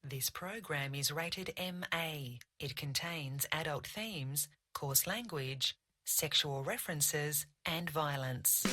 This program is rated MA. It contains adult themes, coarse language, sexual references, and violence.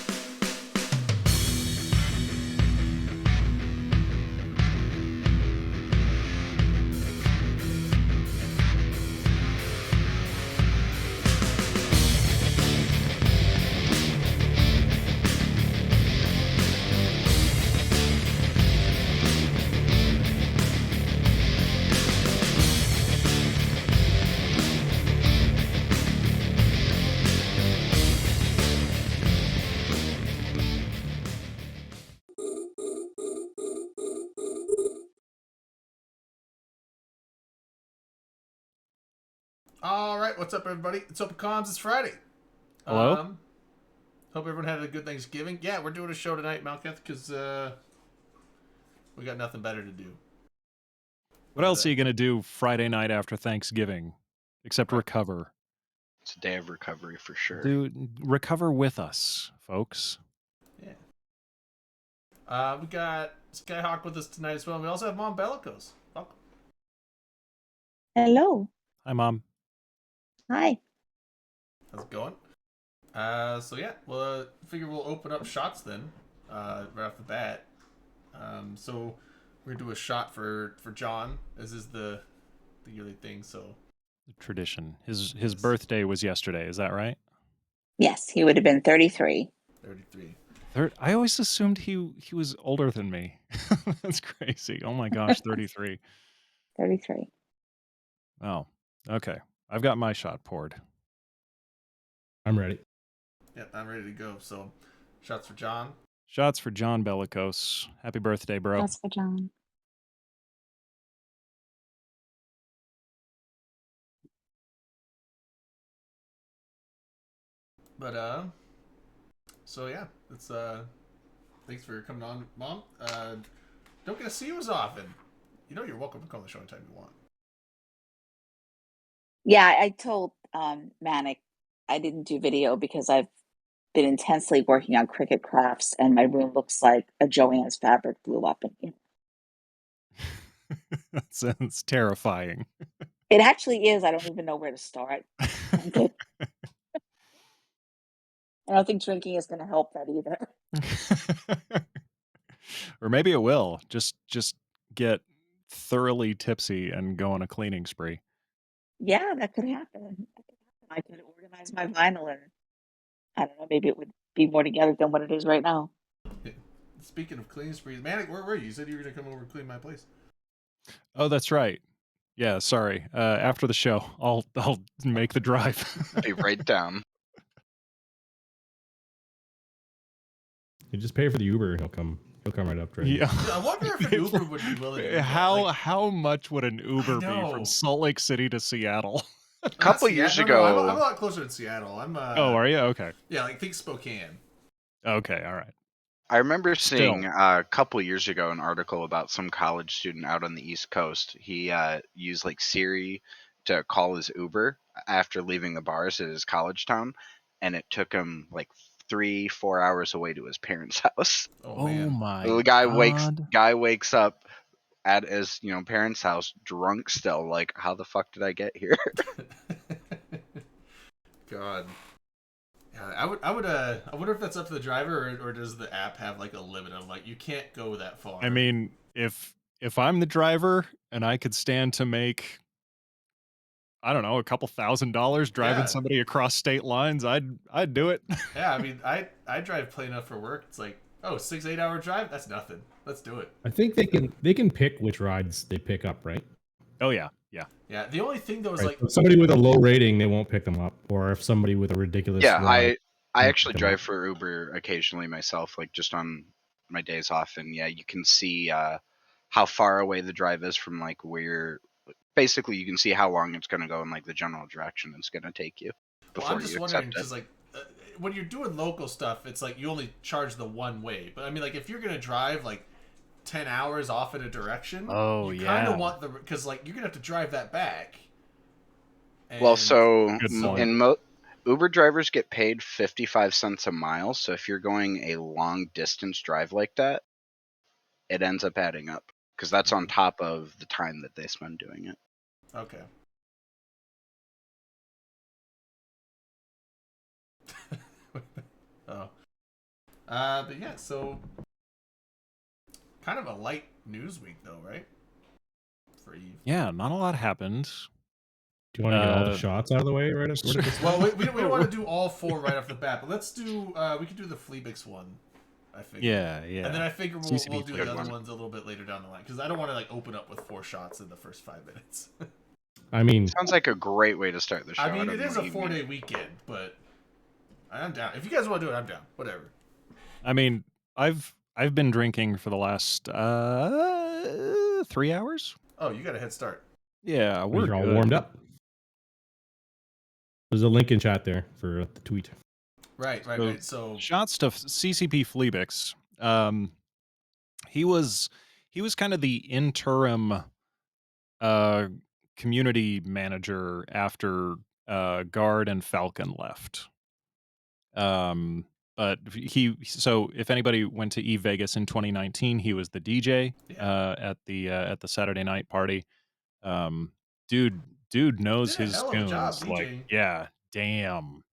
All right, what's up, everybody? It's Open Comms. It's Friday. Hello? Hope everyone had a good Thanksgiving. Yeah, we're doing a show tonight, Malketh, because we got nothing better to do. What else are you going to do Friday night after Thanksgiving? Except Right. recover. It's a day of recovery for sure. Recover with us, folks. Yeah. We got Skyhawk with us tonight as well. We also have Mom Bellicose. Welcome. Hello. Hi, Mom. Hi. How's it going? So yeah, well, figure we'll open up shots then, right off the bat. So we're gonna do a shot for John, as is the yearly thing. So Tradition. His birthday was yesterday. Is that right? Yes, he would have been 33. 33. I always assumed he was older than me. That's crazy. Oh my gosh, 33. 33. Oh, okay. I've got my shot poured. I'm ready. Yep, I'm ready to go. So, shots for John. Shots for John Bellicose. Happy birthday, bro. That's for John. But so yeah, it's thanks for coming on, Mom. Don't get to see you as often. You know you're welcome to come on the show anytime you want. Yeah, I told Manic I didn't do video because I've been intensely working on Cricut crafts, and my room looks like a Joann's fabric blew up in here. That sounds terrifying. It actually is. I don't even know where to start. I don't think drinking is going to help that either. Or maybe it will. Just get thoroughly tipsy and go on a cleaning spree. Yeah, that could happen. I could organize my vinyl, and I don't know, maybe it would be more together than what it is right now. Speaking of cleaning sprees, Manic, where were you? You said you were gonna come over and clean my place. Oh, that's right. Yeah, sorry. After the show, I'll make the drive. Be right down. You just pay for the Uber. He'll come right up. Right. Yeah. I wonder if an Uber would be willing to do that. How much would an Uber be from Salt Lake City to Seattle? A couple years ago, I'm a lot closer to Seattle. Oh, are you? Okay. Yeah, like think Spokane. Okay, all right. I remember seeing a couple years ago an article about some college student out on the East Coast. He used like Siri to call his Uber after leaving the bars at his college town, and it took him like 3-4 hours away to his parents' house. Oh man. My the guy wakes up at his parents' house drunk still. Like, how the fuck did I get here? God. Yeah, I wonder if that's up to the driver, or does the app have like a limit of like you can't go that far? I mean, if I'm the driver and I could stand to make, I don't know, a couple $1,000 driving somebody across state lines, I'd do it. Yeah, I mean, I drive plain enough for work. It's like, 6-8 hour drive, that's nothing. Let's do it. I think they can pick which rides they pick up, right? Oh yeah. Yeah, the only thing that was If somebody with a low rating, they won't pick them up, or if somebody with a ridiculous I actually drive for Uber occasionally myself, like just on my days off, and yeah, you can see how far away the drive is from like where basically you can see how long it's going to go in like the general direction it's going to take you before I'm just wondering, because like when you're doing local stuff, it's like you only charge the one way, but I mean, like if you're going to drive like 10 hours off in a direction, you kind of want because like you're gonna have to drive that back. Well, so in Uber drivers get paid 55 cents a mile, so if you're going a long distance drive like that, it ends up adding up. because that's on top of the time that they spend doing it. Okay. Oh. But yeah, so kind of a light news week though, right? For Eve. Yeah, not a lot happened. Do you want to get all the shots out of the way right at this Well, we don't want to do all 4 right off the bat, but let's do. We could do the Fleabix one. I figure. Yeah. And then I figure we'll do the other one. ones a little bit later down the line because I don't want to like open up with 4 shots in the first 5 minutes. I mean, Sounds like a great way to start the show. I mean, don't it is know a what you mean. 4-day weekend, but I'm down. If you guys want to do it, I'm down. Whatever. I mean, I've been drinking for the last 3 hours. Oh, you got a head start. Yeah, we're you're all good. warmed up. There's a link in chat there for the tweet. Right. So Shots to CCP Fleabix. He was kind of the interim community manager after Guard and Falcon left. But so if anybody went to Eve Vegas in 2019, he was the DJ at the Saturday night party. Dude knows did a his hell of a job tunes. Like, DJing. yeah, damn.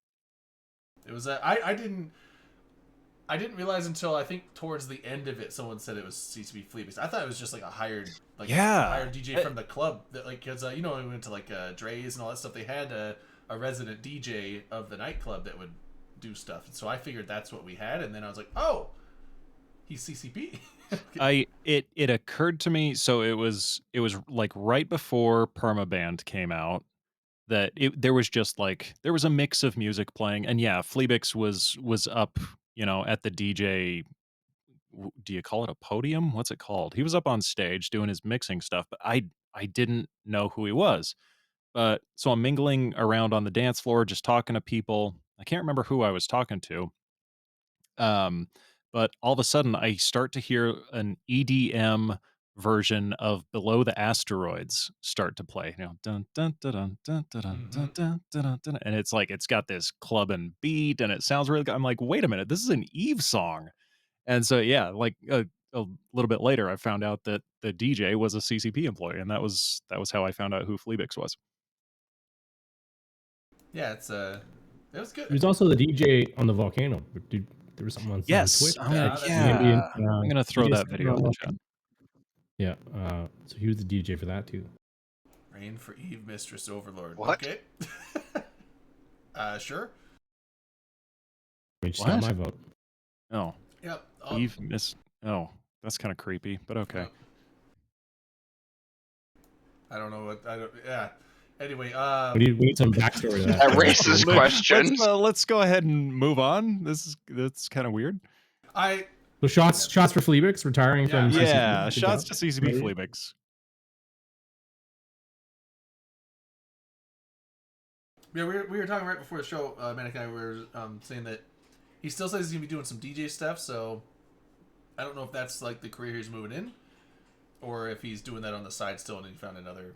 It was I didn't realize until I think towards the end of it someone said it was CCP Fleabix. I thought it was just like a hired DJ from the club that like because you know when we went to like Dre's and all that stuff they had a resident DJ of the nightclub that would do stuff. And so I figured that's what we had and then I was like, "Oh, he's CCP." It occurred to me, so it was like right before Permaband came out that there was a mix of music playing, and yeah, Fleabix was up, at the DJ. Do you call it a podium? What's it called? He was up on stage doing his mixing stuff, but I didn't know who he was. But so I'm mingling around on the dance floor, just talking to people. I can't remember who I was talking to. But all of a sudden I start to hear an EDM version of Below the Asteroids start to play, dun, dun, dun, dun, dun, dun, dun, dun, dun, dun, dun, and it's like, it's got this clubbing beat and it sounds really good. I'm like, wait a minute, this is an Eve song. And so, yeah, like a little bit later, I found out that the DJ was a CCP employee, and that was how I found out who Fleabix was. Yeah, it was good. He was also the DJ on the Volcano. Dude, there was something on Twitch. I'm gonna throw that video in the chat. Yeah, so he was the DJ for that too. Reign for Eve, Mistress Overlord. What? Okay. Sure. Which is not my vote. Oh, Yep. Eve Miss. Oh, that's kind of creepy, but okay. I don't know what. Yeah. Anyway, we need some backstory to that. That raises questions. Let's go ahead and move on. That's kind of weird. So shots for Fleabix retiring from CCP. Yeah, Good shots job. to CCP Fleabix. Yeah, we were talking right before the show. Manic and I were saying that he still says he's gonna be doing some DJ stuff. So I don't know if that's like the career he's moving in, or if he's doing that on the side still, and he found another.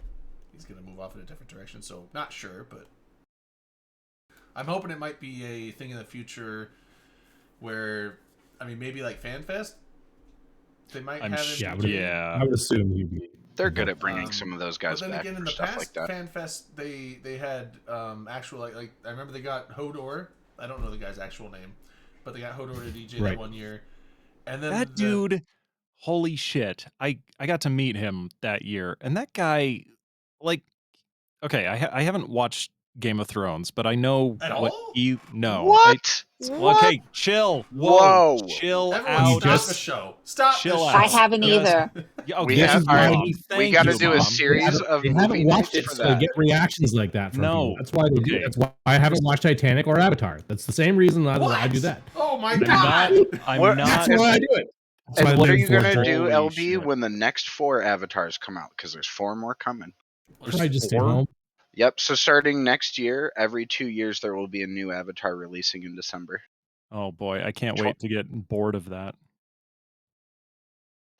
He's gonna move off in a different direction. So not sure, but I'm hoping it might be a thing in the future where, I mean, maybe like FanFest. They might have him. Yeah. I would assume he'd be. They're good at bringing some of those guys but then back again, in for the stuff past like that. FanFest, they had actual like I remember they got Hodor. I don't know the guy's actual name, but they got Hodor to DJ that one year. And then that dude, holy shit! I got to meet him that year, and that guy, like, okay, I haven't watched Game of Thrones, but I know At what all? you know. What? Okay, chill. Whoa. Chill Everyone out. stop the show. Stop Chill the out. show. I haven't either. Yeah, okay, We This have is why we thank got to you, do a Mom. series of They haven't movie watched nights it, for so they that. get reactions like that from No. people. That's why they do. Okay. That's why I haven't watched Titanic or Avatar. That's the same reason that I do that. Oh my I'm god! not. That's why I do it. That's why I And what are live you for gonna it. do, Holy LB, shit. when the next 4 avatars come out? Because there's 4 more coming. Should I just stay 4? home? Yep. So starting next year, every 2 years there will be a new avatar releasing in December. Oh boy, I can't wait to get bored of that.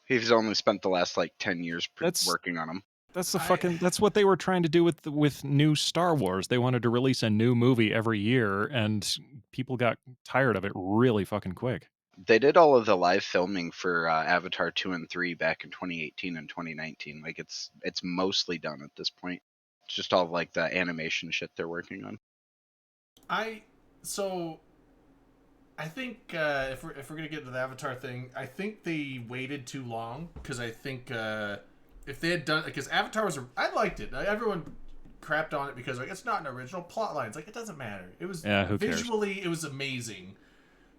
He's only spent the last like 10 years That's- working on them. That's that's what they were trying to do with new Star Wars. They wanted to release a new movie every year, and people got tired of it really fucking quick. They did all of the live filming for Avatar 2 and 3 back in 2018 and 2019. Like it's mostly done at this point. It's just all like the animation shit they're working on. I think if we're gonna get to the Avatar thing, I think they waited too long because I think if they had done, because Avatar was I liked it. Everyone crapped on it because like it's not an original plot line. It's like it doesn't matter. It was who cares? visually it was amazing,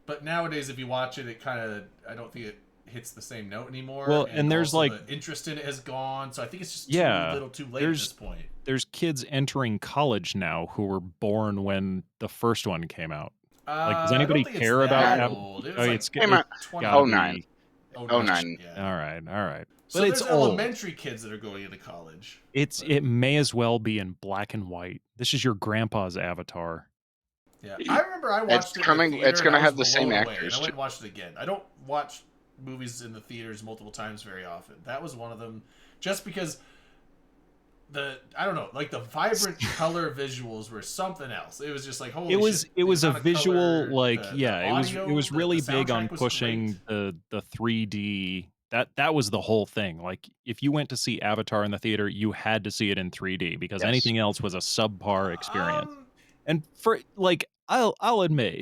but nowadays if you watch it, it kind of I don't think it hits the same note anymore. Well, and there's also like the interest in it has gone, so I think it's just Yeah, too little, too late at this point. there's kids entering college now who were born when the first one came out. Like, does I don't anybody think care it's about that Av- old. It Oh, was it's like Came out 20 gotta 09. be- 09. Yeah. All right. So But there's it's old. elementary kids that are going into college. It may as well be in black and white. This is your grandpa's Avatar. Yeah, I remember I watched it. coming- In the theater it's gonna and I have was the same blown away, actors, and I went too. and watched it again. I don't watch movies in the theaters multiple times very often. That was one of them, just because I don't know, like the vibrant color visuals were something else. It was just like holy shit. It was the a amount of visual color, like the yeah, audio, it was really the big on soundtrack was pushing great. the 3D. That was the whole thing. Like if you went to see Avatar in the theater, you had to see it in 3D because Yes. anything else was a subpar experience. Um, And for like I'll admit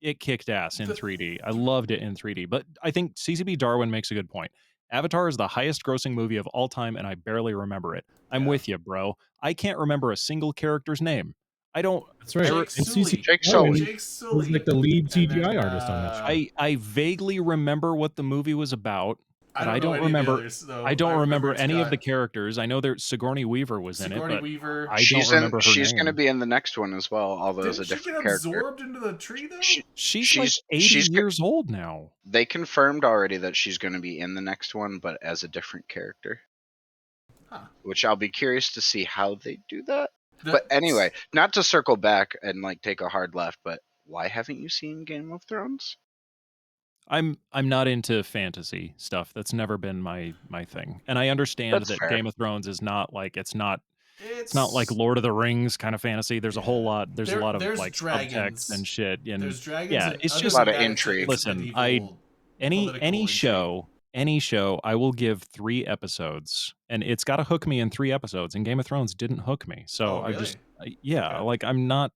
it kicked ass in The- 3D. I loved it in 3D. But I think CCB Darwin makes a good point. Avatar is the highest grossing movie of all time and I barely remember it. I'm Yeah. with you, bro. I can't remember a single character's name. I don't That's right. Jake And Sully. CC Jake Darwin Sully. Jake was Sully like the lead and CGI then, artist on that show. I vaguely remember what the movie was about, but I know don't any of the remember others, though. I don't remember it's any of got the characters. I know there Sigourney Weaver was in it, Sigourney but Weaver. I don't remember her She's name. going to be in the next one as well, although as a Didn't she different get character. absorbed into the tree though? She's like 80 she's go- years old now. They confirmed already that she's going to be in the next one, but as a different character. Huh. Which I'll be curious to see how they do that. The- But anyway, not to circle back and like take a hard left, but why haven't you seen Game of Thrones? I'm not into fantasy stuff. That's never been my thing. And I understand That's that fair. Game of Thrones is not like it's not like Lord of the Rings kind of fantasy. There's a whole lot. There's a lot of there's like dragons. subtext and shit. And There's dragons. yeah, and it's other just A than lot of that, intrigue. Listen, medieval any political any intrigue. any show, I will give 3 episodes, and it's got to hook me in 3 episodes. And Game of Thrones didn't hook me, so Oh, I really? just Okay. like I'm not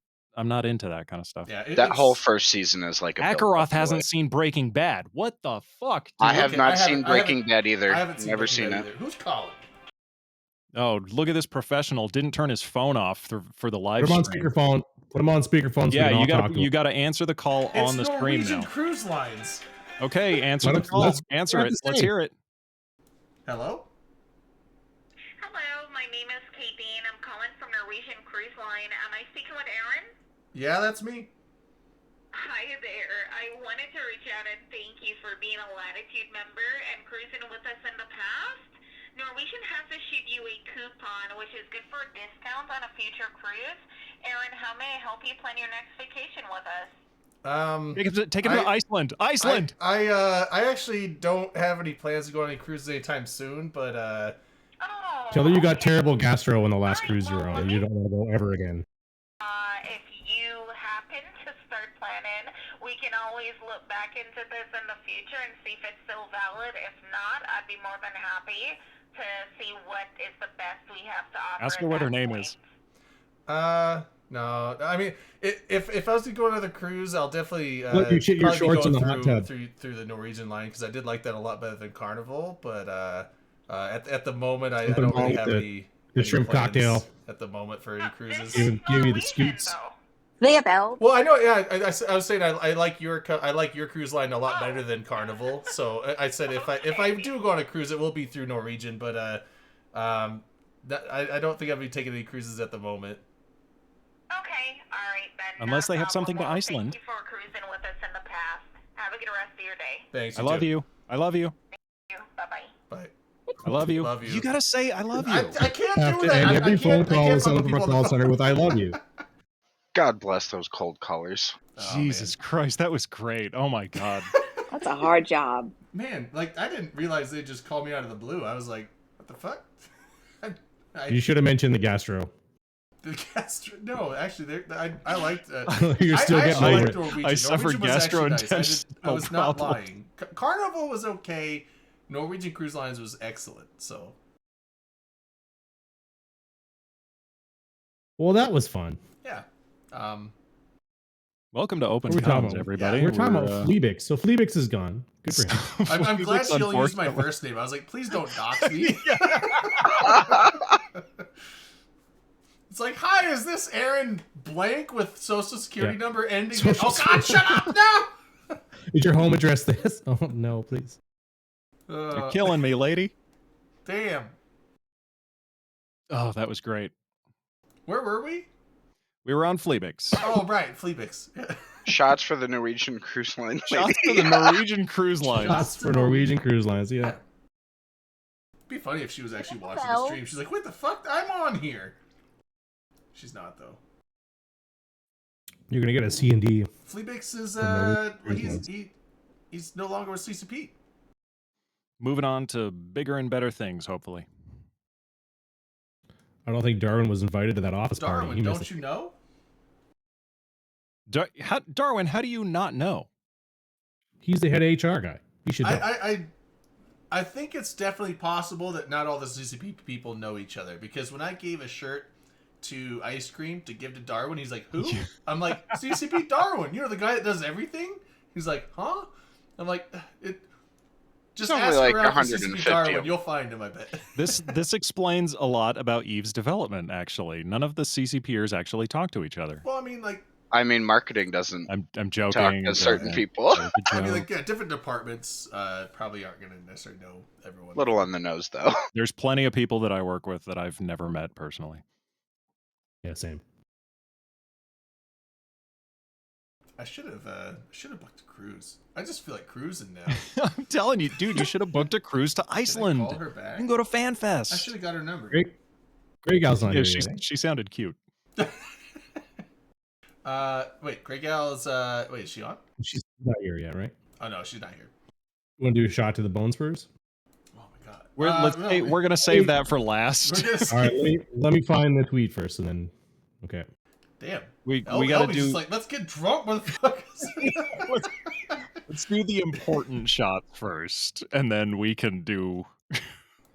into that kind of stuff. Yeah, That whole first season is like a build-up Akaroth to it. hasn't seen Breaking Bad. What the fuck? Dude? I have Okay, not I seen haven't- Breaking Bad either. I haven't Never Breaking seen Bad it. either. Who's calling? Oh, look at this professional! Didn't turn his phone off for the live Put him on stream. speakerphone. Put him on speakerphone. So Yeah, we you can all talk got to him. to answer the call It's on the stream Norwegian now. Cruise Lines. Okay, answer Let the him- call. let's- Answer have it. to Let's say. hear it. Hello. Hello, my name is Katie, and I'm calling from Norwegian Cruise Line. Am I speaking with Aaron? Yeah, that's me. Hi there. I wanted to reach out and thank you for being a Latitude member and cruising with us in the past. Norwegian has issued you a coupon, which is good for a discount on a future cruise. Aaron, how may I help you plan your next vacation with us? Take him to Iceland. Iceland. I actually don't have any plans to go on any cruises anytime soon, but Oh. Tell her you got okay. terrible gastro in the last Alright, cruise you were well, on, and you don't want to go ever again. If you happen to start planning, we can always look back into this in the future and see if it's still valid. If not, I'd be more than happy to see what is the best we have to offer. Ask her at what her that name point. is. no. I mean, if I was to go on another cruise, I'll definitely Look, you shit your probably be shorts in going the hot tub. through the Norwegian line because I did like that a lot better than Carnival. But at the moment, I Something don't really wrong have with any shrimp plans cocktail. at the moment for any cruises. Give you the Norwegian, scoots. though. They have elves. Well, I know. Yeah, I was saying I like your cruise line a lot better than Carnival. So I said if I do go on a cruise, it will be through Norwegian. But I don't think I'll be taking any cruises at the moment. Okay, all right then. Unless no they have problem. something to Well, Iceland. Thank you for cruising with us in the past. Have a good rest of your day. Thanks. I love too. you. I love you. Bye bye. Bye. I love you. Love you. You gotta say I love you. I can't Have do to that. end I every phone can't- I call can't with fuck someone with from a people call on the center phone. with "I love you." God bless those cold callers. Oh, Jesus Christ, that was great. Oh my god. That's a hard job. man, like I didn't realize they just called me out of the blue. I was like, what the fuck? I- You should have mentioned the gastro. The no, actually, I liked. You're still I getting actually over liked it. Norwegian. I suffered Norwegian was actually nice. gastrointestinal I was not problems. lying. Carnival was okay. Norwegian Cruise Lines was excellent. So Well, that was fun. yeah. Welcome to Open What are we talking Comms, about? everybody. We're talking about Fleabix. So Fleabix is gone. Good for him. I'm glad Felix, she only used my unfortunately- first name. I was like, please don't dox me. It's like, hi, is this Aaron Blank with social security Yeah. number ending? Social Oh God, shut up! No. Is your home address this? Oh no, please. You're killing me, lady. Damn. Oh, that was great. Where were we? We were on Fleabix. Oh, right, Fleabix. Shots for the Norwegian Cruise Line. Shots for lady. the Norwegian Cruise Line. Shots for Norwegian Cruise Lines. Yeah. It'd be funny if she was actually watching the Hello? stream. She's like, what the fuck? I'm on here. She's not, though. You're gonna get a C&D. Fleabix is, Norwegian he's no longer with CCP. Moving on to bigger and better things, hopefully. I don't think Darwin was invited to that office party. Darwin, He missed don't it. you know? Darwin, how do you not know? He's the head HR guy. He should know. I think it's definitely possible that not all the CCP people know each other, because when I gave a shirt to Ice Cream to give to Darwin, he's like, who? I'm like, CCP Darwin, you know, the guy that does everything? He's like, huh? I'm like, just Only ask like around for 150 CCP Darwin, of you'll find him, I bet. This explains a lot about Eve's development, actually. None of the CCPers actually talk to each other. Well, I mean, like, I mean, marketing doesn't I'm talk joking. to certain people. Joke. I mean, like, yeah, different departments probably aren't going to necessarily know everyone. Little on the nose, though. There's plenty of people that I work with that I've never met personally. Yeah, same. I should have booked a cruise. I just feel like cruising now. I'm telling you, dude, you should have booked a cruise to Can I Iceland. call her back? You can go to FanFest. I should have got her number. Great gal's not Yeah, here yet. she sounded cute. Wait, Grey Gal is wait, is she on? She's not here yet, right? Oh no, she's not here. You want to do a shot to the bone spurs? Oh my God. We're gonna save that for last. We're gonna All right, let me find the tweet first, and then okay. Damn. We We gotta do. just like, let's get drunk, motherfuckers. Let's do the important shot first, and then we can do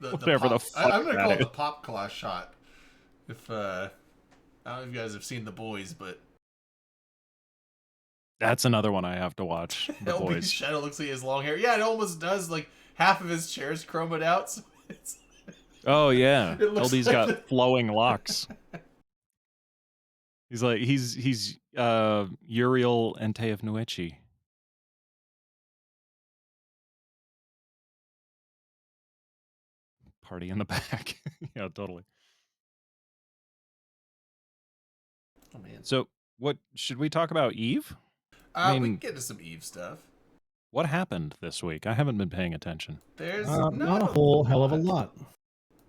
The whatever the pop- fuck I'm gonna that call it the is. pop class shot. If I don't know if you guys have seen The Boys, but That's another one I have to watch. The LB's Boys. shadow looks like his long hair. Yeah, it almost does. Like half of his chair's chromed out. So it's, Oh yeah, It looks LD's like got the- flowing locks. He's like he's Uriel Ente of Nuechi. Party in the back. Yeah, totally. oh man. So, what should we talk about? Eve? We mean- can get into some Eve stuff. What happened this week? I haven't been paying attention. There's Not a whole hell of a lot.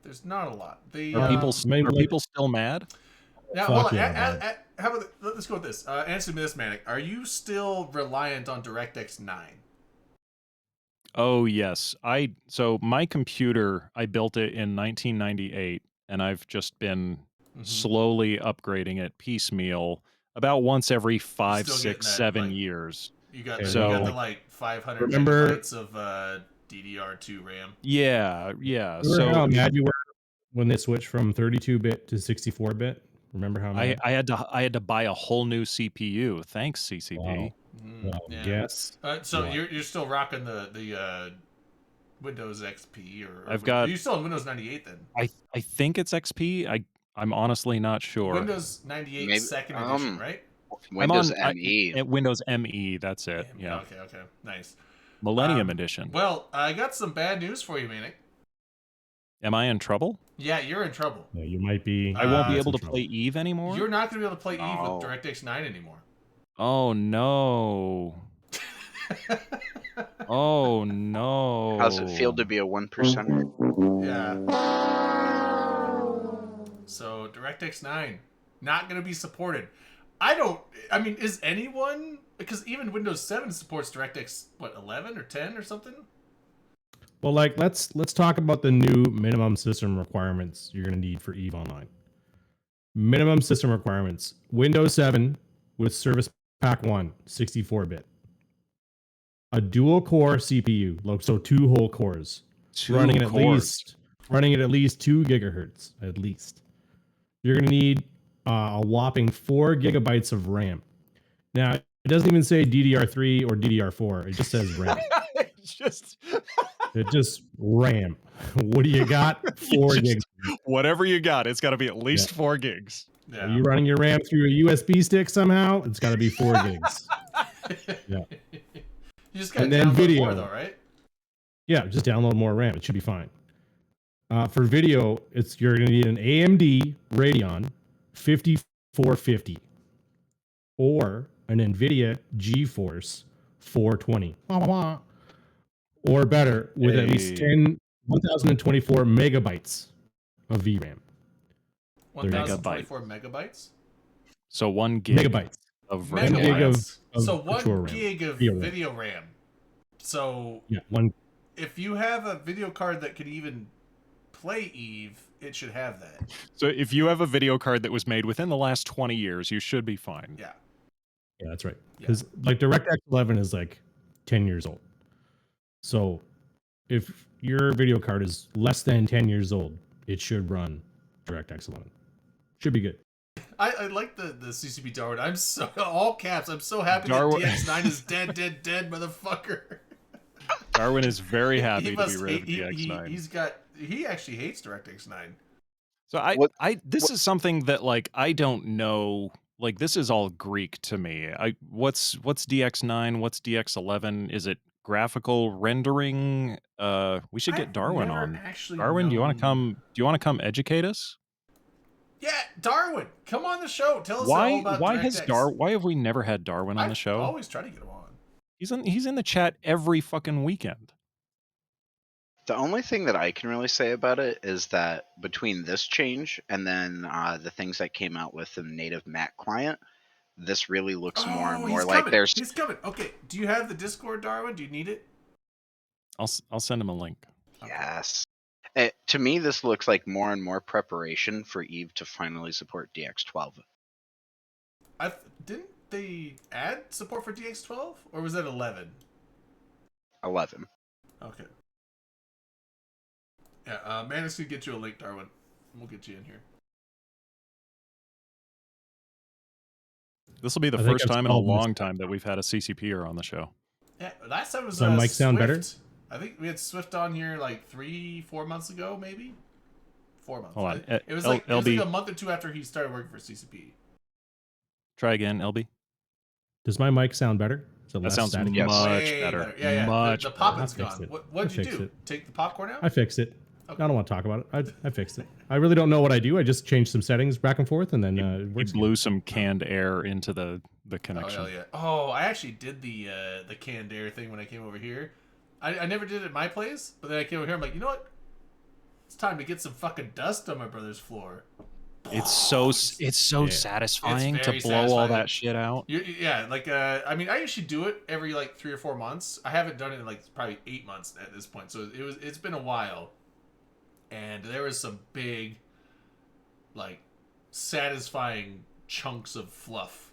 There's not a lot. The Are people maybe are like- people still mad? now, Fuck hold on. yeah, How about let's go with this. Answer me this, Manic. Are you still reliant on DirectX 9? Oh yes. So my computer, I built it in 1998, and I've just been Mm-hmm. slowly upgrading it piecemeal about once every 5, Still 6, getting that, 7 like- years. You got Okay, the, so- you got the like 500 Remember- gigabytes of DDR2 RAM. Yeah. Remember how So mad you were when they switched from 32-bit to 64-bit? Remember how mad? I had to buy a whole new CPU. Thanks CCP. Wow. Well, yeah. guess. So what? you're still rocking the Windows XP or I've got- you still on Windows 98 then? I think it's XP. I'm honestly not sure. Windows 98 Maybe- second edition, right? Windows on- ME. Windows ME. That's it. Yeah. Okay. Nice. Millennium Edition. Well, I got some bad news for you, Manic. Am I in trouble? Yeah, you're in trouble. Yeah, you might be. I won't be in able to trouble. play Eve anymore. You're not going to be able to play Eve Oh. with DirectX 9 anymore. Oh no. Oh no. How's it feel to be a 1%er? Yeah. So DirectX 9 not going to be supported. I mean, is anyone, because even Windows 7 supports DirectX 11 or 10 or something? Well, like let's talk about the new minimum system requirements you're going to need for Eve Online. Minimum system requirements: Windows 7 with Service Pack 1, 64-bit. A dual core CPU, so 2 whole cores, running at least 2 gigahertz at least. You're going to need a whopping 4 gigabytes of RAM. Now, it doesn't even say DDR3 or DDR4. It just says RAM. It just RAM. What do you got? 4 gigs. Whatever you got, it's got to be at least 4 gigs. Yeah. Are you running your RAM through a USB stick somehow? It's got to be 4 gigs. Yeah. You just got to And then download video. more, though, right? Yeah, just download more RAM. It should be fine. For video, you're going to need an AMD Radeon 5450 or an NVIDIA GeForce 420. Or better, with at least 1024 megabytes of VRAM. 1,024 megabytes? So 1 gig Megabytes. of One RAM. gig of So virtual 1 RAM. gig of Video RAM. video RAM. So Yeah, one. if you have a video card that could even play Eve, it should have that. So if you have a video card that was made within the last 20 years, you should be fine. Yeah. Yeah, that's right. Yeah. Because like DirectX 11 is like 10 years old. So if your video card is less than 10 years old, it should run DirectX 11. Should be good. I like the CCP Darwin. I'm so all caps. I'm so happy Darwin- that DX9 is dead, motherfucker. Darwin is very happy He to be must rid of hate- DX9. he actually hates DirectX 9. So this is something that like I don't know. Like this is all Greek to me. What's DX9? What's DX11? Is it graphical rendering? We should get I've Darwin never on. actually Darwin, do you want to known- come? Do you want to come educate us? Yeah, Darwin, come on the show. Tell us all about DirectX. Why have we never had Darwin on the I've show? always try to get him on. He's in the chat every fucking weekend. The only thing that I can really say about it is that between this change and then the things that came out with the native Mac client, this really looks more and more like there's. He's coming. Okay, do you have the Discord, Darwin? Do you need it? I'll send him a link. Yes. To me, this looks like more and more preparation for Eve to finally support DX12. Didn't they add support for DX12, or was that 11? 11. Okay. Yeah, Manus can get you a link, Darwin. We'll get you in here. This will be the I think first I've time in a solved this. long time that we've had a CCPer on the show. Yeah, last time was Does my mic sound Swift. better? I think we had Swift on here like 3-4 months ago, maybe 4 months. Hold on. It was like LB. a month or two after he started working for CCP. Try again, LB. Does my mic sound better? Is it That less sounds static? Yes. much Way better. Yeah. Much The better. poppin's I fixed gone. it. What'd I you fixed do? it. Take the popcorn out? I fixed it. Okay. I don't want to talk about it. I fixed it. I really don't know what I do. I just changed some settings back and forth, and then it We works. blew some canned air into the Oh, connection. hell yeah. Oh, I actually did the canned air thing when I came over here. I never did it at my place, but then I came over here. I'm like, you know what? It's time to get some fucking dust on my brother's floor. It's so Yeah. satisfying It's to very blow all satisfying. that shit out. Yeah, like I mean, I usually do it every like 3 or 4 months. I haven't done it in like probably 8 months at this point, so it's been a while. And there was some big, like, satisfying chunks of fluff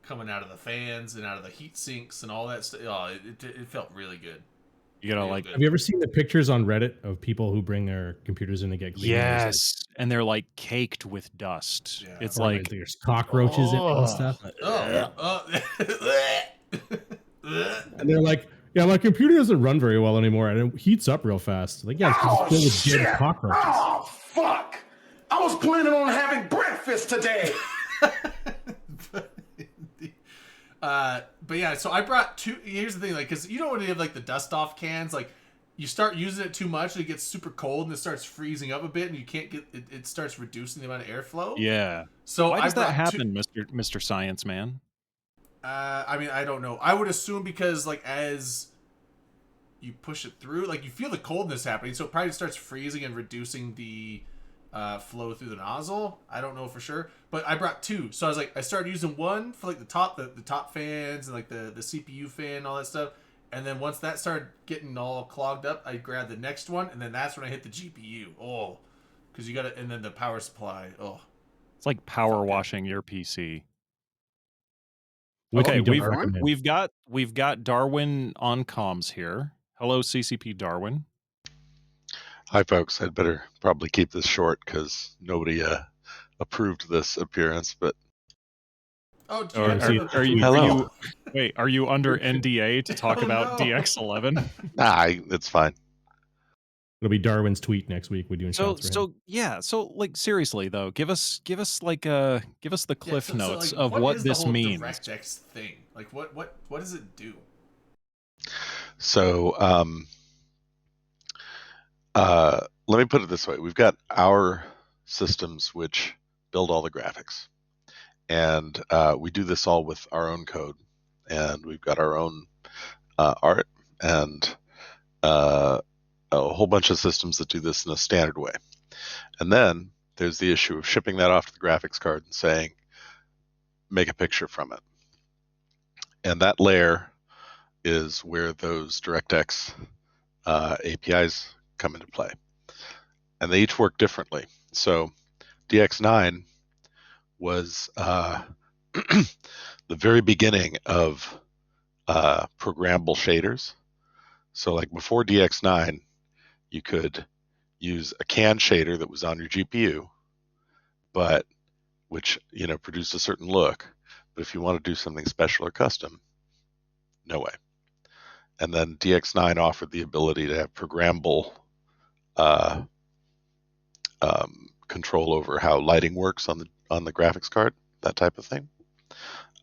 coming out of the fans and out of the heat sinks and all that stuff. Oh, it felt really good. You gotta Real like good. Have you ever seen the pictures on Reddit of people who bring their computers in to get cleaned? yes, and they're like caked with dust. Yeah. It's Or like there's cockroaches in it and stuff. And they're like, yeah, my computer doesn't run very well anymore, and it heats up real fast. Like, yeah, it's 'cause it's filled with dead cockroaches. Oh, fuck! I was planning on having breakfast today. But yeah, so I brought two. Here's the thing, like, because you know when you have like the dust off cans, like you start using it too much, and it gets super cold, and it starts freezing up a bit, and you can't get it. It starts reducing the amount of airflow. yeah. So Why does that brought two- happen, Mr. Science Man? I mean, I don't know. I would assume because like as you push it through, like you feel the coldness happening, so it probably starts freezing and reducing the flow through the nozzle. I don't know for sure, but I brought two. So I was like, I started using one for like the top fans and like the CPU fan and all that stuff. And then once that started getting all clogged up, I grabbed the next one, and then that's when I hit the GPU. Oh, because you got it, and then the power supply. Oh, It's like power Fuck it. washing your PC. Which Okay, we don't we've recommend. we've got Darwin on comms here. Hello, CCP Darwin. Hi, folks. I'd better probably keep this short because nobody approved this appearance. But Oh, do you Are, guys see, have are you Hello. are you under NDA to talk Oh, about no. DX11? It's fine. It'll be Darwin's tweet next week. We're doing shots for him. So like seriously though, give us the cliff notes like, of what what is this the whole means. DirectX thing? Like, what does it do? So let me put it this way: we've got our systems which build all the graphics, and we do this all with our own code, and we've got our own art and a whole bunch of systems that do this in a standard way. And then there's the issue of shipping that off to the graphics card and saying, make a picture from it. And that layer is where those DirectX APIs come into play. And they each work differently. So DX9 was the very beginning of programmable shaders. So like before DX9, you could use a CAN shader that was on your GPU, but which produced a certain look. But if you want to do something special or custom, no way. And then DX9 offered the ability to have programmable control over how lighting works on the graphics card, that type of thing.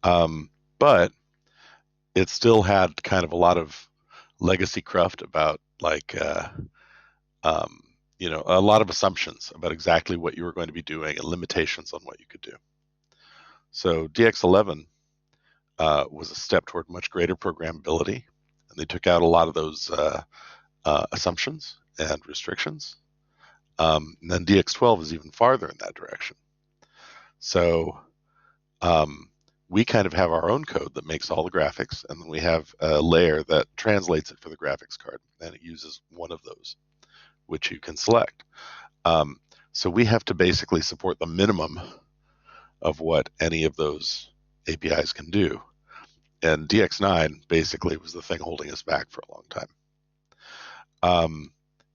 But it still had kind of a lot of legacy cruft about like a lot of assumptions about exactly what you were going to be doing and limitations on what you could do. So DX11 was a step toward much greater programmability, and they took out a lot of those assumptions and restrictions. And then DX12 is even farther in that direction. So we kind of have our own code that makes all the graphics, and then we have a layer that translates it for the graphics card, and it uses one of those, which you can select. So we have to basically support the minimum of what any of those APIs can do. And DX9 basically was the thing holding us back for a long time.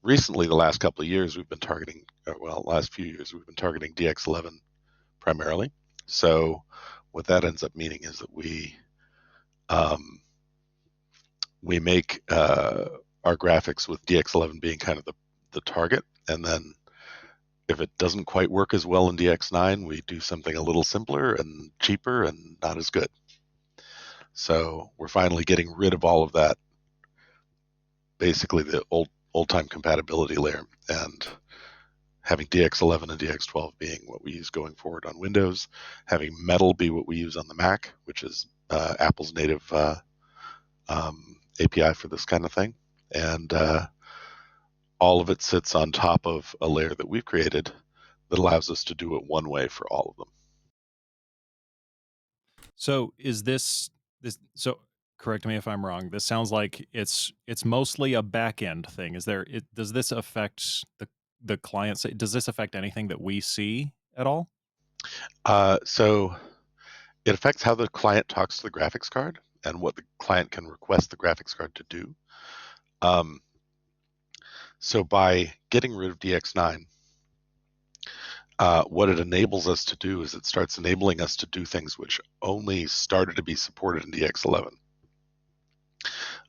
Recently, the last couple of years, we've been targeting, last few years, we've been targeting DX11 primarily. So what that ends up meaning is that we make our graphics with DX11 being kind of the target, and then if it doesn't quite work as well in DX9, we do something a little simpler and cheaper and not as good. So we're finally getting rid of all of that, basically the old-time compatibility layer, and having DX11 and DX12 being what we use going forward on Windows, having Metal be what we use on the Mac, which is Apple's native API for this kind of thing. And all of it sits on top of a layer that we've created that allows us to do it one way for all of them. So is this so correct me if I'm wrong. This sounds like it's mostly a back end thing. Does this affect the client side? Does this affect anything that we see at all? So it affects how the client talks to the graphics card and what the client can request the graphics card to do. So by getting rid of DX9, what it enables us to do is it starts enabling us to do things which only started to be supported in DX11.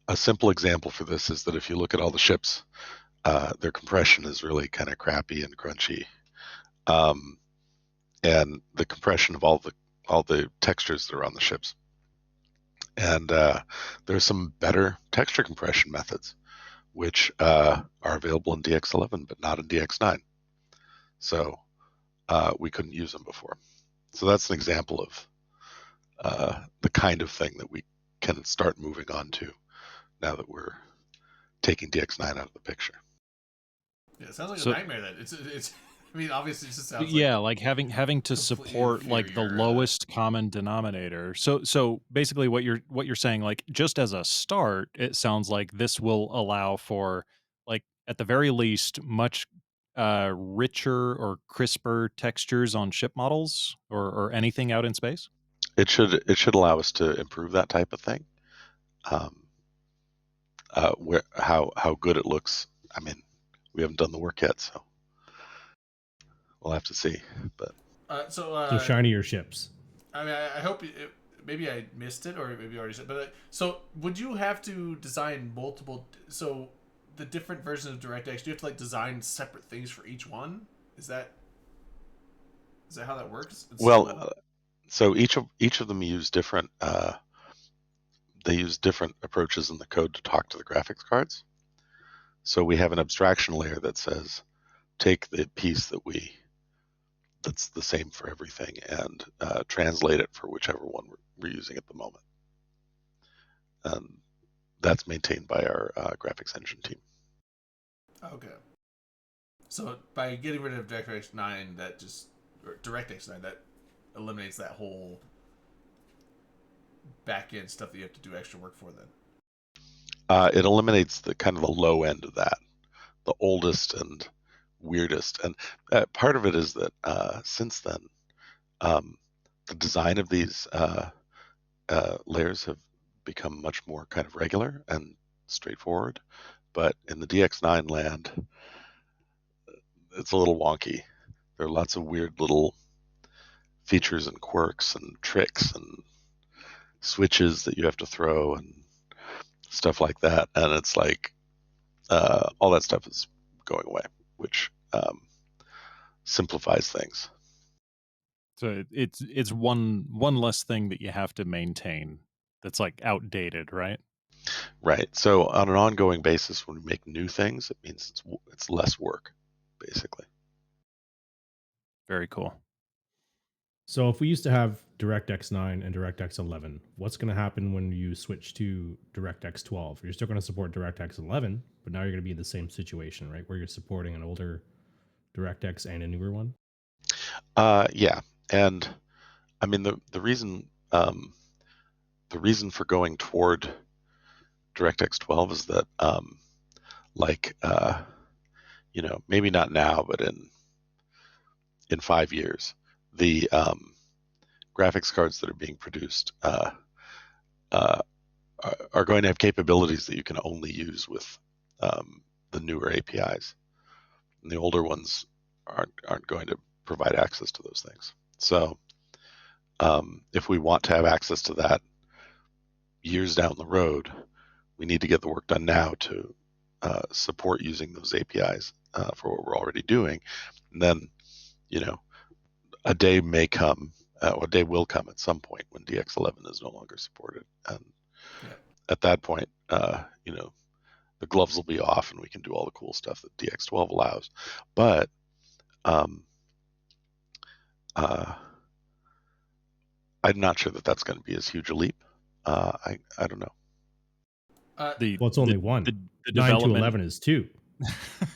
A simple example for this is that if you look at all the ships, their compression is really kind of crappy and crunchy. And the compression of all the textures that are on the ships. And there's some better texture compression methods, which are available in DX11, but not in DX9. So we couldn't use them before. So that's an example of the kind of thing that we can start moving on to now that we're taking DX9 out of the picture. Yeah, it sounds like a nightmare. That it's. I mean, obviously, it just sounds like having to support like the lowest common denominator. So basically, what you're saying, like just as a start, it sounds like this will allow for, like at the very least, much richer or crisper textures on ship models or anything out in space? It should allow us to improve that type of thing. Where how good it looks, I mean, we haven't done the work yet, so we'll have to see. But So shinier ships. I mean, I hope maybe I missed it, or maybe I already said. But so, would you have to design multiple? So the different versions of DirectX, do you have to like design separate things for each one? Is that how that works? Well, so each of them use different. They use different approaches in the code to talk to the graphics cards. So we have an abstraction layer that says, take the piece that's the same for everything and translate it for whichever one we're using at the moment. And that's maintained by our graphics engine team. Okay. So by getting rid of DirectX 9, DirectX 9, that eliminates that whole back-end stuff that you have to do extra work for then. It eliminates the kind of the low end of that, the oldest and weirdest. And part of it is that since then, the design of these layers have become much more kind of regular and straightforward. But in the DX9 land, it's a little wonky. There are lots of weird little features and quirks and tricks and switches that you have to throw and stuff like that. And it's like all that stuff is going away, which simplifies things. So it's one less thing that you have to maintain that's like outdated, right? Right. So on an ongoing basis, when we make new things, it means it's less work, basically. Very cool. So if we used to have DirectX 9 and DirectX 11, what's going to happen when you switch to DirectX 12? You're still going to support DirectX 11, but now you're going to be in the same situation, right? Where you're supporting an older DirectX and a newer one? Yeah. And I mean, the reason for going toward DirectX 12 is that, maybe not now, but in 5 years, the graphics cards that are being produced are going to have capabilities that you can only use with the newer APIs. And the older ones aren't going to provide access to those things. So if we want to have access to that years down the road, we need to get the work done now to support using those APIs for what we're already doing. And then, a day may come, or a day will come at some point when DX11 is no longer supported. And at that point, the gloves will be off and we can do all the cool stuff that DX12 allows. But I'm not sure that that's going to be as huge a leap. I don't know. It's only one. The 9 to 11 is 2.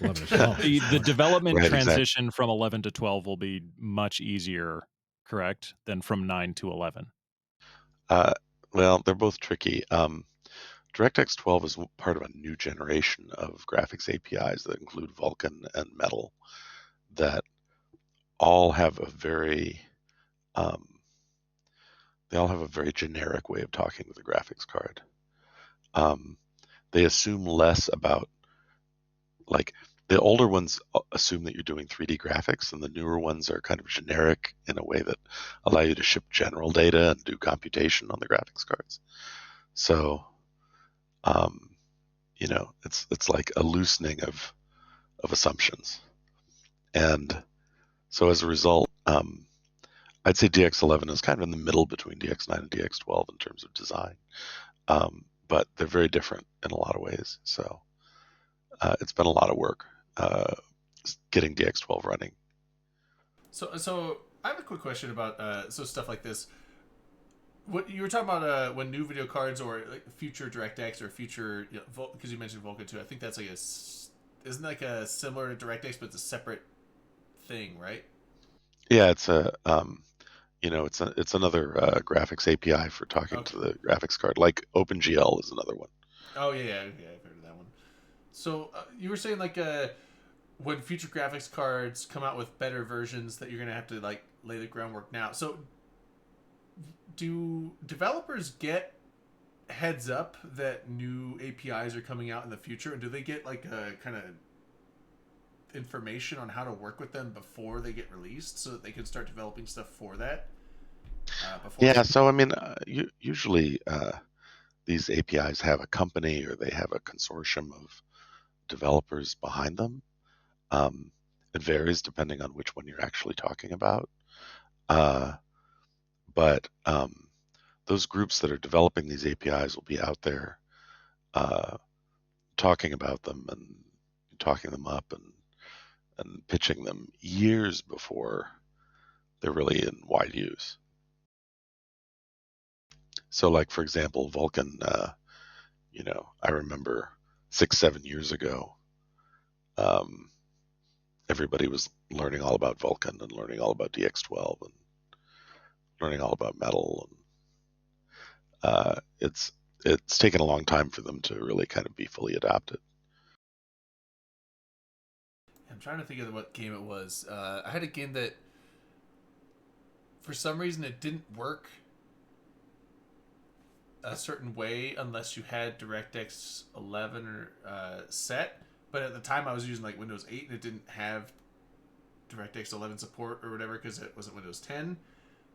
11 to 12. The development Right, transition from 11 to 12 will be much easier, correct, than from 9 to 11. Well, they're both tricky. DirectX 12 is part of a new generation of graphics APIs that include Vulkan and Metal that all have a very generic way of talking with the graphics card. They assume less about, like, the older ones assume that you're doing 3D graphics, and the newer ones are kind of generic in a way that allow you to ship general data and do computation on the graphics cards. So, it's like a loosening of assumptions. And so as a result, I'd say DX11 is kind of in the middle between DX9 and DX12 in terms of design. But they're very different in a lot of ways. So it's been a lot of work getting DX12 running. So I have a quick question about stuff like this. What you were talking about when new video cards or like future DirectX or future, because you mentioned Vulkan too. I think that's isn't like a similar to DirectX, but it's a separate thing, right? Yeah, it's it's another graphics API for talking to the graphics card. Like OpenGL is another one. Oh yeah, I've heard of that one. So you were saying like when future graphics cards come out with better versions, that you're gonna have to like lay the groundwork now. So, do developers get heads up that new APIs are coming out in the future, and do they get like a kind of information on how to work with them before they get released, so that they can start developing stuff for that? Yeah, so I mean, usually these APIs have a company or they have a consortium of developers behind them. It varies depending on which one you're actually talking about. But those groups that are developing these APIs will be out there talking about them and talking them up and pitching them years before they're really in wide use. So, like, for example, Vulkan, I remember 6-7 years ago, everybody was learning all about Vulkan and learning all about DX12 and learning all about Metal. And it's taken a long time for them to really kind of be fully adopted. I'm trying to think of what game it was. I had a game that, for some reason, it didn't work a certain way unless you had DirectX 11 or set. But at the time, I was using like Windows 8, and it didn't have DirectX 11 support or whatever because it wasn't Windows 10.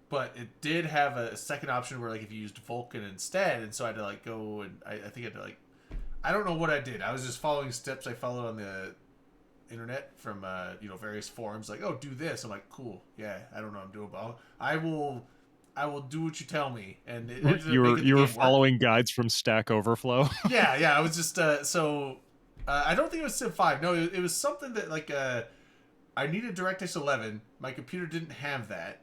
But it did have a second option where like if you used Vulkan instead, and so I had to like go and I think I had to like, I don't know what I did. I was just following steps I followed on the internet from various forums, like, oh, do this. I'm like, cool, yeah, I don't know what I'm doing, but I will do what you tell me. And it ended up You making the were game following work. guides from Stack Overflow. yeah, I was just I don't think it was Civ 5. No, it was something that like I needed DirectX 11. My computer didn't have that.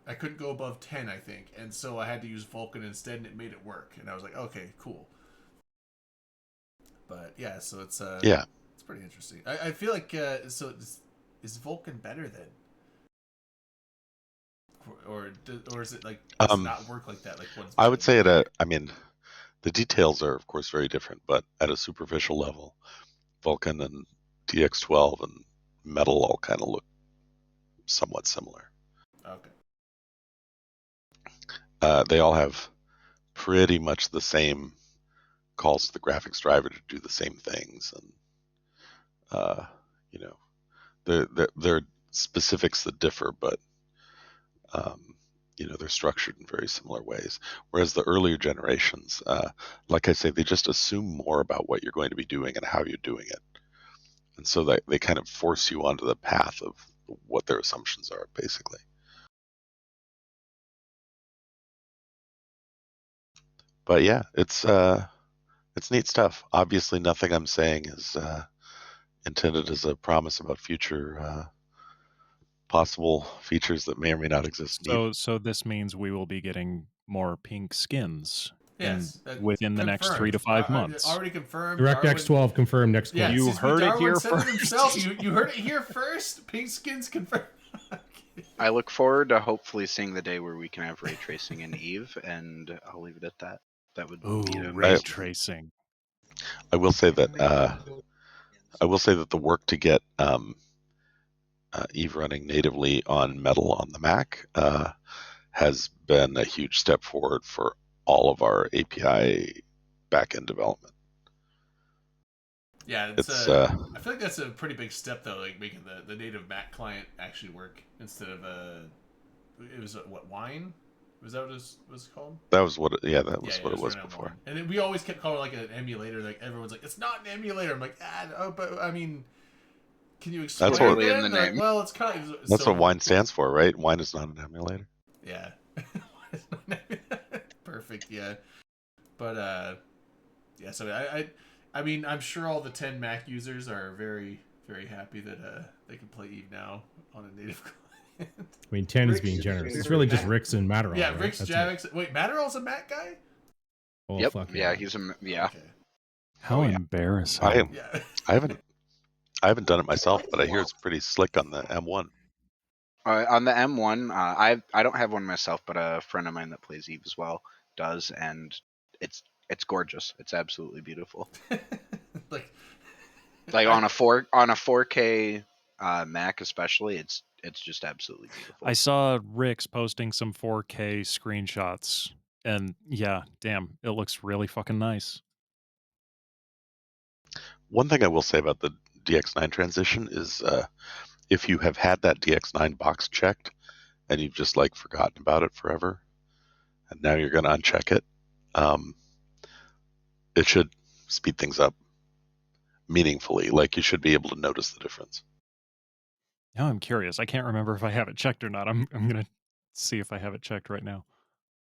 I couldn't go above 10, I think, and so I had to use Vulkan instead, and it made it work. And I was like, okay, cool. But yeah, so it's it's pretty interesting. I feel like so is Vulkan better then, or is it like does it not work like that? Like what's I would say I mean, the details are of course very different, but at a superficial level, Vulkan and DX12 and Metal all kind of look somewhat similar. Okay. They all have pretty much the same calls to the graphics driver to do the same things, and there are specifics that differ, but they're structured in very similar ways. Whereas the earlier generations, like I say, they just assume more about what you're going to be doing and how you're doing it, and so they kind of force you onto the path of what their assumptions are, basically. But yeah, it's neat stuff. Obviously, nothing I'm saying is intended as a promise about future possible features that may or may not exist. So this means we will be getting more pink skins. Yes, within the next 3 to 5 months. Already confirmed. DirectX 12 confirmed next yeah, month. You heard it here said first. It himself. You heard it here first. Pink skins confirmed. I look forward to hopefully seeing the day where we can have ray tracing in Eve, and I'll leave it at that. That would be ray tracing. I will say that the work to get Eve running natively on Metal on the Mac has been a huge step forward for all of our API backend development. Yeah, I feel like that's a pretty big step though, like making the native Mac client actually work instead of it was what, Wine? Was that what it was called? That was what it was before. Wine. And we always kept calling it like an emulator. Like everyone's like, it's not an emulator. I'm like, but I mean, can you explain? That's what in the name. Like, well, it's kind of. That's what Wine stands for, right? Wine is not an emulator. Yeah. Perfect. Yeah. But yeah. So I mean, I'm sure all the 10 Mac users are very, very happy that they can play Eve now on a native client. I mean, 10 is being generous. It's really just Rix and Matterall. Yeah, right? Rix, Javix. Wait, Matterall's a Mac guy? Oh, yep. fuck yeah, he's a yeah. Okay. How embarrassing! I haven't done it myself, but I hear it's pretty slick on the M1. On the M1, I don't have one myself, but a friend of mine that plays Eve as well does, and it's gorgeous. It's absolutely beautiful. Like Like on a 4K Mac especially, it's just absolutely beautiful. I saw Rick's posting some 4K screenshots, and yeah, damn, it looks really fucking nice. One thing I will say about the DX9 transition is if you have had that DX9 box checked and you've just like forgotten about it forever, and now you're going to uncheck it, it should speed things up meaningfully. Like you should be able to notice the difference. Now I'm curious. I can't remember if I have it checked or not. I'm gonna see if I have it checked right now.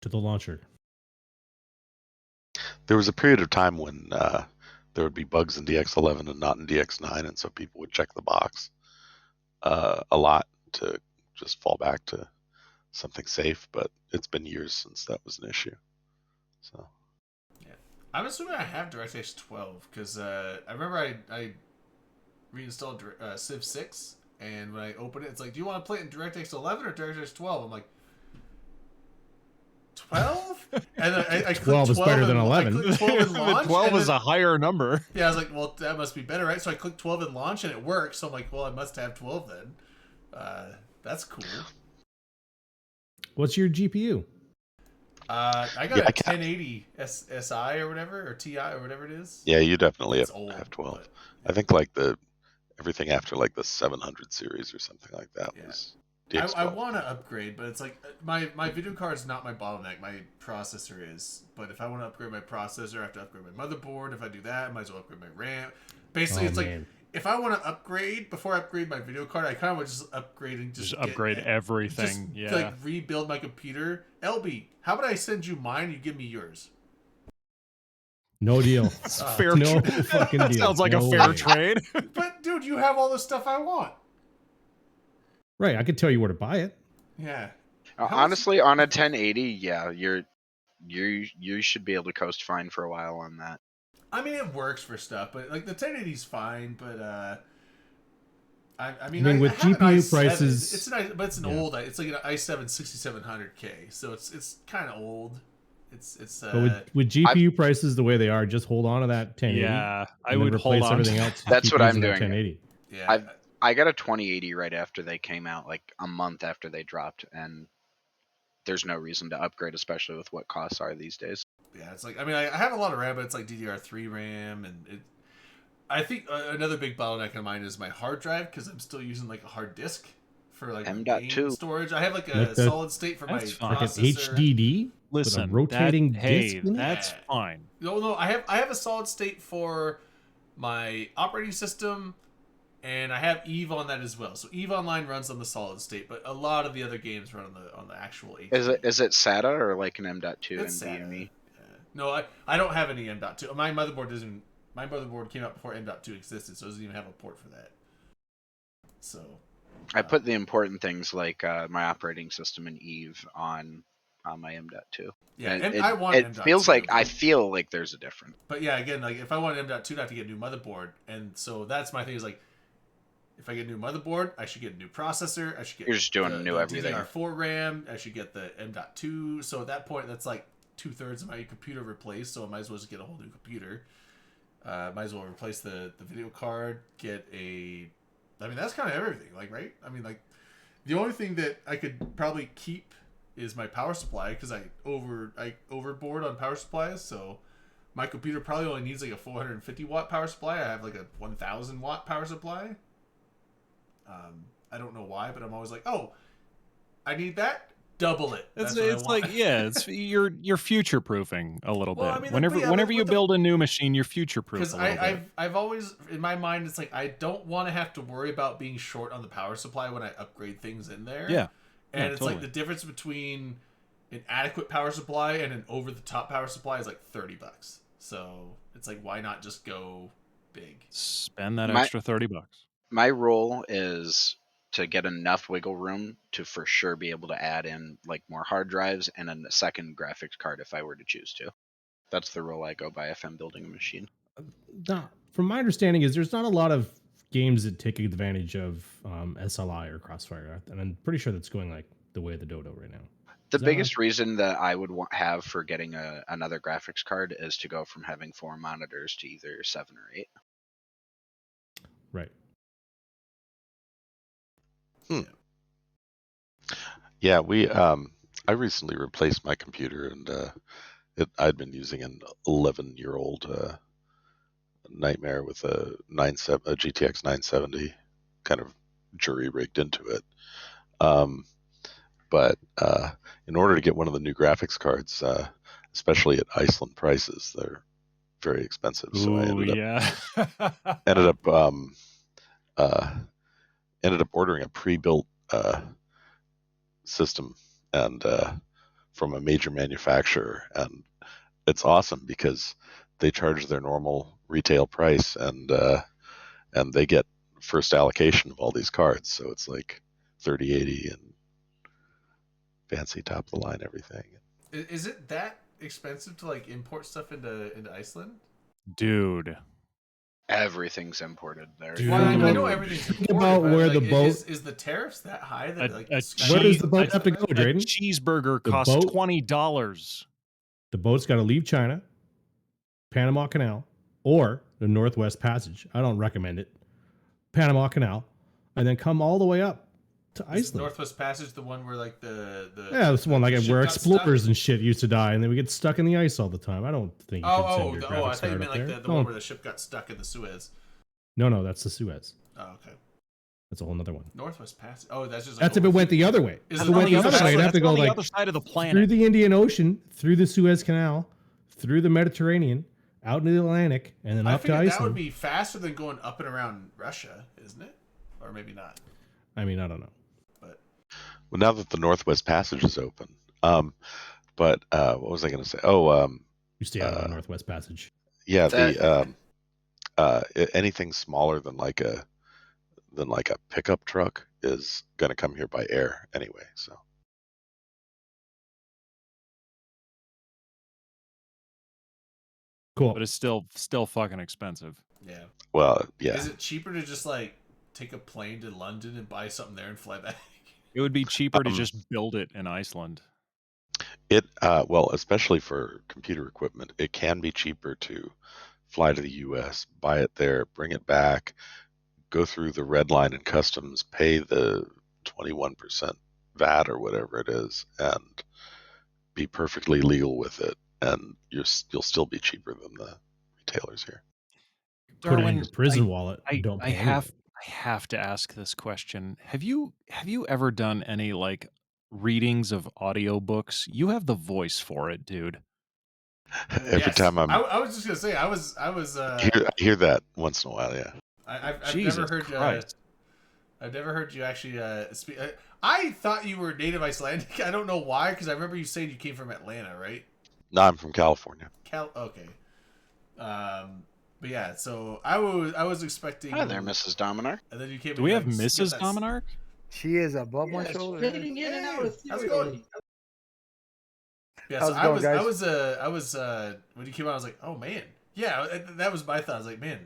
To the launcher. There was a period of time when there would be bugs in DX11 and not in DX9, and so people would check the box a lot to just fall back to something safe. But it's been years since that was an issue. So yeah, I'm assuming I have DirectX 12 because I remember I reinstalled Civ 6, and when I open it, it's like, do you want to play it in DirectX 11 or DirectX 12? I'm like, 12? And then I 12 is better than 11. I clicked 12 and launch. 12 is a higher number. Yeah, I was like, well, that must be better, right? So I clicked 12 and launch, and it works. So I'm like, well, I must have 12 then. That's cool. What's your GPU? I got a 1080 SI or whatever, or TI or whatever it is. Yeah, you definitely It's have, old, have 12. but, I think like everything after like the 700 series or something like that was DX12. I want to upgrade, but it's like my video card is not my bottleneck. My processor is. But if I want to upgrade my processor, I have to upgrade my motherboard. If I do that, I might as well upgrade my RAM. Basically, it's like if I want to upgrade before I upgrade my video card, I kind of want to just upgrade and just upgrade everything. Just, like rebuild my computer. LB, how about I send you mine? You give me yours. No deal. Fair. No fucking deal. Sounds like no a fair way. trade. But dude, you have all the stuff I want. Right, I could tell you where to buy it. Yeah. Honestly, on a 1080, yeah, you should be able to coast fine for a while on that. I mean, it works for stuff, but like the 1080 is fine. But I mean, with GPU prices, it's nice, but it's an old. It's like an i7 6700K, so it's kind of old. It's. But with GPU prices the way they are, just hold on to that 1080. Yeah, I would hold on. Everything else. That's what I'm doing. 1080. Yeah. I got a 2080 right after they came out, like a month after they dropped, and there's no reason to upgrade, especially with what costs are these days. Yeah, it's like, I mean, I have a lot of RAM, but it's like DDR3 RAM, and I think another big bottleneck of mine is my hard drive, because I'm still using like a hard disk for like M.2 storage. I have like a solid state for my processor. Like an HDD? Listen, with a rotating disc. disc. That's fine. No, I have a solid state for my operating system. And I have EVE on that as well. So EVE Online runs on the solid state, but a lot of the other games run on the actual HD. Is it SATA or like an M.2 it's NVMe? Yeah. No, I don't have any M.2. My motherboard came out before M.2 existed, so it doesn't even have a port for that. So I put the important things like my operating system and EVE on my M.2. Yeah, and I want it M.2. feels like I feel like there's a difference. But yeah, again, like if I want M.2, I have to get a new motherboard, and so that's my thing is like, if I get a new motherboard, I should get a new processor. I should get. You're just doing a new everything. DDR4 RAM. I should get the M.2. So at that point, that's like 2/3 of my computer replaced. So I might as well just get a whole new computer. Might as well replace the video card. Get a. I mean, that's kind of everything. Like, right? I mean, like, the only thing that I could probably keep is my power supply because I overboard on power supplies. So my computer probably only needs like a 450 watt power supply. I have like a 1000 watt power supply. I don't know why, but I'm always like, oh, I need that. Double it. It's like, yeah, it's you're future proofing a little bit. I mean, whenever you build a new machine, you're future proof. Because I've always in my mind, it's like I don't want to have to worry about being short on the power supply when I upgrade things in there. Yeah, and yeah, it's totally. like the difference between an adequate power supply and an over the top power supply is like $30. So it's like, why not just go big? Spend that extra $30. My rule is to get enough wiggle room to for sure be able to add in like more hard drives and a second graphics card if I were to choose to. That's the rule I go by if I'm building a machine. From my understanding is there's not a lot of games that take advantage of SLI or Crossfire, and I'm pretty sure that's going like the way of the dodo right now. The biggest reason that I would have for getting another graphics card is to go from having 4 monitors to either 7 or 8. Right. Yeah, I recently replaced my computer, and I'd been using an 11-year-old Nightmare with a GTX 970, kind of jury rigged into it. But in order to get one of the new graphics cards, especially at Iceland prices, they're very expensive. So I ended up ordering a pre-built system and from a major manufacturer, and it's awesome because they charge their normal retail price, and they get first allocation of all these cards. So it's like 3080 and fancy top of the line everything. Is it that expensive to like import stuff into Iceland? Dude, everything's imported there. Well, I know everything's imported. About but where like, the boat is the tariffs that high that like where does the boat have to go, a Drayden? cheeseburger The costs boat- $20. The boat's got to leave China, Panama Canal, or the Northwest Passage. I don't recommend it. Panama Canal, and then come all the way up to Iceland. Northwest Passage, the one where like the Yeah, it's one like ship where got explorers stuck? and shit used to die, and then we get stuck in the ice all the time. I don't think you should send your graphics I thought you card meant up like there. the one where the ship got stuck in the Suez. No, that's the Suez. Oh, okay. That's a whole other one. Northwest Passage. Oh, that's just. That's if it went the other way. Is If it it went on the the other other way, you'd side? have to go on the like other side of the planet. through the Indian Ocean, through the Suez Canal, through the Mediterranean, out into the Atlantic, and then I up to figured that would Iceland. be faster than going up and around Russia, isn't it? Or maybe not. I mean, I don't know. Well, now that the Northwest Passage is open, but what was I going to say? Oh, You stay out of the Northwest Passage. yeah, anything smaller than like a pickup truck is going to come here by air anyway. So Cool. But it's still fucking expensive. Yeah. well, yeah, Is it cheaper to just like take a plane to London and buy something there and fly back? It would be cheaper to just build it in Iceland. it well, especially for computer equipment, it can be cheaper to fly to the U.S., buy it there, bring it back, go through the red line in customs, pay the 21% VAT or whatever it is, and be perfectly legal with it, and you'll still be cheaper than the retailers here. Put it in Darwin, your prison wallet. I, and don't I pay have anything. I have to ask this question. Have you ever done any like readings of audiobooks? You have the voice for it, dude. Every time I was just gonna say I was I hear that once in a while. Yeah, I've Jesus never heard Christ. I've never heard you actually speak. I thought you were native Icelandic. I don't know why, because I remember you saying you came from Atlanta, right? no, I'm from California. Okay. But yeah, so I was expecting. Hi there, Mrs. Dominar. And then you came. Do we have like, Mrs. get that- Dominark? She is above my shoulder. Fading in and out of How's it theory. going? Yeah, How's so it going, guys? I was when you came out, I was like, oh man, yeah, that was my thought. I was like, man,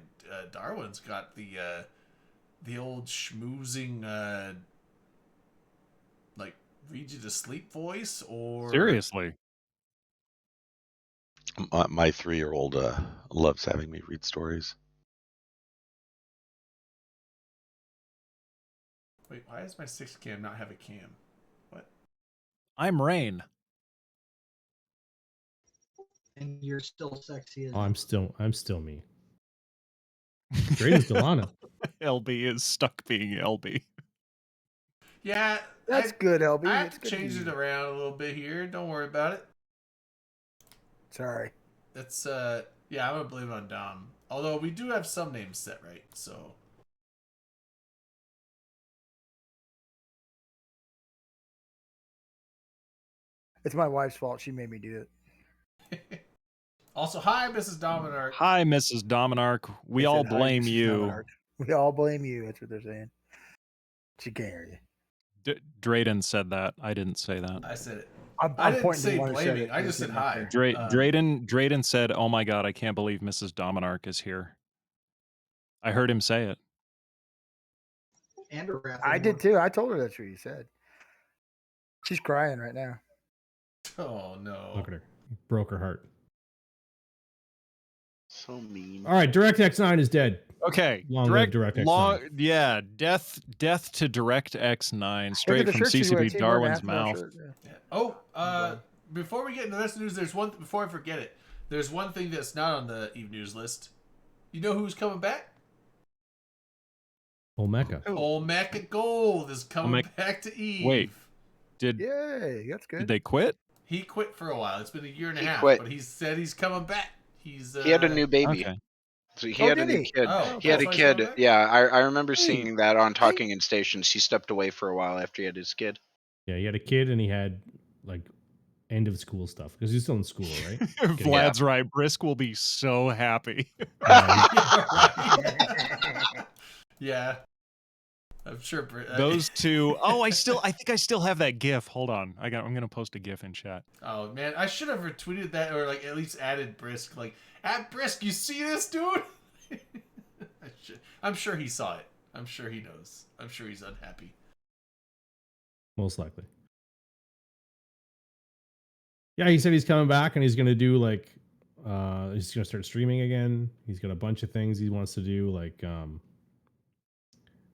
Darwin's got the old schmoozing like read you to sleep voice, or Seriously. My 3-year-old loves having me read stories. Wait, why does my 6 cam not have a cam? What? I'm Rain. And you're still sexy as Oh, I'm still me. Drayden's still on it. LB is stuck being LB. Yeah, That's good, LB. I have That's to good change for it you. around a little bit here. Don't worry about it. Sorry. It's yeah, I'm gonna blame it on Dom. Although we do have some names set right, so It's my wife's fault. She made me do it. also hi, Mrs. Dominar. Hi, Mrs. Dominark. We They all said, "Hi, blame Mrs. you. Dominark." We all blame you. That's what they're saying. She can't hear you. Drayden said that. I didn't say that. I said it. I'm I didn't pointing to say the one who said blaming. it. I just said hi. Drayden said, "Oh my god, I can't believe Mrs. Dominark is here." I heard him say it. and a rap. I did too. I told her that's what you said. She's crying right now. Oh no. Look at her. Broke her heart. So mean. All right, DirectX 9 is dead. Okay, Long live DirectX 9. Yeah, death to DirectX 9, straight from shirt says you wear CCP Team Morgan Darwin's after that mouth. shirt, yeah. Oh, before we get into the rest of the news, there's one. Before I forget it, there's one thing that's not on the Eve News list. You know who's coming back? Olmeca. Olmeca Gold is coming back to Eve. Wait, Yay, that's good. Did they quit? He quit for a while. It's been a year and a He half, quit. but he said he's coming back. He had a new baby. Okay. So he had a new kid. He had a kid. Yeah, I remember seeing that on Talking in Stations. He stepped away for a while after he had his kid. Yeah, he had a kid and he had like end of school stuff because he's still in school, right? Vlad's right. Brisk will be so happy. Yeah. I'm sure Those two. Oh, I think I still have that GIF. Hold on. I'm gonna post a GIF in chat. Oh man, I should have retweeted that or like at least added Brisk. Like, at Brisk, you see this, dude? I'm sure he saw it. I'm sure he knows. I'm sure he's unhappy. Most likely. Yeah, he said he's coming back and he's gonna do like he's gonna start streaming again. He's got a bunch of things he wants to do, like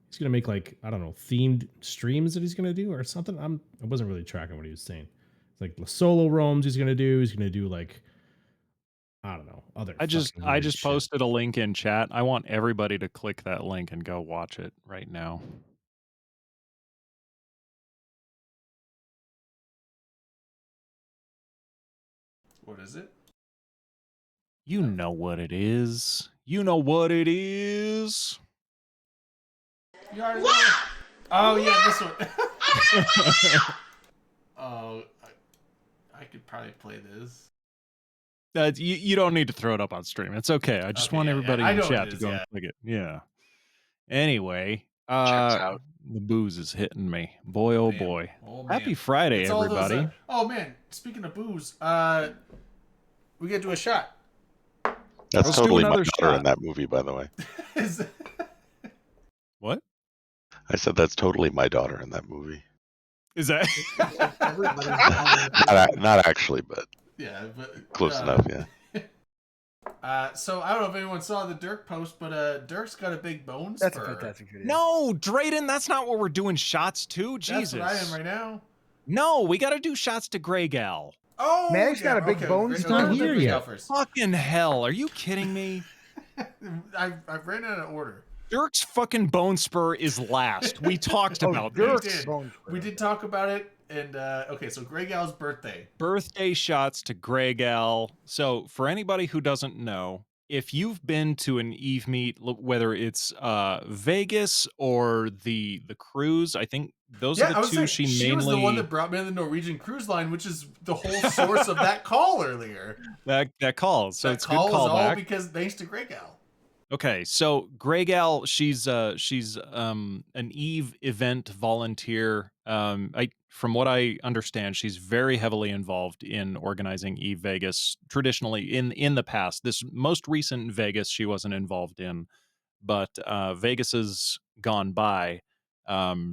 he's gonna make like, I don't know, themed streams that he's gonna do or something. I wasn't really tracking what he was saying. It's like solo roams he's gonna do. He's gonna do like, I don't know, other. I just posted a link in chat. I want everybody to click that link and go watch it right now. What is it? You know what it is. You know what it is. You already know. Oh yeah, this one. Oh, I could probably play this. You don't need to throw it up on stream. It's okay. I just want everybody in chat to go and click it. Yeah. Anyway, out. The booze is hitting me. Boy, oh boy. Oh, Happy Friday, It's all those, everybody. oh man, speaking of booze, we gotta do a shot. That's Let's do totally my another daughter shot. in that movie, by the way. What? I said that's totally my daughter in that movie. Is that? not actually, but yeah, but close enough. Yeah. So I don't know if anyone saw the Dirk post, but Dirk's got a big bone spur. That's a fantastic video. No, Drayden, that's not what we're doing shots to. Jesus. That's what I am right now. No, we got to do shots to Grey Gal. Oh, Mag's got a big bone He's not here yet. Fucking hell. Are you kidding me? I've ran out of order. Dirk's fucking bone spur is last. We talked about this. We did talk about it. And okay, so Grey Gal's birthday. Birthday shots to Grey Gal. So for anybody who doesn't know, if you've been to an Eve meet, whether it's Vegas or the cruise, I think those are the two she mainly. She was the one that brought me on the Norwegian Cruise Line, which is the whole source of that call earlier. That call. So that it's call good call is all back. because thanks to Grey Gal. Okay, so Grey Gal, she's an Eve event volunteer. From what I understand, she's very heavily involved in organizing Eve Vegas. Traditionally, in the past, this most recent Vegas she wasn't involved in, but Vegas has gone by.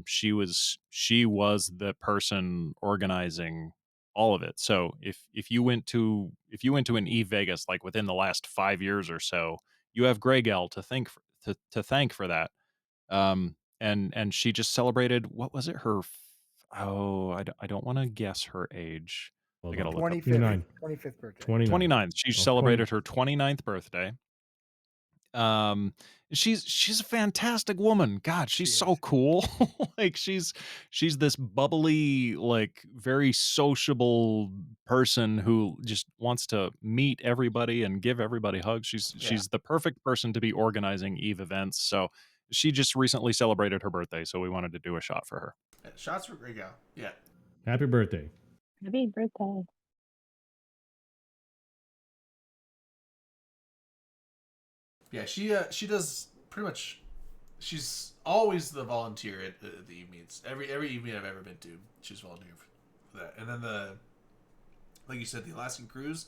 She was the person organizing all of it. So if you went to an Eve Vegas like within the last 5 years or so, you have Grey Gal to thank for that. And she just celebrated, what was it? I don't want to guess her age. I gotta look up. 25th birthday. 29th. She celebrated her 29th birthday. She's a fantastic woman. God, she's so cool. Like she's this bubbly, like very sociable person who just wants to meet everybody and give everybody hugs. She's the perfect person to be organizing Eve events. So she just recently celebrated her birthday, so we wanted to do a shot for her. Shots for Grey Gal. Yeah. Happy birthday. Happy birthday. Yeah, she does pretty much. She's always the volunteer at the Eve meets. Every Eve meet I've ever been to, she's volunteering for that. And then like you said, the Alaskan cruise.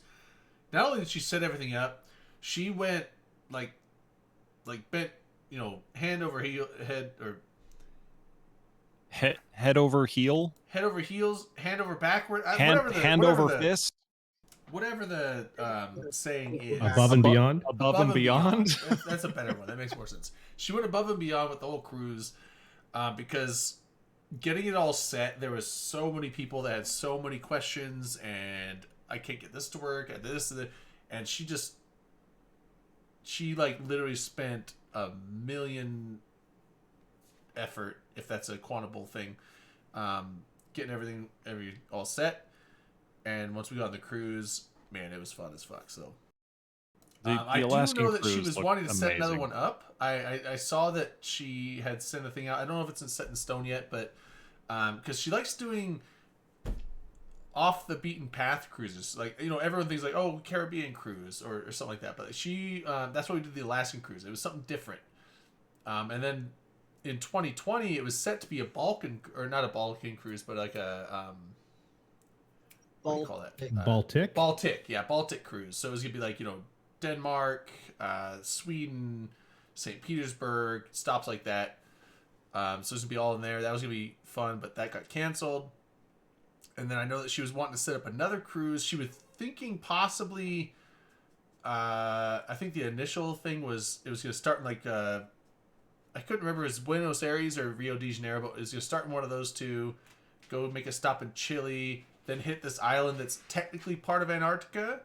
Not only did she set everything up, she went like bent, hand over head over heel, hand over heels, hand over backward, hand over fist. whatever the saying is. Above and beyond? Above and beyond? That's a better one. That makes more sense. She went above and beyond with the whole cruise because getting it all set, there was so many people that had so many questions, and I can't get this to work, and this, and she like literally spent a million effort, if that's a quantable thing, getting everything all set. And once we got on the cruise, man, it was fun as fuck. So I do know that she was wanting to set another one up. I saw that she had sent a thing out. I don't know if it's set in stone yet, but because she likes doing off the beaten path cruises. Like, you know, everyone thinks like, oh, Caribbean cruise or something like that. But she that's why we did the Alaskan cruise. It was something different. And then in 2020, it was set to be a Balkan, or not a Balkan cruise, but like a what do you call that? Baltic? Baltic, yeah, Baltic cruise. So it was gonna be like, you know, Denmark, Sweden, St. Petersburg, stops like that. So it was gonna be all in there. That was gonna be fun, but that got canceled. And then I know that she was wanting to set up another cruise. She was thinking possibly, I think the initial thing was it was gonna start in like I couldn't remember if it was Buenos Aires or Rio de Janeiro, but it was gonna start in one of those two, go make a stop in Chile, then hit this island that's technically part of Antarctica,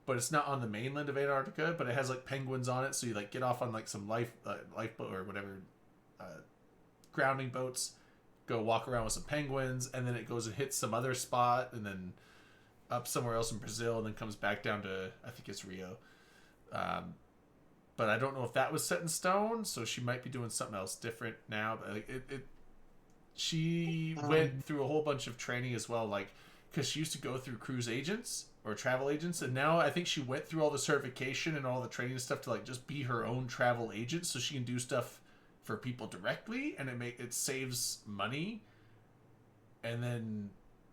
but it's not on the mainland of Antarctica, but it has like penguins on it, so you like get off on like some lifeboat or whatever, grounding boats, go walk around with some penguins, and then it goes and hits some other spot, and then up somewhere else in Brazil, and then comes back down to, I think it's Rio. But I don't know if that was set in stone, so she might be doing something else different now. But like she went through a whole bunch of training as well, like, because she used to go through cruise agents or travel agents, and now I think she went through all the certification and all the training and stuff to like just be her own travel agent, so she can do stuff for people directly, and it saves money. And then,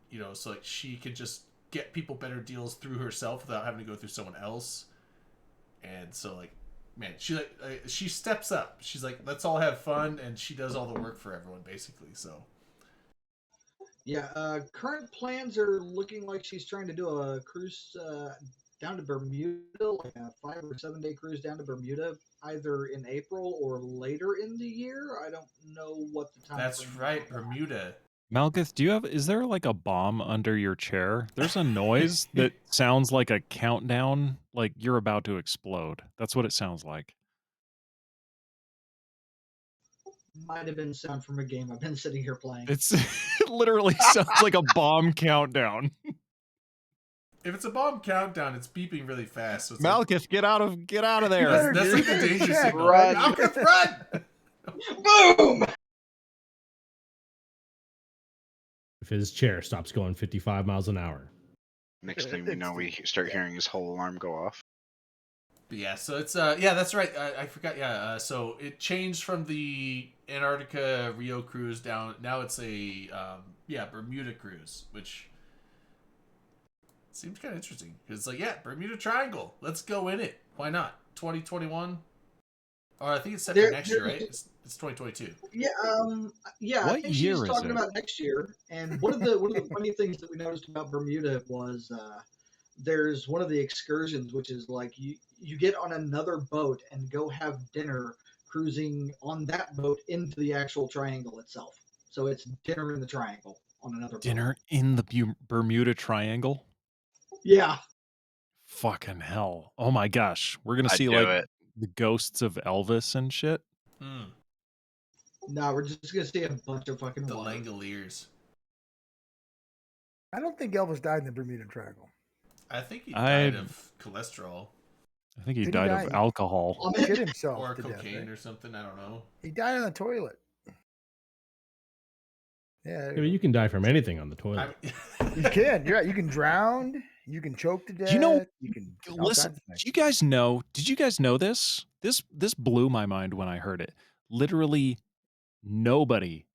you know, so like she could just get people better deals through herself without having to go through someone else. And so like, man, she steps up. She's like, let's all have fun, and she does all the work for everyone basically. So yeah, current plans are looking like she's trying to do a cruise down to Bermuda, like a 5 or 7 day cruise down to Bermuda, either in April or later in the year. I don't know what the time. That's right, Bermuda. Malkuth, is there like a bomb under your chair? There's a noise that sounds like a countdown, like you're about to explode. That's what it sounds like. Might have been sound from a game I've been sitting here playing. It literally sounds like a bomb countdown. If it's a bomb countdown, it's beeping really fast. So Malkuth, like, get out of there. That's like the danger signal. Run. Malkuth, run! Boom! If his chair stops going 55 miles an hour. Next thing we know, we start hearing his whole alarm go off. But yeah, so it's yeah, that's right. I forgot. Yeah, so it changed from the Antarctica Rio cruise down. Now it's a Bermuda cruise, which seems kind of interesting because it's like, yeah, Bermuda Triangle. Let's go in it. Why not? 2021. Or I think it's set for next year, right? It's 2022. Yeah, yeah. What I think year she's is talking it? about next year. And one of the funny things that we noticed about Bermuda was there's one of the excursions, which is like you get on another boat and go have dinner cruising on that boat into the actual triangle itself. So it's dinner in the triangle on another Dinner in the Bermuda Triangle? boat. Yeah. Fucking hell. Oh my gosh. We're going to I'd see do like it. the ghosts of Elvis and shit. No, we're just gonna see a bunch of fucking The water. Langoliers. I don't think Elvis died in the Bermuda Triangle. I think he died of cholesterol. I think he Did he died die? of alcohol. He shit himself Or to death, cocaine right? or something. I don't know. He died on the toilet. Yeah, I mean, you can die from anything on the toilet. you can. You're right. You can drown. You can choke to death. You know, you can all listen, kinds of things. did you guys know this? This blew my mind when I heard it. Literally nobody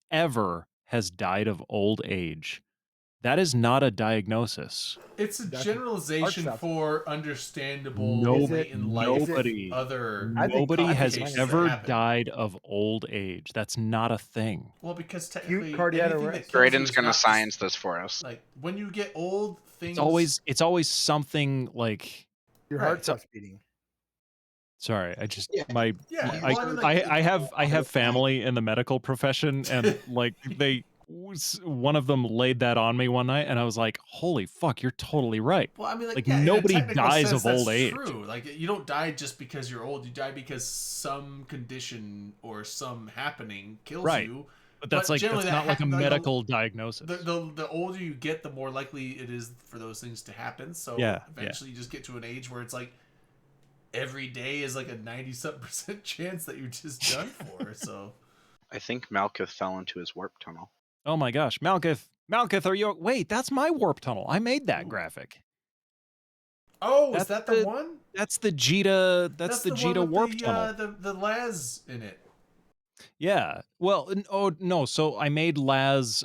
ever has died of old age That is not a diagnosis. It's a That's generalization stuff. for understandable Nobody, late in life. nobody, Other I think nobody has complications that ever happen. died of old age. That's not a thing. Well, because technically cardiac anything that arrest. kills you Drayden's is gonna not just, science this for us. like when you get old things. It's always something like. Your Right, heart so- stops beating. Sorry, I just Yeah. my Yeah, I, well, I mean, like, I have family in the medical profession, and like one of them laid that on me one night, and I was like, "Holy fuck, you're totally right." Well, I mean, Like, yeah, in a nobody technical dies sense, of old that's age. True. Like you don't die just because you're old. You die because some condition or some happening kills Right. you. But that's like generally that's not like a like, medical diagnosis. The older you get, the more likely it is for those things to happen. So Yeah, eventually, you just get to an age where it's like every day is like a 90-something% chance that you're just done for. So I think Malkuth fell into his warp tunnel. Oh my gosh, Malkuth, are you? Wait, that's my warp tunnel. I made that Ooh. graphic. oh, That's is that the one? That's the Jita. That's the one Jita with warp the, tunnel. the Laz in it. Yeah. Well, oh no. So I made Laz,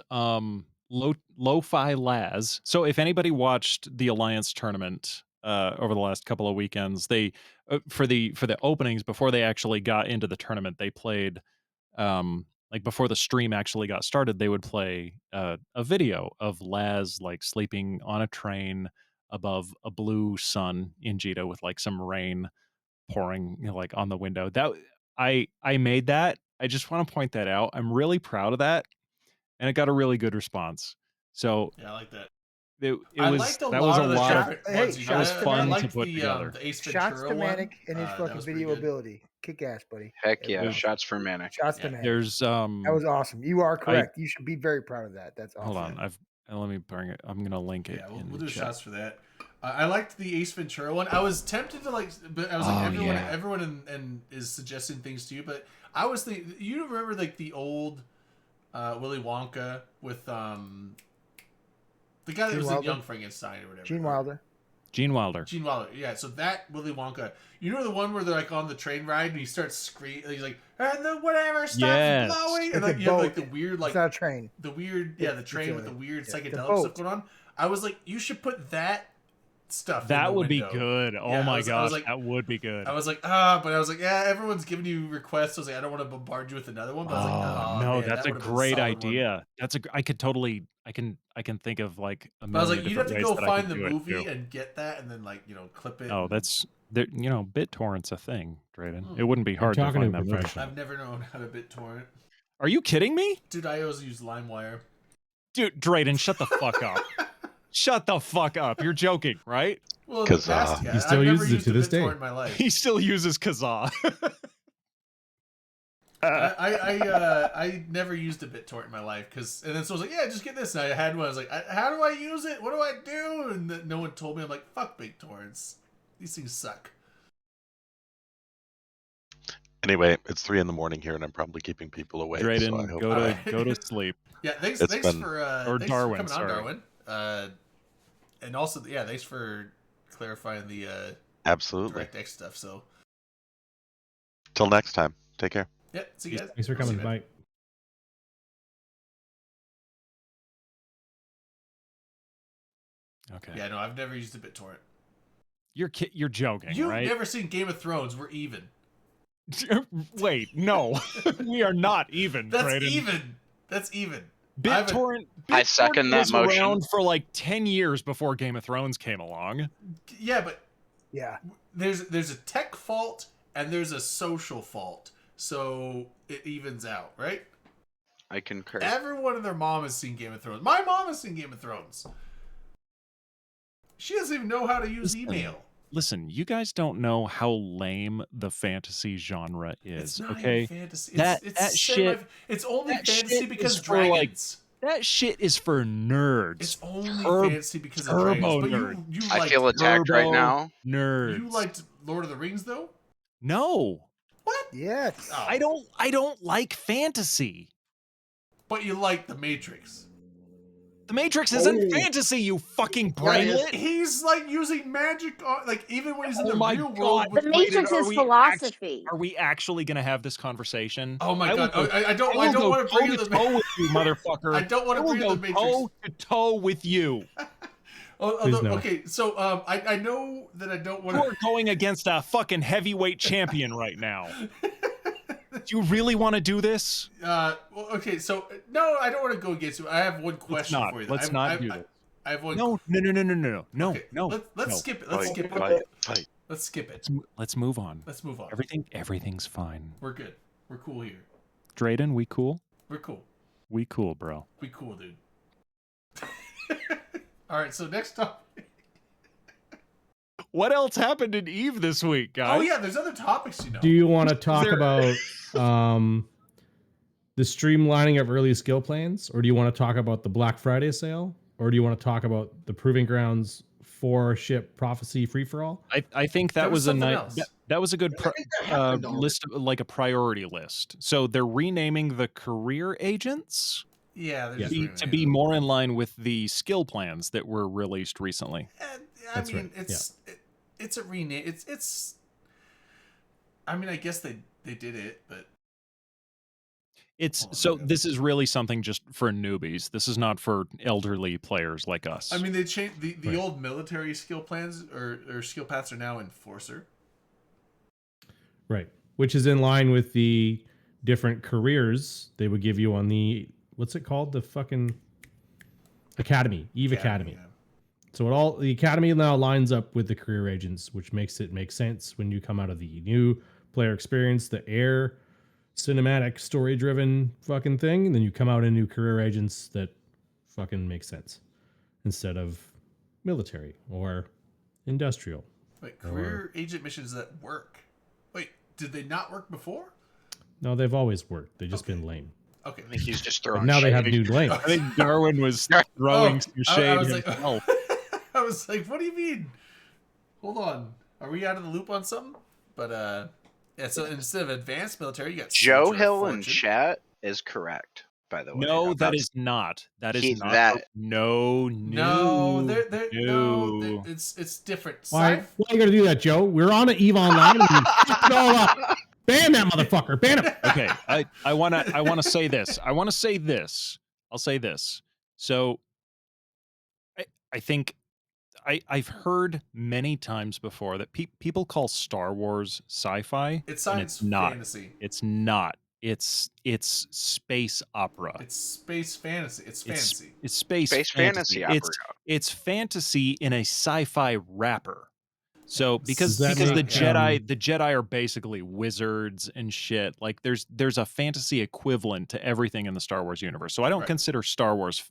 lo-fi Laz. So if anybody watched the Alliance tournament over the last couple of weekends, they for the openings before they actually got into the tournament, they played like before the stream actually got started, they would play a video of Laz like sleeping on a train above a blue sun in Jita with like some rain pouring, like on the window. That I made that. I just want to point that out. I'm really proud of that, and it got a really good response. So Yeah, I like that. it I was liked a that lot was a of the lot of different Hey, ones. You shots know, to I Manic. liked to put the together. the Ace Shots Ventura to Manic one. and his That fucking was pretty video good. ability. Kick ass, buddy. Heck yeah, There's- shots for Manic. Shots to Yeah. Manic. There's That was awesome. You are correct. You should be very proud of that. That's awesome. hold on. Let me bring it. I'm gonna link it. Yeah, we'll in do the chat. shots for that. I liked the Ace Ventura one. I was tempted to like, but I was like, Oh, yeah. everyone and is suggesting things to you, but I was thinking, you remember like the old Willy Wonka with the guy that Gene was Wilder? in Young Frankenstein or whatever. Gene Wilder. Gene Wilder. Gene Wilder, yeah. So that Willy Wonka, you know the one where they're like on the train ride and he starts screaming, he's like, and the whatever stops Yes. blowing, It's and a like you have like boat. the weird like It's not a train. the weird the train it's with a- the weird yeah, the psychedelic boat. stuff going on. I was like, you should put that stuff. in That the would be window. good. Oh Yeah, I my was gosh, like- that would be good. I was like, but I was like, yeah, everyone's giving you requests. I was like, I don't want to bombard you with another one. But I was like, Oh, oh, no, man, that's that a would've been great solid one. idea. I could totally, I can think of like a But I was million like, you'd have different to ways go that I find could the do it, movie too. and get that, and then like clip it. Oh, and- that's there. BitTorrent's a thing, Drayden. Hmm. It wouldn't be hard to talking to find a that movie. professional. I've never known how to BitTorrent. Are you kidding me, Dude, I always use LimeWire. dude? Drayden, shut the fuck up. Shut the fuck up. You're joking, right? Well, in the 'Cause, past, yeah, he still I've never uses it used to a this day. BitTorrent in my life. He still uses Kazaa. I never used a BitTorrent in my life and then so I was like, yeah, just get this. And I had one. I was like, how do I use it? What do I do? And no one told me. I'm like, fuck BitTorrents. These things suck. Anyway, it's 3 a.m. here, and I'm probably keeping people awake. Drayden, so I hope go to Alright. go to sleep. Yeah, thanks It's for been- Or thanks Darwin, for coming sorry. on, Darwin. And also, yeah, thanks for clarifying the absolutely. DirectX stuff. So, Till next time. Take care. yeah, see you guys. Thanks for See you, coming. man. Bye. Okay. Yeah, no, I've never used a BitTorrent. You're joking, You've right? never seen Game of Thrones. We're even. Wait, no, we are not even. That's Drayden. even. That's even. I haven't- BitTorrent. I second BitTorrent that was motion. around for like 10 years before Game of Thrones came along. Yeah, but Yeah. there's a tech fault and there's a social fault, so it evens out, right? I concur. Everyone and their mom has seen Game of Thrones. My mom has seen Game of Thrones. She doesn't even know how to use Listen, email. Listen, you guys don't know how lame the fantasy genre It's is, not okay? even fantasy. That- It's that semi- shit- It's only that fantasy shit because is for, like, dragons. That shit is for nerds. It's only Turb- fantasy because of dragons. turbo But nerd. you I liked, feel attacked right Turbo now. Nerds. you liked Lord of the Rings though. No, What? Yes. Oh. I don't like fantasy. But you liked The Matrix. The Matrix isn't Oh. fantasy, you fucking Yeah, it is. brainlet. He's like using magic, like even when he's in Oh the my real God. world. The Matrix Are is we philosophy. Are we actually going to have this conversation? Oh my I will God! go- I don't will go want to bring in the. toe with you, motherfucker. I don't want to will bring in go the Matrix. toe to toe with you. Please no. Okay, so I know that I don't want You are going against a fucking heavyweight champion right now. Do you really want to do this? Well, okay, so no, I don't want to go against you. I have one question not. for you. Let's not do it. I have one. No. Okay, No. Let's skip it. Let's skip it. Fight. Let's skip it. Let's move on. Let's move on. Everything's fine. We're good. We're cool here. Drayden, we cool? We're cool. We cool, bro. We cool, dude. All right, so next topic. What else happened in Eve this week, guys? Oh yeah, there's other topics, Do you want to talk about the streamlining of early skill plans, or do you want to talk about the Black Friday sale, or do you want to talk about the Proving Grounds 4-ship Prophecy free for all? I think that was a something nice. else. That was a good list, like a priority list. So they're renaming the career agents Yeah, they're Yeah. just to be more in line with the skill plans that were released recently. I That's mean, right, it's a rename. It's. I mean, I guess they did it, but It's Hold on, so I got this is really something just for newbies. This is not for elderly players like us. I mean, they changed the Right. old military skill plans or skill paths are now Enforcer. Right. Which is in line with the different careers they would give you on the, what's it called? The fucking Academy, Eve Academy. yeah. So the Academy now lines up with the career agents, which makes it make sense when you come out of the new player experience, the air cinematic story driven fucking thing, and then you come out in new career agents that fucking make sense instead of military or industrial. Wait, career agent missions that work. Wait, did they not work before? No, they've always worked. They've just been lame. Okay. I think he's just But throwing. now they have shade. new lanes. I think Darwin was throwing some shade I was like, himself. I was like, what do you mean? Hold on. Are we out of the loop on something? But yeah, so instead of advanced military, you got Joe Soldier of Hill in Fortune. chat is correct, by the way. No, I'm that not- is not. That is He- not. that- No, No, no. it's different. Why Sci- are you gonna do that, Joe? We're on at Eve Online and you fucked it all up. Ban that motherfucker. Ban him. Okay, I wanna say this. I'll say this. So I think I've heard many times before that people call Star Wars sci-fi. It's and science it's not. fantasy. It's not. It's space opera. It's space fantasy. It's fantasy. It's space fantasy opera. It's fantasy in a sci-fi wrapper. So because Does that the make, Jedi are basically wizards and shit. Like there's a fantasy equivalent to everything in the Star Wars universe. So I don't Right. consider Star Wars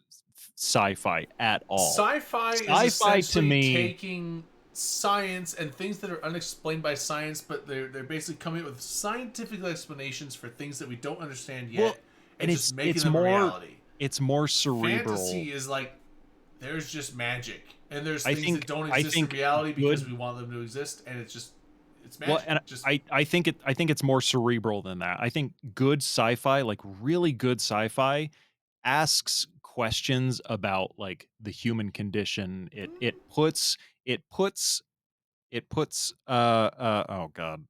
sci-fi at all. Sci-fi is Sci-fi to essentially me- taking science and things that are unexplained by science, but they're basically coming up with scientific explanations for things that we don't understand yet, Well, and and just making it's them more reality. It's more cerebral. Fantasy is like there's just magic, and there's I things think- that don't I exist in think reality because good- we want them to exist, and it's magic. Well, and just I think it's more cerebral than that. I think good sci-fi, like really good sci-fi, asks questions about like the human condition. It puts oh god,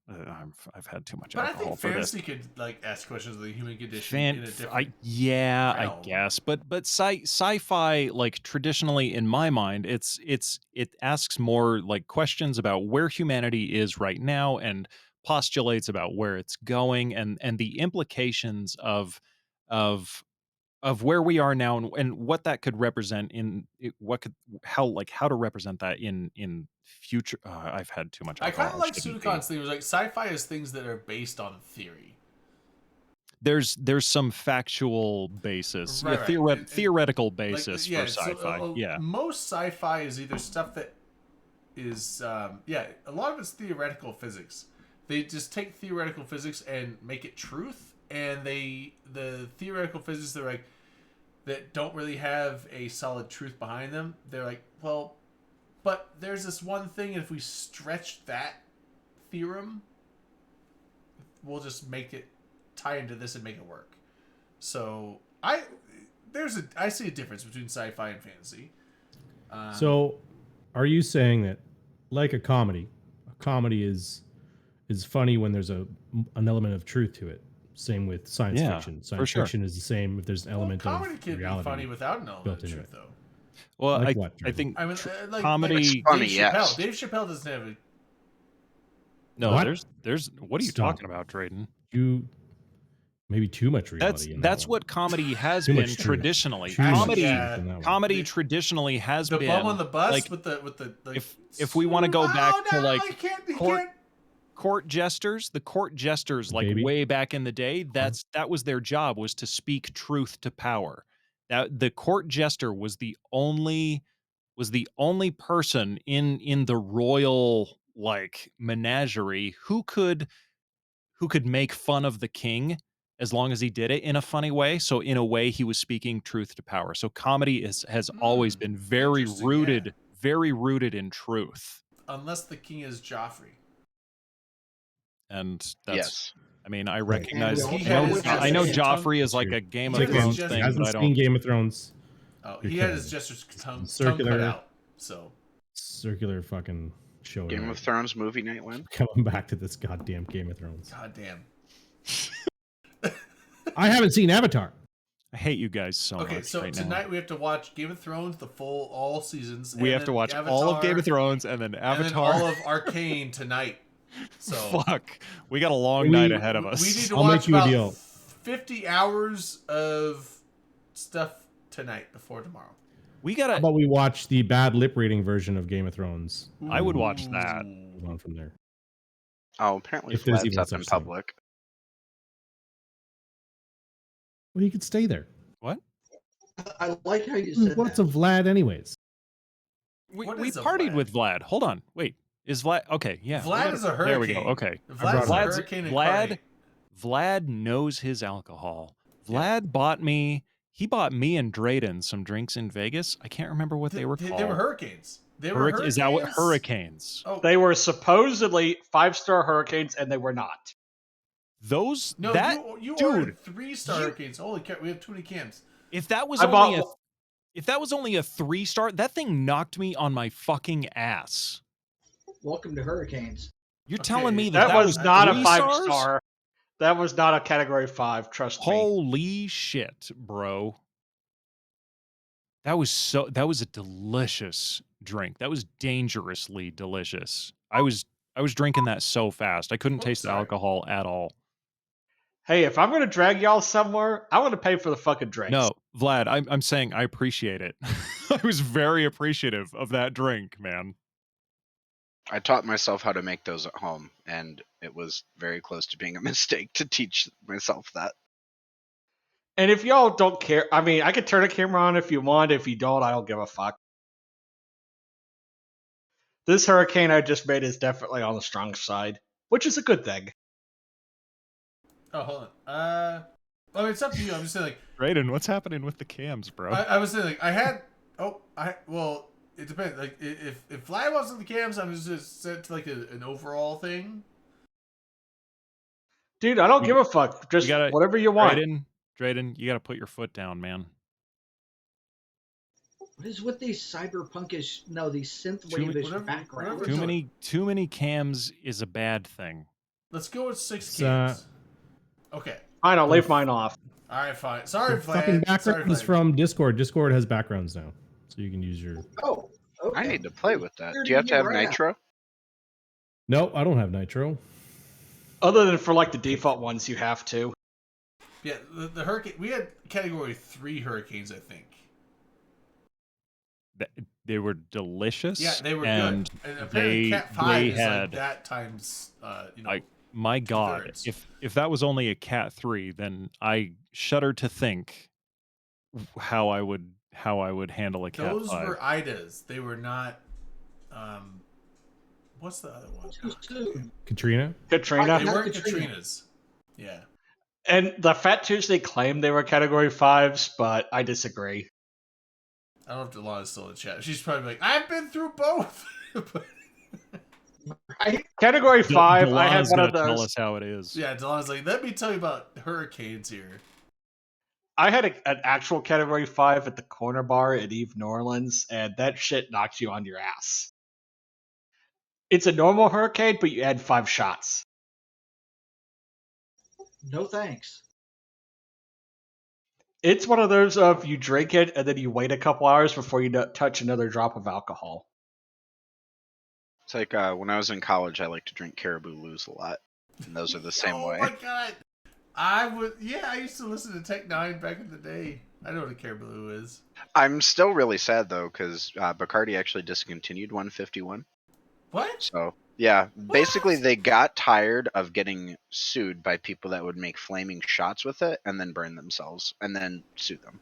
I've had too much but I alcohol think for this. fantasy could like ask questions of the human condition in a different. I realm. guess, but sci-fi, like traditionally in my mind, it asks more like questions about where humanity is right now and postulates about where it's going and the implications of where we are now and what that could represent how to represent that in future. I've had too much I alcohol. kind of like Shouldn't be. Sudakon's thing. It was like sci-fi is things that are based on theory. There's some factual basis, Right, right. theoretical Like, basis yeah, for sci-fi. So, yeah, most sci-fi is either stuff that is a lot of it's theoretical physics. They just take theoretical physics and make it truth, and the theoretical physics that don't really have a solid truth behind them. They're like, well, but there's this one thing, and if we stretch that theorem, we'll just make it tie into this and make it work. So I see a difference between sci-fi and fantasy. So, are you saying that, like a comedy is funny when there's an element of truth to it? Same with science fiction. for Science sure. fiction is the same if there's an element comedy of can be reality funny without an element built of into truth, it. though. Well, Like what, I Jordan? think I mean, like comedy. Dave funny, Chappelle. yes. Dave Chappelle doesn't have a. No, What? there's. What are you Stop. talking about, Drayden? You maybe too much reality. in that That's one. what comedy has Too been much truth. traditionally. Too much Comedy Yeah. truth in that one. comedy traditionally has The been bum on the bus like, with the like, if we want to go back oh, to no, like I can't, you court can't. court jesters, the court jesters, like Baby. way back in the day, that was their job, was to speak truth to power. That the court jester was the only person in the royal like menagerie who could make fun of the king as long as he did it in a funny way. So in a way, he was speaking truth to power. So comedy has always been very interesting, rooted in truth. Unless the king is Joffrey. And that's, Yes. I mean, I Right. recognize, He I know, had his I know Jester's Joffrey is tongue- like a Game He of had his Thrones Jester's- thing, hasn't but I seen don't. Game of Thrones. Oh, You're he had kidding. his Jester's tongue Circular- cut out. So Circular fucking show. Game of Thrones movie night win. Coming back to this goddamn Game of Thrones. goddamn. I haven't seen Avatar. I hate you guys so Okay, much so right tonight now. we have to watch Game of Thrones, the full all seasons. We and have to then watch all of Game of Thrones and then and then Avatar. all of Arcane tonight. So Fuck, we got a long We- night ahead of we us. need to I'll watch make you a about deal. 50 hours of stuff tonight before tomorrow. We How gotta. about we watch the bad lip reading version of Game of Thrones? I would watch that. Move on from there. Oh, apparently If there's Vlad's even up such in thing. public. Well, you could stay there. What? I like how you said What's that. a Vlad, anyways? We What we is a partied Vlad? with Vlad. Hold on, wait. Is Vlad okay? Yeah, Vlad is a hurricane. There we go. Okay, Vlad's a Vlad's hurricane Vlad. incarnate. Vlad knows his alcohol. Vlad bought me. He bought me and Drayden some drinks in Vegas. I can't remember what they were called. They were hurricanes. They were hurricanes. Is that what hurricanes? Oh, They were supposedly 5-star hurricanes, and they were not. Those no, that you dude, ordered 3-star hurricanes. Holy crap, we have too many cams. if that was I only bought- if that was only a 3-star, that thing knocked me on my fucking ass. Welcome to Hurricanes. You're Okay, telling me That was not a 3 5-star. stars? That was not a category 5. Trust me. Holy shit, bro. That was a delicious drink. That was dangerously delicious. I was drinking that so fast. I couldn't taste the sorry. alcohol at all. Hey, if I'm gonna drag y'all somewhere, I want to pay for the fucking drinks. No, Vlad, I'm saying I appreciate it. I was very appreciative of that drink, man. I taught myself how to make those at home, and it was very close to being a mistake to teach myself that. And if y'all don't care, I mean, I could turn a camera on if you want. If you don't, I don't give a fuck. This hurricane I just made is definitely on the strong side, which is a good thing. Oh, hold on. Well, it's up to you. I'm just saying, like, Drayden, what's happening with the cams, bro? I was saying, like, I had. Well, it depends. Like, if Vlad wasn't the cams, I'm just set to like an overall thing. Dude, I don't give a fuck. Just whatever you want. Drayden, you got to put your foot down, man. What is with these cyberpunkish, these synth Too many- wave-ish backgrounds? Too many cams is a bad thing. Let's go with 6 It's, cams. Okay. I don't leave mine off. All right, fine. Sorry, The Vlad. fucking Sorry, backgrounds Vlad. from Discord. Discord has backgrounds now, so you can use your. Oh, okay. I need to play with that. Here Do you have to have right now. Nitro? No, I don't have Nitro. Other than for like the default ones, you have to. Yeah, the hurricane. We had category 3 hurricanes, I think. They were delicious. Yeah, they were and good. And apparently, Cat 5 is had like that times. my God, thirds. if that was only a Cat 3, then I shudder to think how I would handle a Cat Those 5. were Idas. They were not. What's the other one? Katrina. Katrina. They weren't Katrinas. Yeah. And the Fat Tuesday claimed they were category 5s, but I disagree. I don't know if Delana's still in chat. She's probably like, I've been through both. Category 5, I had Delana's one gonna of those. tell us how it is. Yeah, Delana's like, let me tell you about hurricanes here. I had an actual Category 5 at the corner bar at Eve New Orleans, and that shit knocks you on your ass. It's a normal hurricane, but you add 5 shots. No thanks. It's one of those of you drink it and then you wait a couple hours before you touch another drop of alcohol. It's like when I was in college, I like to drink Caribou Loos a lot, and those are the same way. Oh my god! I used to listen to Tech Nine back in the day. I know what a Caribou is. I'm still really sad though, because Bacardi actually discontinued 151. What? So yeah, basically they got tired of getting sued by people that would make flaming shots with it and then burn themselves and then sue them.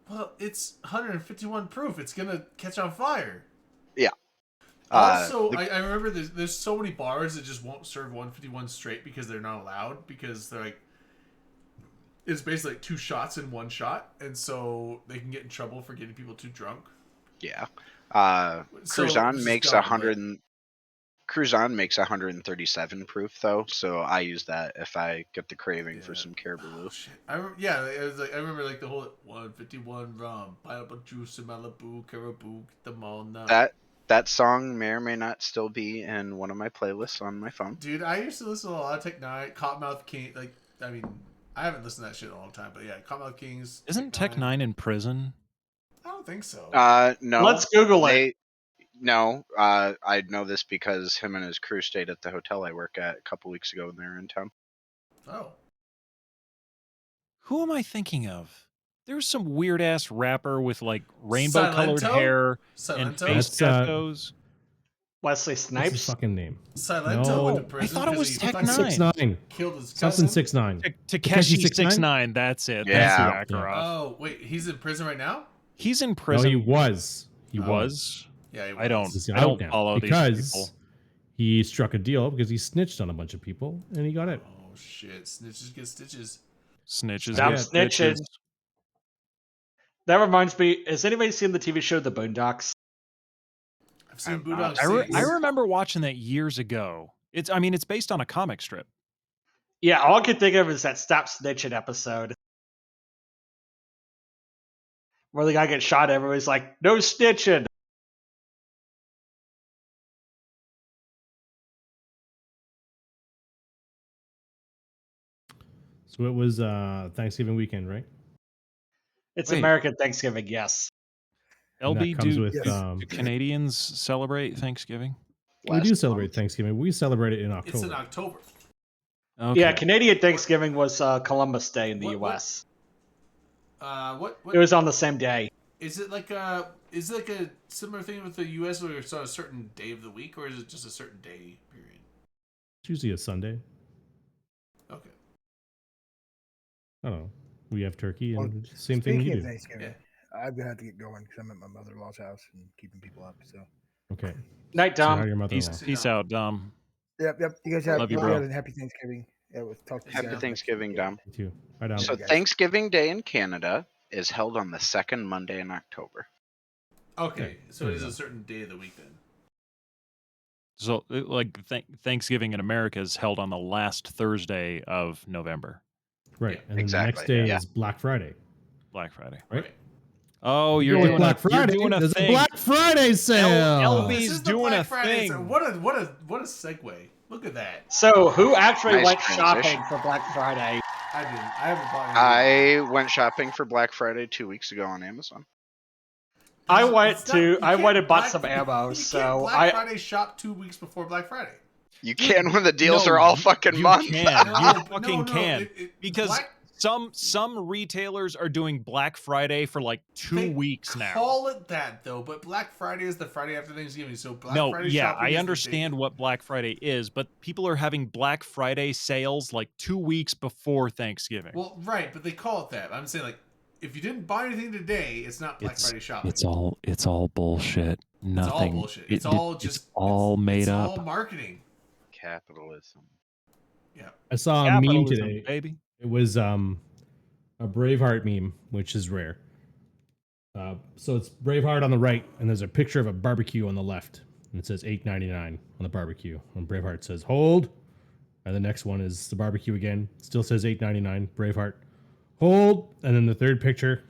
Well, it's 151 proof. It's gonna catch on fire. Yeah. Also, I remember there's so many bars that just won't serve 151 straight because they're not allowed, because they're like, it's basically like 2 shots in 1 shot, and so they can get in trouble for getting people too drunk. Yeah. So Cruzan it's makes dumb, 100. Cruzan makes 137 proof though, so I use that if I get the craving for some Caribou Loos. Shit. I remember like the whole 151 rum, pineapple juice, Malibu, Caribou, get them all now. That song may or may not still be in one of my playlists on my phone. Dude, I used to listen to a lot of Tech Nine, Cottonmouth King. I haven't listened to that shit in a long time, but yeah, Cottonmouth Kings. Isn't Tech Nine in prison? I don't think so. No. Let's Google it. No, I know this because him and his crew stayed at the hotel I work at a couple weeks ago when they were in town. Oh. Who am I thinking of? There's some weird ass rapper with like rainbow colored hair and face tattoos. Wesley Snipes. What's his fucking name? Silento went to prison. I thought it was Tech Nine. 6ix9ine. Killed his Something cousin. 6ix9ine. Takeshi 6ix9ine. That's it. Yeah. That's the Akarov. Oh wait, he's in prison right now. He's in No, prison. he was. He was. Yeah, he was. I don't. He's I out don't now follow because these people. he struck a deal because he snitched on a bunch of people and he got it. Oh shit! Snitches get stitches. Snitches. I'm get snitching. stitches. That reminds me, has anybody seen the TV show The Boondocks? I've seen Boondocks. I remember watching that years ago. It's based on a comic strip. Yeah, all I can think of is that Stop Snitching episode. Where the guy gets shot, everybody's like, no snitching. So it was Thanksgiving weekend, right? It's Wait. American Thanksgiving, yes. And that LB, comes do, with, do Canadians celebrate Thanksgiving? We do celebrate Thanksgiving. We celebrate it in October. It's in October. Okay. Yeah, Canadian Thanksgiving was Columbus Day in the U.S. What? It was on the same day. Is it like a similar thing with the U.S. where it's on a certain day of the week, or is it just a certain day period? It's usually a Sunday. Okay. I don't know. We have turkey and Well, same thing speaking you of do. Thanksgiving, I'm gonna have to get going because I'm at my mother-in-law's house and keeping people up. So. Okay. Night, So Dom. how are your mother-in-law? Peace out, Dom. Yep. You guys have Love you, a bro. happy Thanksgiving. Yeah, we'll talk to you Happy guys. Thanksgiving, Dom. You too. Bye, Dom. So guys. Thanksgiving Day in Canada is held on the second Monday in October. Okay, so there it is you a go. certain day of the week then. So, Thanksgiving in America is held on the last Thursday of November. Right. And then exactly, the next day yeah. is Black Friday. Black Friday. Right? Oh, you're With doing Black a, Friday. You're doing a There's thing. a Black Friday sale. LB This He's is the doing Black a Friday, thing. so what a segue. Look at that. So, who actually Nice went transition. shopping for Black Friday? I didn't. I haven't bought anything. I went shopping for Black Friday 2 weeks ago on Amazon. I It's went not- to. you I went can't and bought Black- some ammo. you So can't Black I. Friday shop 2 weeks before Black Friday. You can when the deals No, are all fucking you month. can. No, You no, fucking no, can. Because Black- some retailers are doing Black Friday for like 2 they weeks now. Call it that though, but Black Friday is the Friday after Thanksgiving. So Black No, Friday yeah, shopping I is the understand day. what Black Friday is, but people are having Black Friday sales like 2 weeks before Thanksgiving. Well, right, but they call it that. I'm saying like, if you didn't buy anything today, it's not Black Friday shopping. It's all bullshit. Nothing. It's all bullshit. It's all just it's all made it's up. all marketing. Capitalism. Yeah. I saw a meme Capitalism, today. baby. It was a Braveheart meme, which is rare. So it's Braveheart on the right, and there's a picture of a barbecue on the left, and it says $8.99 on the barbecue. And Braveheart says hold, and the next one is the barbecue again. Still says $8.99. Braveheart Hold, and then the third picture,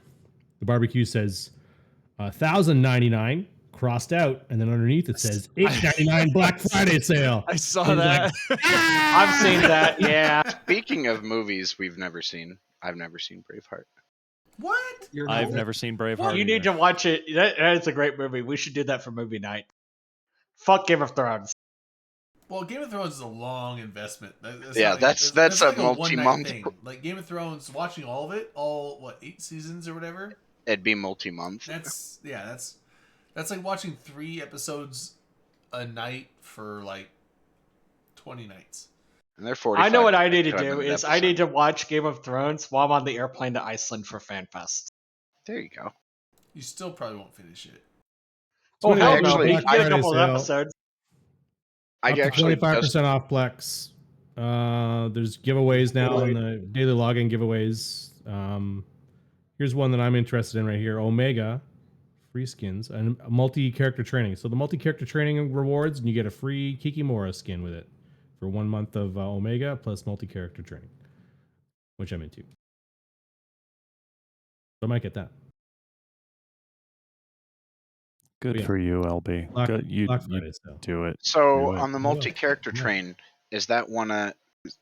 the barbecue says 1,099 crossed out, and then underneath it says 899 Black Friday sale. I saw He's that. I've seen that. Yeah. Speaking of movies we've never seen, I've never seen Braveheart. What? I've never seen Braveheart. You need to watch it. That is a great movie. We should do that for movie night. Fuck Game of Thrones. Well, Game of Thrones is a long investment. That's a like multi-month one-night thing. Like Game of Thrones, watching all of it, 8 seasons or whatever. It'd be multi-month. That's like watching 3 episodes a night for like 20 nights. And they're 45. I know what I need to do is I need to watch Game of Thrones while I'm on the airplane to Iceland for FanFest. There you go. You still probably won't finish it. Oh, hell no. Black You get a Friday couple of sale. episodes. Up to 25% off Plex. There's giveaways now in the daily login giveaways. Here's one that I'm interested in right here. Omega, free skins, and multi-character training. So the multi-character training rewards, and you get a free Kikimora skin with it for 1 month of Omega plus multi-character training, which I'm into. So I might get that. Good for you, LB. Good. You do it. So Do it. on the multi-character train, is that one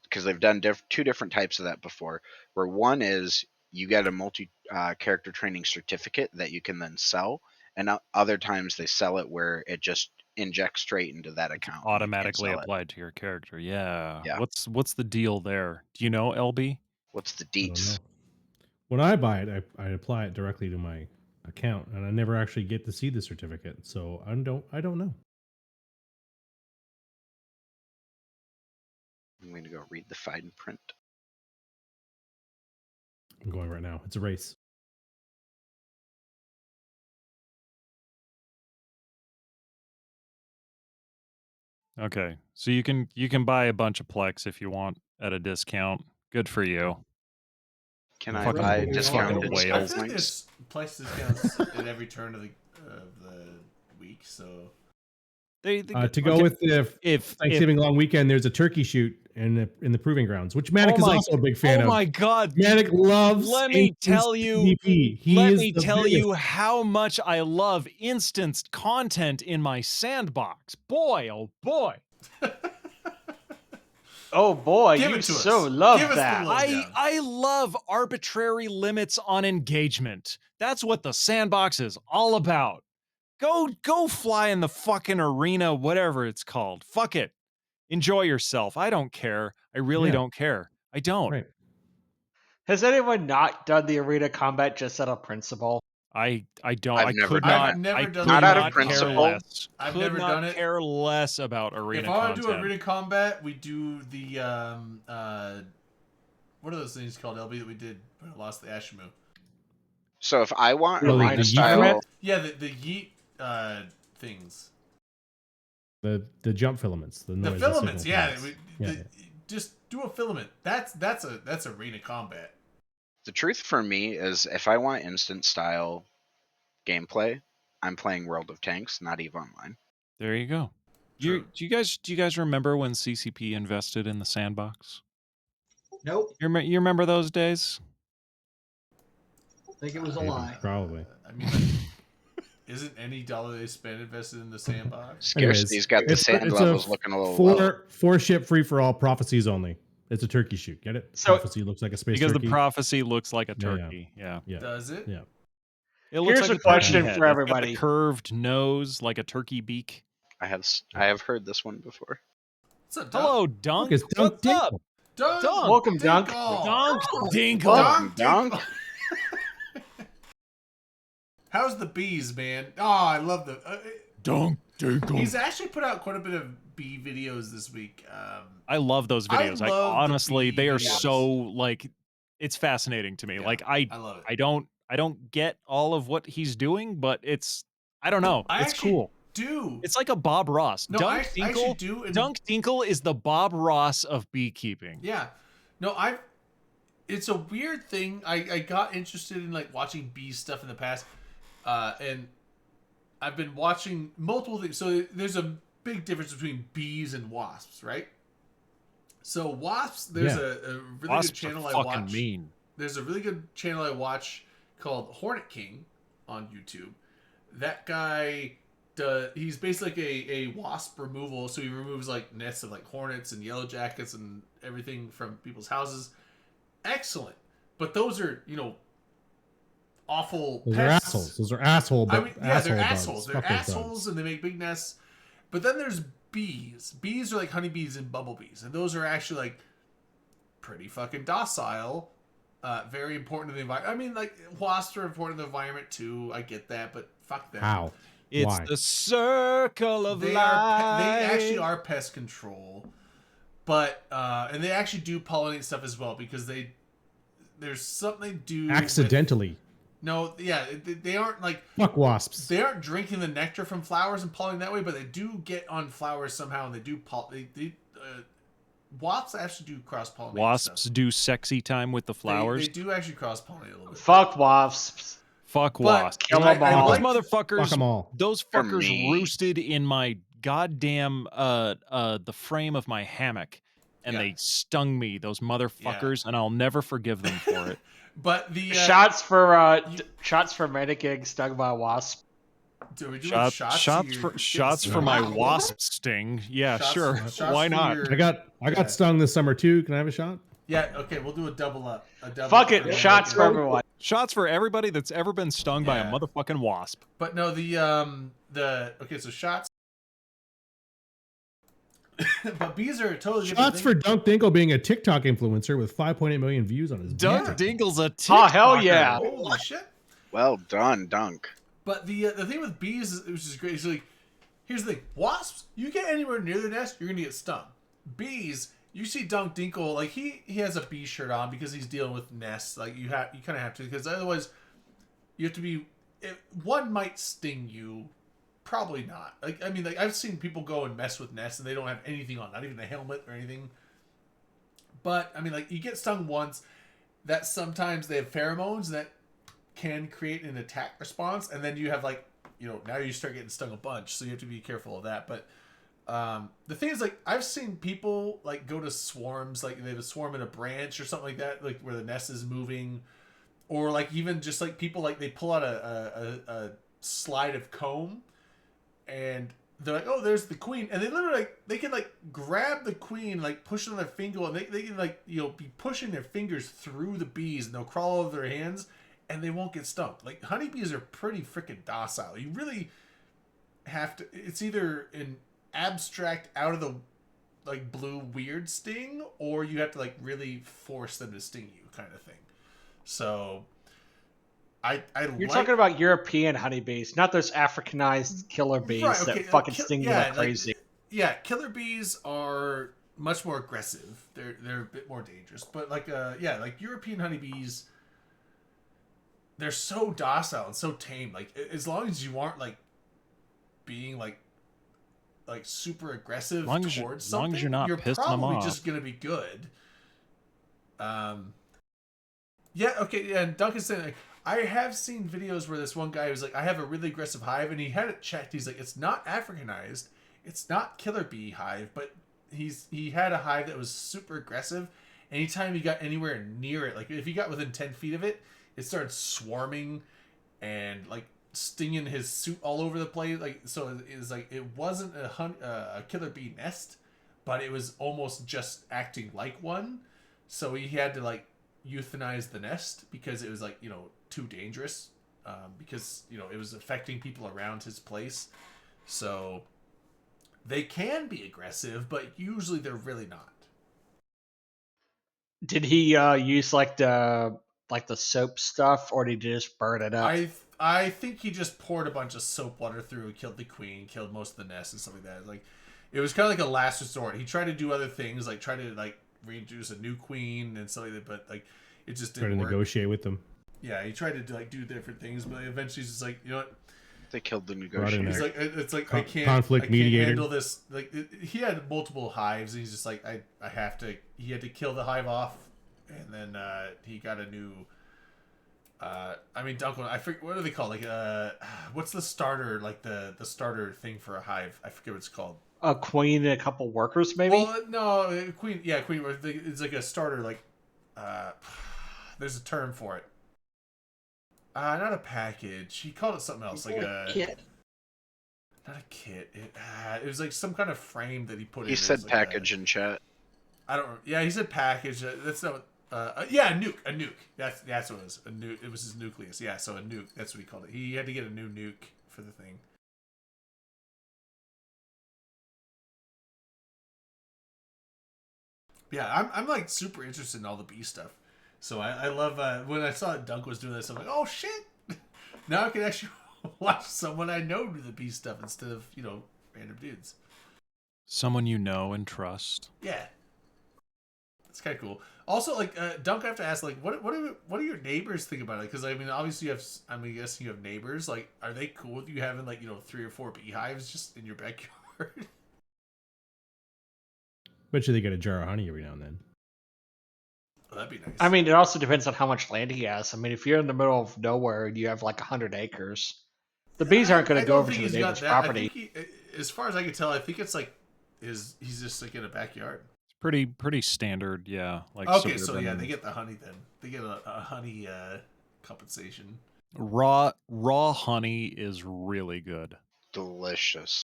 because they've done 2 different types of that before, where one is you get a multi-character training certificate that you can then sell, and other times they sell it where it just injects straight into that account. Automatically sell it. applied to your character. Yeah. Yeah. What's the deal there? Do you know, LB? What's the deets? When I buy it, I apply it directly to my account, and I never actually get to see the certificate, so I don't know. I'm going to go read the fine print. I'm going right now. It's a race. Okay. So you can buy a bunch of Plex if you want at a discount. Good for you. Can I Fucking- buy fucking discounted whales. I feel like there's price discounts at every turn of the week, so To go with the Thanksgiving long weekend, there's a turkey shoot in the Proving Grounds, which Manic is also a big fan of. Oh my God! Manic loves. Let me tell you. Let me tell you biggest. how much I love instanced content in my sandbox. Boy, oh boy. Oh boy, Give you it to so us. love Give us the that. lowdown. I love arbitrary limits on engagement. That's what the sandbox is all about. Go fly in the fucking arena, whatever it's called. Fuck it. Enjoy yourself. I don't care. I really don't care. I don't. Right. Has anyone not done the arena combat just out of principle? I don't. I've I never could done not. it. never I done could that. Not out of not principle. care less. I've Could never not done it. care less about arena if I want to content. do arena combat, we do the what are those things called, LB, that we did when I lost the Ashimu? So if I want Really, arena the style, Yeet Yeah, the yeet things. The jump filaments. The The noise and filaments, signal yeah. filaments. Just do a filament. That's arena combat. the truth for me is if I want instant style gameplay, I'm playing World of Tanks, not EVE Online. There you go. Do you guys remember when CCP invested in the sandbox? Nope. You remember those days? I think it was a lie. Probably. I mean, isn't any dollar they spend invested in the sandbox? Scarcity's got the sand levels looking a little low. four ship free for all, prophecies only. It's a turkey shoot. Get it? So- Prophecy looks like a space Because turkey. the prophecy looks like a Yeah, yeah. turkey. Yeah. Yeah. Does it? Yeah. It looks Here's like a question turkey head. for It's got the everybody. curved nose like a turkey beak. I have heard this one before. What's up, Hello, Dunk. Look, it's Dunk What's up? Dunk. Dunk. Welcome, Dunk. Dunk. Dinkle. Welcome, Dunk. How's the bees, man? Oh, I love the. Dunk. Dinkle. He's actually put out quite a bit of bee videos this week. I love those videos. I Like love the honestly, bee they are videos. so like it's fascinating to me. Yeah, like I love it. I don't get all of what he's doing, but I don't know. I It's actually cool. do. It's like a Bob Ross. No, Dunk I actually Dinkle. do. and- Dunk Dinkle is the Bob Ross of beekeeping. Yeah. No, it's a weird thing. I got interested in like watching bee stuff in the past. And I've been watching multiple things. So there's a big difference between bees and wasps, right? So wasps, there's Yeah. a really Wasps good channel are I fucking watch. mean. there's a really good channel I watch called Hornet King on YouTube. That guy he's basically like a wasp removal, so he removes like nests of like hornets and yellow jackets and everything from people's houses. Excellent. But those are, awful Those pests. are assholes. Those are asshole. I mean, yeah, they're bugs. assholes. They're Fuck those assholes, bugs. and they make big nests. But then there's bees. Bees are like honeybees and bumblebees, and those are actually like pretty fucking docile. Very important to the environment. I mean, like wasps are important to the environment too. I get that, but fuck them. How? It's Why? the circle of They life. they actually are pest control, but and they actually do pollinate stuff as well because there's something they do Accidentally. No, yeah, they aren't like Fuck wasps. they aren't drinking the nectar from flowers and pollinating that way, but they do get on flowers somehow, and they do wasps actually do cross pollinate. Wasps do sexy time with the flowers. They do actually cross pollinate a little bit. Fuck wasps. Fuck But wasps. Kill 'em all. Those motherfuckers. Fuck 'em all. Those For fuckers me. roosted in my goddamn the frame of my hammock, and Yeah. they stung me. Those motherfuckers, and I'll never forgive them for it. But the Shots for Medic getting stung by a wasp. do we do Shots shots for your- shots for Wow. my wasp sting. Yeah, Shots- sure. shots Why for not? your- I got Yeah. stung this summer too. Can I have a shot? Yeah, okay, we'll do a double up. Fuck it. Shots for everyone. Shots for everybody that's ever been stung by a Yeah. motherfucking wasp. But no, the okay, so shots. But bees are a totally different Shots thing. for Dunk Dinkle being a TikTok influencer with 5.8 million views on his Dunk video. Dingle's a Oh, hell TikToker. yeah. Holy shit! Well done, Dunk. But the thing with bees, which is great, is like, here's the thing: wasps, you get anywhere near the nest, you're gonna get stung. Bees, you see Dunk Dinkle, like he has a bee shirt on because he's dealing with nests. Like you kind of have to, because otherwise, you have to be. One might sting you, probably not. Like I mean, like I've seen people go and mess with nests and they don't have anything on, not even a helmet or anything. But I mean, like you get stung once. That sometimes they have pheromones that can create an attack response, and then you have like, now you start getting stung a bunch, so you have to be careful of that. But the thing is, like, I've seen people like go to swarms, like they have a swarm in a branch or something like that, like where the nest is moving, or like even just like people like they pull out a slide of comb, and they're like, oh, there's the queen, and they literally like they can like grab the queen, like push it on their finger, and they can like be pushing their fingers through the bees, and they'll crawl over their hands, and they won't get stung. Like honeybees are pretty freaking docile. You really have to. It's either an abstract out of the like blue weird sting, or you have to like really force them to sting you, kind of thing. So You're talking about European honeybees, not those Africanized killer bees Right, okay, that fucking sting you like crazy. Killer bees are much more aggressive. They're a bit more dangerous. But like like European honeybees, they're so docile and so tame. Like as long as you aren't like being like super aggressive towards something, long as you're not pissing them probably off. just gonna be good. Yeah, okay, yeah, and Duncan's saying, like, I have seen videos where this one guy was like, I have a really aggressive hive, and he had it checked. He's like, it's not Africanized, it's not killer bee hive, but he had a hive that was super aggressive. Anytime he got anywhere near it, like if he got within 10 feet of it, it started swarming and like stinging his suit all over the place. Like, so it was like, it wasn't a killer bee nest, but it was almost just acting like one. So he had to like euthanize the nest because it was like, too dangerous, because it was affecting people around his place. So they can be aggressive, but usually they're really not. Did he use like the soap stuff, or did he just burn it up? I think he just poured a bunch of soap water through and killed the queen, killed most of the nest and stuff like that. Like it was kind of like a last resort. He tried to do other things, like try to like reintroduce a new queen and stuff like that, but like it just Try didn't to work. negotiate with them. Yeah, he tried to like do different things, but eventually he's just like, you know what? They killed the Brought in negotiator. there. It's like Con- I can't conflict mediator. handle this. Like he had multiple hives, and he's just like, I have to. He had to kill the hive off, and then he got a new. I mean, Duncan. I forget what do they call like what's the starter like the starter thing for a hive? I forget what it's called. A queen and a couple workers, maybe. Well, no, queen. Yeah, queen. It's like a starter. Like There's a term for it. Not a package. He called it something else, like a kit. Not a kit. It was like some kind of frame that he put in. He said package in chat. I don't. Yeah, he said package. That's not. Yeah, a nuke. A nuke. That's what it was. A nuke. It was his nucleus. Yeah, so a nuke. That's what he called it. He had to get a new nuke for the thing. Yeah, I'm like super interested in all the bee stuff. So I love when I saw Dunk was doing this. I'm like, oh shit! Now I can actually watch someone I know do the bee stuff instead of random dudes. Someone you know and trust. Yeah, it's kind of cool. Also, like Dunk, I have to ask, like, what do your neighbors think about it? Because I mean, obviously I'm guessing you have neighbors. Like, are they cool with you having like 3 or 4 beehives just in your backyard? Bet you they get a jar of honey every now and then. Oh, that'd be nice. I mean, it also depends on how much land he has. I mean, if you're in the middle of nowhere and you have like 100 acres, the bees aren't going to go over to the neighbor's property. As far as I can tell, I think it's like he's just like in a backyard. It's pretty standard, yeah. Like okay, so yeah, they get the honey then. They get a honey compensation. Raw honey is really good. Delicious.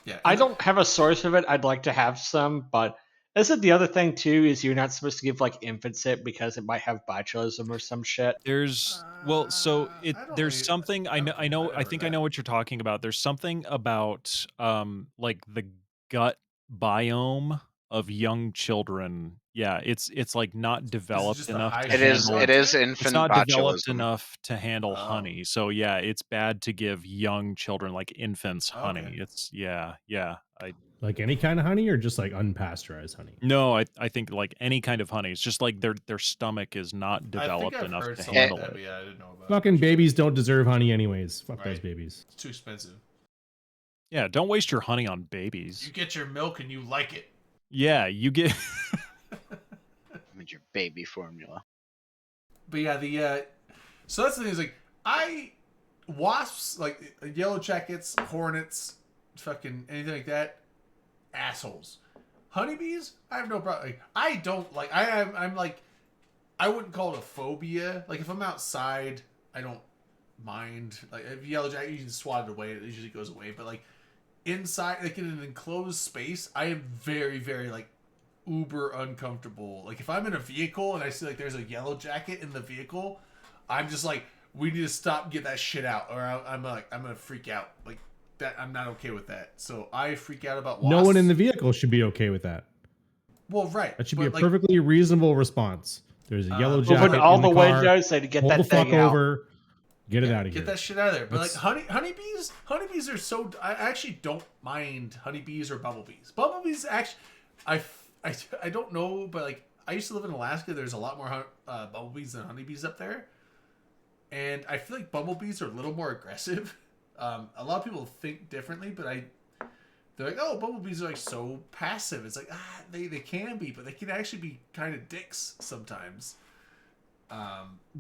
Yeah, I don't have a source of it. I'd like to have some, but isn't the other thing too is you're not supposed to give like infants it because it might have botulism or some shit. There's there's something I think I know what you're talking about. There's something about like the gut biome of young children. Yeah, it's like not developed enough. It is infant It's not developed botulism. enough to handle honey. So yeah, it's bad to give young children, like infants, honey. It's like any kind of honey or just like unpasteurized honey? No, I think like any kind of honey. It's just like their stomach is not developed enough to handle it. Yeah, I didn't know about. Fucking babies don't deserve honey anyways. Fuck those babies. It's too expensive. Yeah, don't waste your honey on babies. You get your milk and you like it. Yeah, you get with your baby formula. But yeah, so that's the thing is like wasps, like yellow jackets, hornets, fucking anything like that, assholes. Honeybees, I have no problem. Like, I don't like. I'm like, I wouldn't call it a phobia. Like if I'm outside, I don't mind. Like if yellow jacket, you can swat it away. It usually goes away. But like inside, like in an enclosed space, I am very, very like uber uncomfortable. Like if I'm in a vehicle and I see like there's a yellow jacket in the vehicle, I'm just like, we need to stop and get that shit out, or I'm gonna freak out. Like that, I'm not okay with that. So I freak out about wasps. No one in the vehicle should be okay with that. Well, right. That should be a perfectly reasonable response. There's a yellow jacket. Open all in the car. windows so to get Pull that the fuck thing out. over. Get it out of here. Get that shit out of there. But like honeybees are so. I actually don't mind honeybees or bumblebees. Bumblebees actually, I don't know, but like I used to live in Alaska. There's a lot more bumblebees than honeybees up there, and I feel like bumblebees are a little more aggressive. A lot of people think differently, but they're like, oh, bumblebees are like so passive. It's like they can be, but they can actually be kind of dicks sometimes.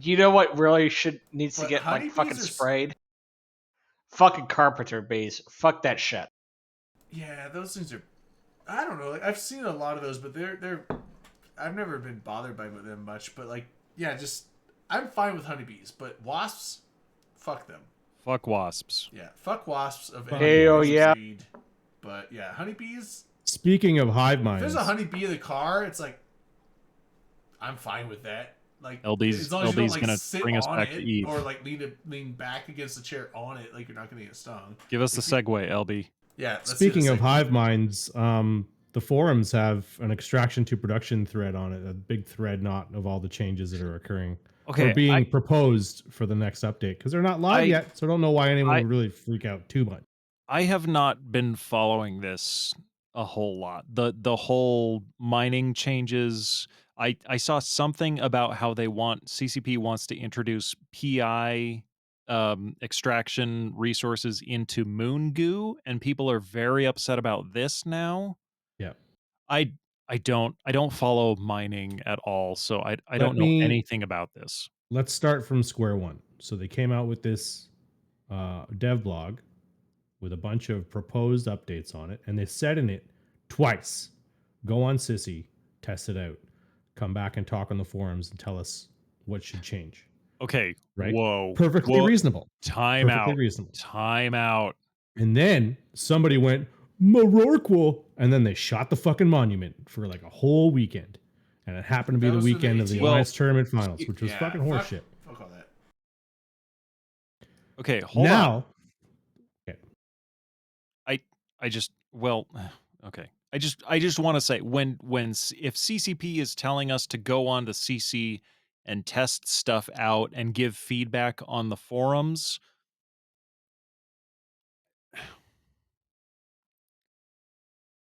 You know what really needs to but get like honeybees fucking are sprayed? Fucking carpenter bees. Fuck that shit. Yeah, those things are. I don't know. Like, I've seen a lot of those, but they're. I've never been bothered by them much. But like, yeah, just I'm fine with honeybees, but wasps, fuck them. Fuck wasps. Yeah, fuck wasps of Hell yeah. breed. But yeah, honeybees. Speaking of hive If minds, there's a honeybee in the car, it's like I'm fine with that. Like LB's as long as you don't, like, gonna sit bring us on back it to Eve. or like lean back against the chair on it, like you're not gonna get stung. Give us the segue, LB. Yeah. Let's do speaking the of segue. hive minds, the forums have an extraction to production thread on it, a big thread knot of all the changes that are occurring. Okay, Or being proposed for the next update because they're not live yet, so I don't know why anyone would really freak out too much. I have not been following this a whole lot. The whole mining changes. I saw something about how CCP wants to introduce PI extraction resources into Moon Goo, and people are very upset about this now. Yeah. I don't follow mining at all, so I don't know anything about this. Let's start from square one. So they came out with this dev blog with a bunch of proposed updates on it, and they said in it twice, go on Sissy, test it out, come back and talk on the forums and tell us what should change. Okay. Right? Whoa. Perfectly reasonable. Time Perfectly out. reasonable. Time out. And then somebody went, Marorqual, and then they shot the fucking monument for like a whole weekend. And it happened to be That the was for the weekend of the 18. Alliance Tournament Finals, which was Yeah, fucking horseshit. Fuck all that. Okay, hold Now, on. I just okay. I just want to say if CCP is telling us to go on to CC and test stuff out and give feedback on the forums,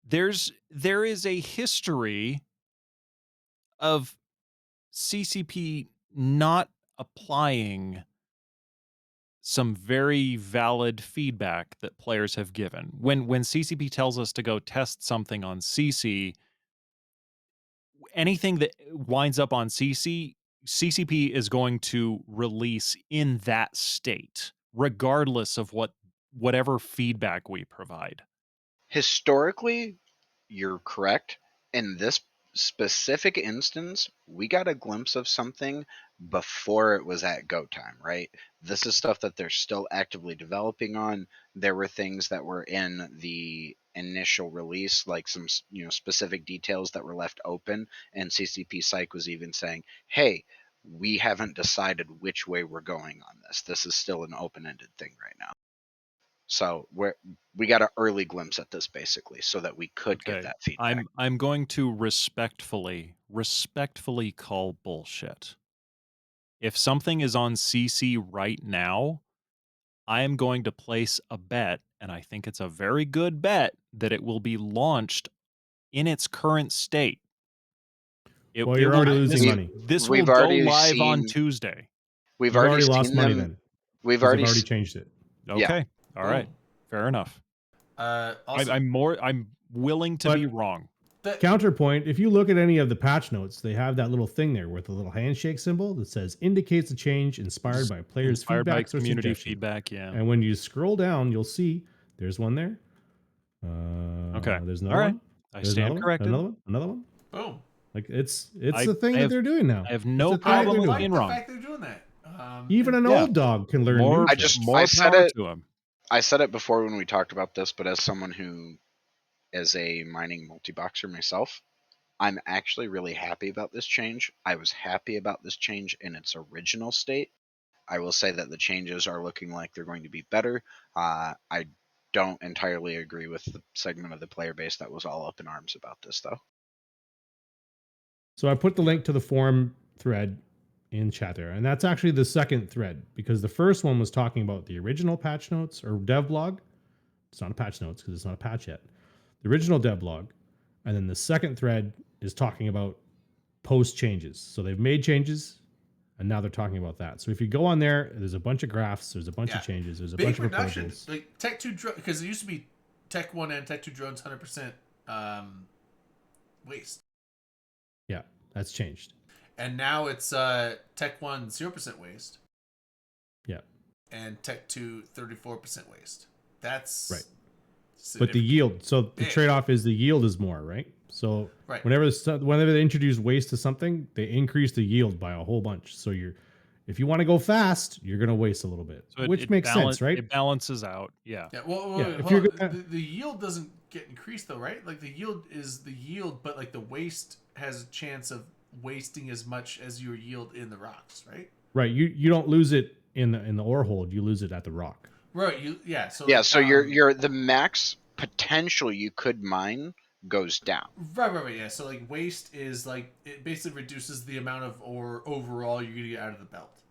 there is a history of CCP not applying some very valid feedback that players have given. When CCP tells us to go test something on CC, anything that winds up on CCP is going to release in that state, regardless of whatever feedback we provide. Historically, you're correct. In this specific instance, we got a glimpse of something before it was at go time, right? This is stuff that they're still actively developing on. There were things that were in the initial release, like some specific details that were left open, and CCP Psych was even saying, hey, we haven't decided which way we're going on this. This is still an open-ended thing right now. So we got an early glimpse at this basically, so that we could get that feedback. I'm going to respectfully call bullshit. If something is on CC right now, I am going to place a bet, and I think it's a very good bet, that it will be launched in its current state. Well, you're already losing money. This will go live on Tuesday. We've You've already lost seen money them. then. We've 'cause already they've already changed it. Okay. All right. Fair enough. Also, I'm willing to be wrong. Counterpoint, if you look at any of the patch notes, they have that little thing there with the little handshake symbol that says indicates a change inspired by players' Inspired by feedback or community suggestion. feedback, yeah. And when you scroll down, you'll see there's one there. Okay. There's another All right. one. I There's stand another one, corrected. Another one. Boom. Like it's the thing that they're doing now. I have no It's the thing that problem they're with doing. being the wrong. fact they're doing that. Even an old dog can learn new I things. said it. to him. I said it before when we talked about this, but as someone who is a mining multi-boxer myself, I'm actually really happy about this change. I was happy about this change in its original state. I will say that the changes are looking like they're going to be better. I don't entirely agree with the segment of the player base that was all up in arms about this, though. So I put the link to the forum thread in chat there, and that's actually the second thread because the first one was talking about the original patch notes or dev blog. It's not a patch notes because it's not a patch yet. The original dev blog, and then the second thread is talking about post changes. So they've made changes, and now they're talking about that. So if you go on there, there's a bunch of graphs, there's a bunch of changes, there's a bunch of proposals. Like Tech 2 because it used to be Tech 1 and Tech 2 drones 100% waste. Yeah, that's changed. And now it's Tech 1 0% waste. Yeah. And Tech 2 34% waste. That's right. But the yield, so the trade-off is the yield is more, right? So whenever they introduce waste to something, they increase the yield by a whole bunch. So if you want to go fast, you're going to waste a little bit, So which makes sense, right? It balances out. Yeah. Yeah. Well, Yeah, if you're the yield doesn't get increased though, right? Like the yield is the yield, but like the waste has a chance of wasting as much as your yield in the rocks, right? Right. You don't lose it in the ore hold. You lose it at the rock. Right. So yeah. like, So your the max potential you could mine goes down. Right. Yeah. So like waste is like it basically reduces the amount of ore overall you're gonna get out of the belt.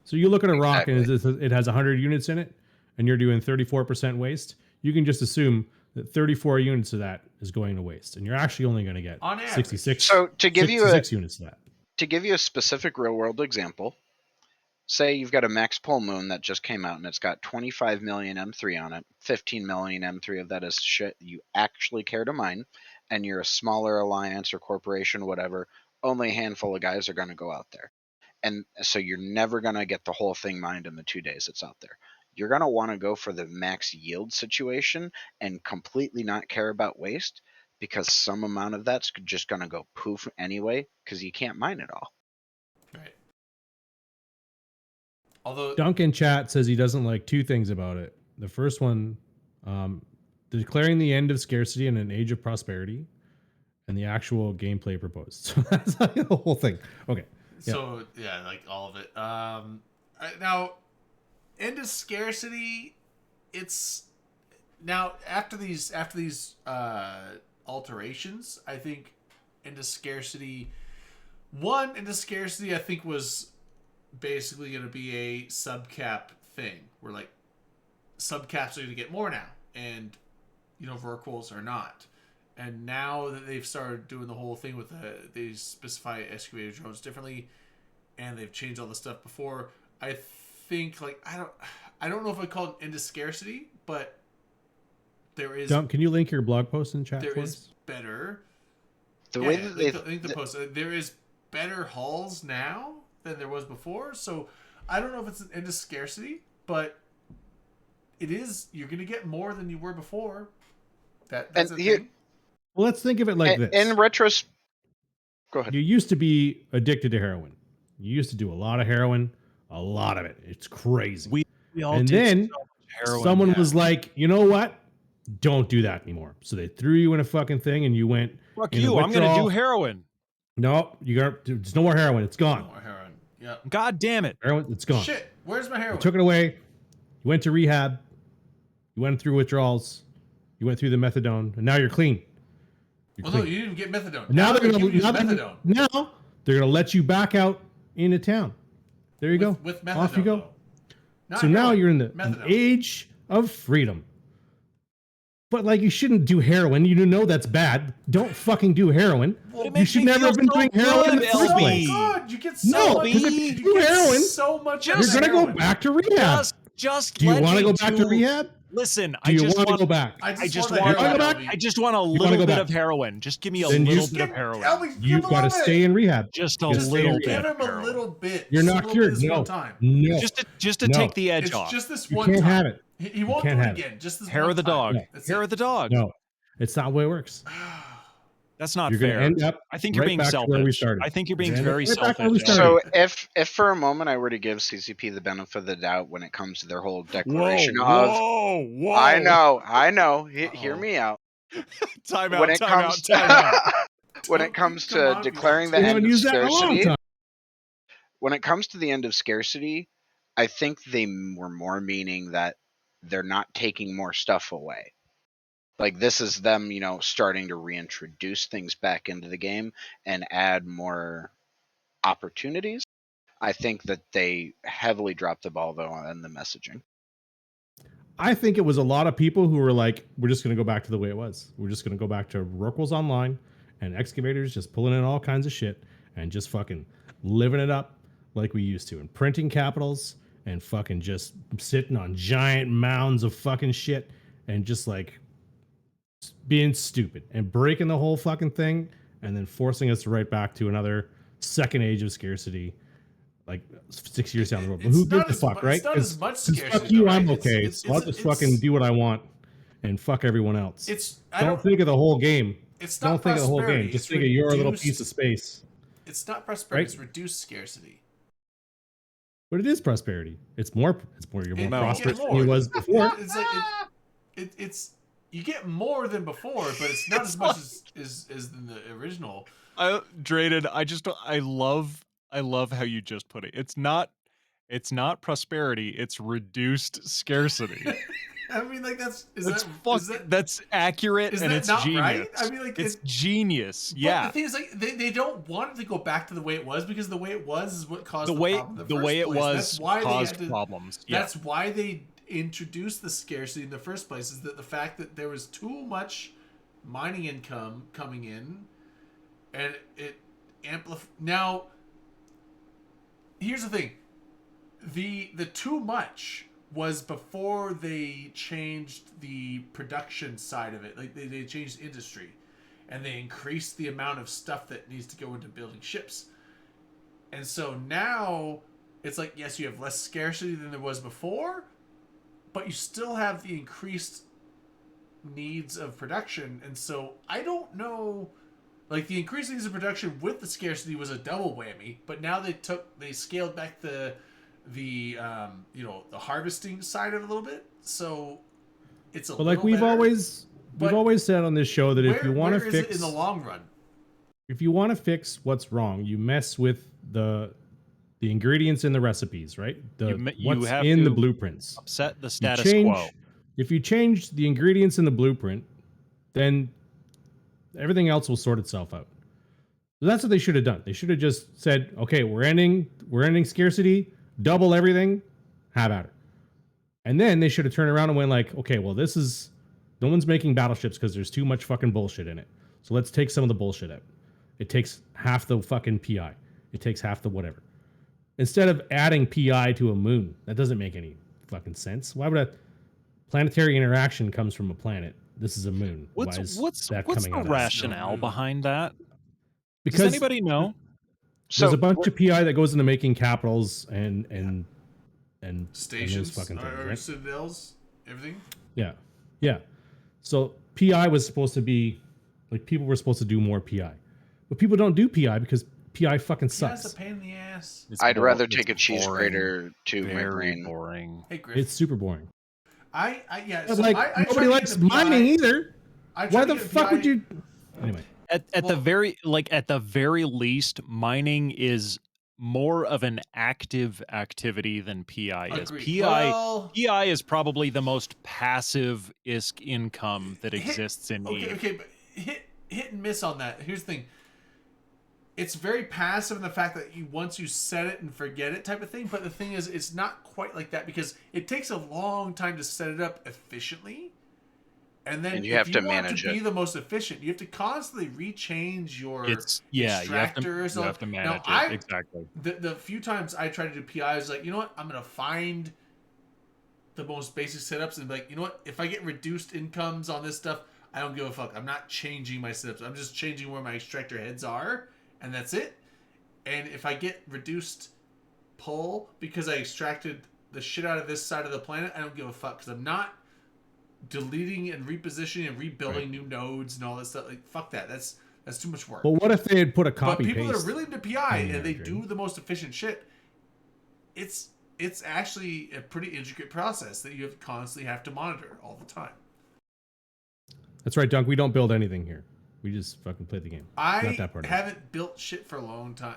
So you look at a rock and it has 100 units in it, and you're doing 34% waste. You can just assume that 34 units of that is going to waste, and you're actually only going to get on average 66. So to give you 66 units of that. To give you a specific real world example, say you've got a Max Pole Moon that just came out and it's got 25 million M3 on it, 15 million M3 of that is shit you actually care to mine, and you're a smaller alliance or corporation, whatever, only a handful of guys are going to go out there. And so you're never going to get the whole thing mined in the 2 days it's out there. You're going to want to go for the max yield situation and completely not care about waste, because some amount of that's just going to go poof anyway because you can't mine it all. Right. Although Duncan chat says he doesn't like two things about it. The first one, declaring the end of scarcity in an age of prosperity, and the actual gameplay proposed. So that's like the whole thing. Okay. Yeah. So yeah, like all of it. Now, end of scarcity. It's now after these alterations. I think end of scarcity. End of scarcity. I think was basically going to be a subcap thing. Where like subcaps are going to get more now, and Verquals are not. And now that they've started doing the whole thing with they specify excavator drones differently, and they've changed all the stuff before, I think like I don't know if I call it into scarcity, but there is. Can you link your blog post in chat? There for is us? better. The way that they link the post. There is better hulls now than there was before. So I don't know if it's an into scarcity, but it is. You're gonna get more than you were before. That's a thing. Well, let's think of it like this. In retrospect, go ahead. You used to be addicted to heroin. You used to do a lot of heroin, a lot of it. It's crazy. We all and did then so much heroin, someone yeah. was like, you know what? Don't do that anymore. So they threw you in a fucking thing, and you went. Fuck in a you! I'm gonna withdrawal. do heroin. No, there's no more heroin. It's gone. No more heroin. Yeah. God damn it! Heroin, it's gone. Shit. Where's my heroin? You took it away. You went to rehab. You went through withdrawals. You went through the methadone, and now you're clean. Well, no, you didn't get methadone. Now they're giving you methadone. Now they're gonna let you back out into town. There you go. With methadone. Off you go. Not So now heroin, you're in the an age of freedom. But like, you shouldn't do heroin. You know that's bad. Don't fucking do heroin. You should never have been doing heroin in the first place. God, you get so No, much. because if you do get heroin, so much. you're gonna go back to rehab. Just Do you let want to me go back to do- rehab? Listen, Do I you just want want to go back? I just want want to go back? I just want a wanna little go bit back? of heroin. Just give me a Then you little bit of heroin. You've got to stay in rehab. Just a Just stay in little Give bit. him a little bit. You're Just not a little cured. bit this No. one time. No. Just to No. take the edge It's off. just this You one can't time. have it. He won't do can't it have it. again. Just this Hair one of the time. dog. That's Hair it. of the dog. No, it's not the way it works. That's not You're fair. gonna end up I think you're right being back to where we selfish. started. I think you're being You're gonna very end up right back where we selfish. started. So if for a moment I were to give CCP the benefit of the doubt when it comes to their whole declaration whoa. I know. Hear me out. Time When out. it Time comes out. Time out. when it comes to declaring the We end haven't of used that in a long scarcity, time. when it comes to the end of scarcity, I think they were more meaning that they're not taking more stuff away. Like, this is them, starting to reintroduce things back into the game and add more opportunities. I think that they heavily dropped the ball, though, on the messaging. I think it was a lot of people who were like, we're just going to go back to the way it was. We're just going to go back to Rorquals Online and excavators just pulling in all kinds of shit and just fucking living it up like we used to, and printing capitals and fucking just sitting on giant mounds of fucking shit and just like being stupid and breaking the whole fucking thing and then forcing us right back to another second age of scarcity. Like 6 years down the road. But who gives a fuck, right? It's not as much 'Cause scarcity. fuck you, though, I'm right? okay. I'll just fucking do what I want and fuck everyone else. I Don't think of the whole game. It's not Don't think of the whole prosperity, game. Just it's think of your little reduced- piece of space. It's not prosperity. Right? It's reduced scarcity. But it is prosperity. You're more You prosperous get than you more. was before. It's like it's you get more than before, but it's not as much as in the original. Drayden, I love how you just put it. It's not prosperity, it's reduced scarcity. I mean, like that's accurate is and that it's not genius. right? I mean, like it's genius. But Yeah. the thing is, like they don't want it to go back to the way it was because the way it was is what caused The the way problem in the first way it place. was That's why caused they had to, problems. Yeah. That's why they introduced the scarcity in the first place. Is that the fact that there was too much mining income coming in, and it amplified. Now, here's the thing: the too much was before they changed the production side of it. Like they changed industry, and they increased the amount of stuff that needs to go into building ships. And so now it's like, yes, you have less scarcity than there was before, but you still have the increased needs of production. And so I don't know, like the increased needs of production with the scarcity was a double whammy, but now they scaled back the the the harvesting side of it a little bit. So it's a But like little we've better, always said on this show that if you want to where is fix it in the long run? if you want to fix what's wrong, you mess with the ingredients in the recipes, right? What's have in the to blueprints. Upset the You status quo. If you change the ingredients in the blueprint, then everything else will sort itself out. So that's what they should have done. They should have just said, okay, we're ending scarcity, double everything, have at it. And then they should have turned around and went like, okay, well, no one's making battleships because there's too much fucking bullshit in it. So let's take some of the bullshit out. It takes half the fucking PI. It takes half the whatever. Instead of adding PI to a moon, that doesn't make any fucking sense. Why would a planetary interaction comes from a planet? This is a moon. What's that the coming out of rationale behind that? Because Does anybody know? There's a bunch of PI that goes into making capitals and Stations, those fucking things, or right? citadels, everything. Yeah. So PI was supposed to be like people were supposed to do more PI, but people don't do PI because PI fucking sucks. That's a pain in the ass. I'd rather take a cheese grater to my Very brain. boring. Hey, Griff. It's super boring. I But so like I tried nobody to likes get the PI. mining either. I tried Why to the get fuck PI. would you? Anyway, At the very least, mining is more of an active activity than PI is. Agreed. PI is probably the most passive ISK income that exists in EVE. Okay, but hit and miss on that. Here's the thing. It's very passive in the fact that once you set it and forget it type of thing. But the thing is, it's not quite like that because it takes a long time to set it up efficiently. And then you have to manage to be it. the most efficient, you have to constantly rechange your extractors. You have to manage it. Exactly. The few times I tried to do PI, I was like, you know what? I'm going to find the most basic setups and be like, you know what? If I get reduced incomes on this stuff, I don't give a fuck. I'm not changing my setups. I'm just changing where my extractor heads are, and that's it. And if I get reduced pull because I extracted the shit out of this side of the planet, I don't give a fuck because I'm not deleting and repositioning and rebuilding new nodes and all that stuff. Like, fuck that. That's too much work. but what if they had put a copy But people paste? that are really into PI in and they there, do the most efficient shit, it's actually a pretty intricate process that you constantly have to monitor all the time. That's right, Dunk. We don't build anything here. We just fucking play the game. Not I that part of it. haven't built shit for a long time.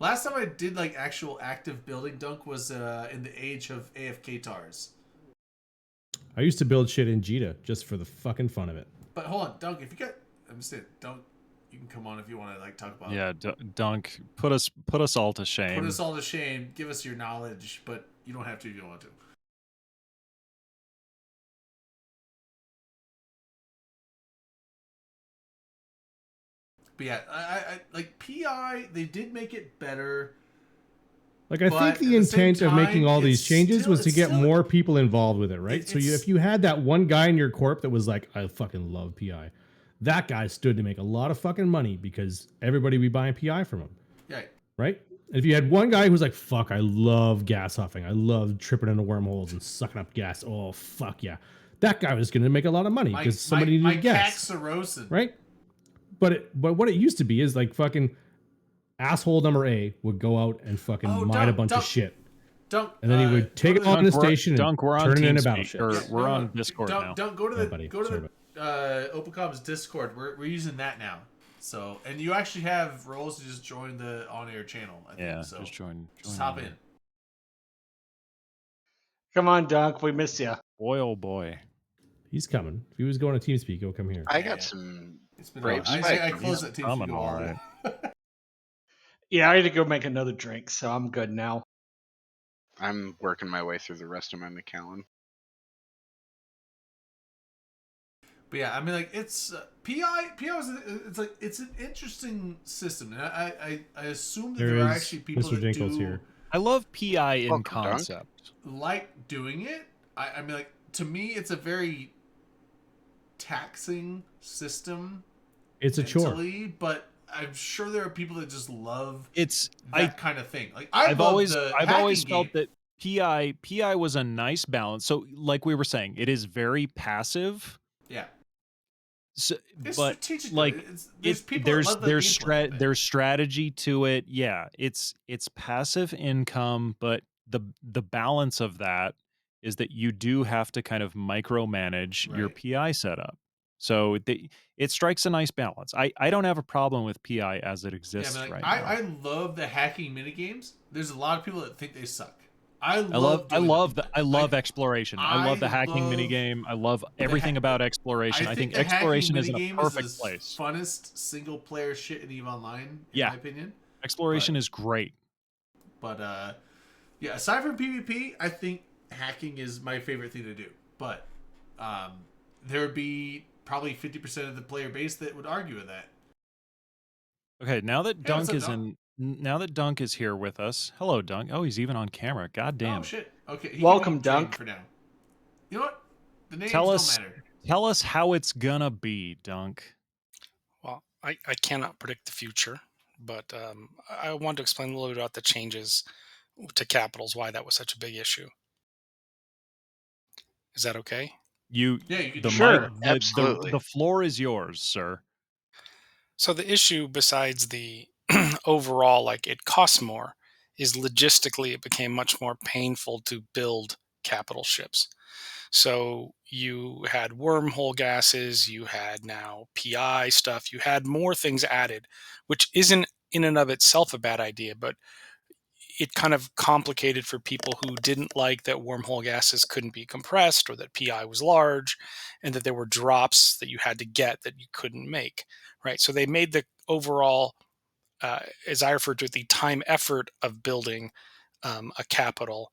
Last time I did like actual active building, Dunk, was in the age of AFK TARS. I used to build shit in Jita just for the fucking fun of it. But hold on, Dunk, if you got, I'm just saying, Dunk, you can come on if you want to like talk about. Yeah, Dunk, put us all to shame. Put us all to shame. Give us your knowledge, but you don't have to if you don't want to. But yeah, I like PI. They did make it better. Like I But think the at the same intent of making time, all these it's changes still- was to it's get still- more people involved with it, right? So it's- if you had that one guy in your corp that was like, I fucking love PI, that guy stood to make a lot of fucking money because everybody would be buying PI from him, Yeah. right? And if you had one guy who was like, fuck, I love gas huffing, I love tripping into wormholes and sucking up gas. Oh fuck yeah, that guy was going to make a lot of money because somebody needed gas, Caxarosin. right? But what it used to be is like fucking asshole number A would go out and fucking mine a bunch of shit. Dunk, And then he would take it on the station and we're on turn it into TeamSpeak, battleship. or we're on Discord now. Don't go to Yeah, the buddy, go to sorry the OpenCom's Discord. We're using that now. So, and you actually have roles to just join the on-air channel. I think, Yeah, so just join hop in. in. Come on, Dunk. We miss you. Boy, oh boy. He's coming. If he was going to TeamSpeak, he'll come here. I got some It's been Brave I Spike. closed that team. I'm all right. Yeah, I had to go make another drink, so I'm good now. I'm working my way through the rest of my Macallan. But yeah, I mean, like it's PI was it's like it's an interesting system, and I assume that there are There's actually people Mr. that Jinkles do here. I love PI in Welcome, Dunk. concept. like doing it. I mean, like to me, it's a very taxing system. It's a chore. mentally, but I'm sure there are people that just love It's that kind of thing. Like I've love always the felt hacking game. that PI was a nice balance. So like we were saying, it is very passive. Yeah. So, It's but strategic, like there's people that love the gameplay of it. there's strategy to it. Yeah, it's passive income, but the balance of that is that you do have to kind of micromanage your Right. PI setup. So it strikes a nice balance. I don't have a problem with PI as it Yeah, exists but like right I now. love the hacking minigames. There's a lot of people that think they suck. I I love doing them. I love Like exploration. I I love the hacking love minigame. I love the everything about I exploration. I think think the hacking exploration is in a minigame is the perfect place. funnest single player shit in EVE Online, in Yeah. my opinion. Exploration is great. But yeah, aside from PvP, I think hacking is my favorite thing to do. But there would be probably 50% of the player base that would argue with that. Okay, now that Hey, what's Dunk up, is Dunk? now that Dunk is here with us. Hello, Dunk. Oh, he's even on camera. God damn. Oh shit. Okay, he Welcome, can be joined Dunk. for now. You know what? The names Tell don't us matter. tell us how it's gonna be, Dunk. Well, I cannot predict the future, but I want to explain a little bit about the changes to capitals, why that was such a big issue. Is that okay? You Yeah, you can the do Sure. mic Absolutely. the floor is yours, sir. So the issue, besides the overall, like it costs more, is logistically it became much more painful to build capital ships. So you had wormhole gases, you had now PI stuff, you had more things added, which isn't in and of itself a bad idea, but it kind of complicated for people who didn't like that wormhole gases couldn't be compressed or that PI was large and that there were drops that you had to get that you couldn't make, right? So they made the overall, as I refer to it, the time effort of building a capital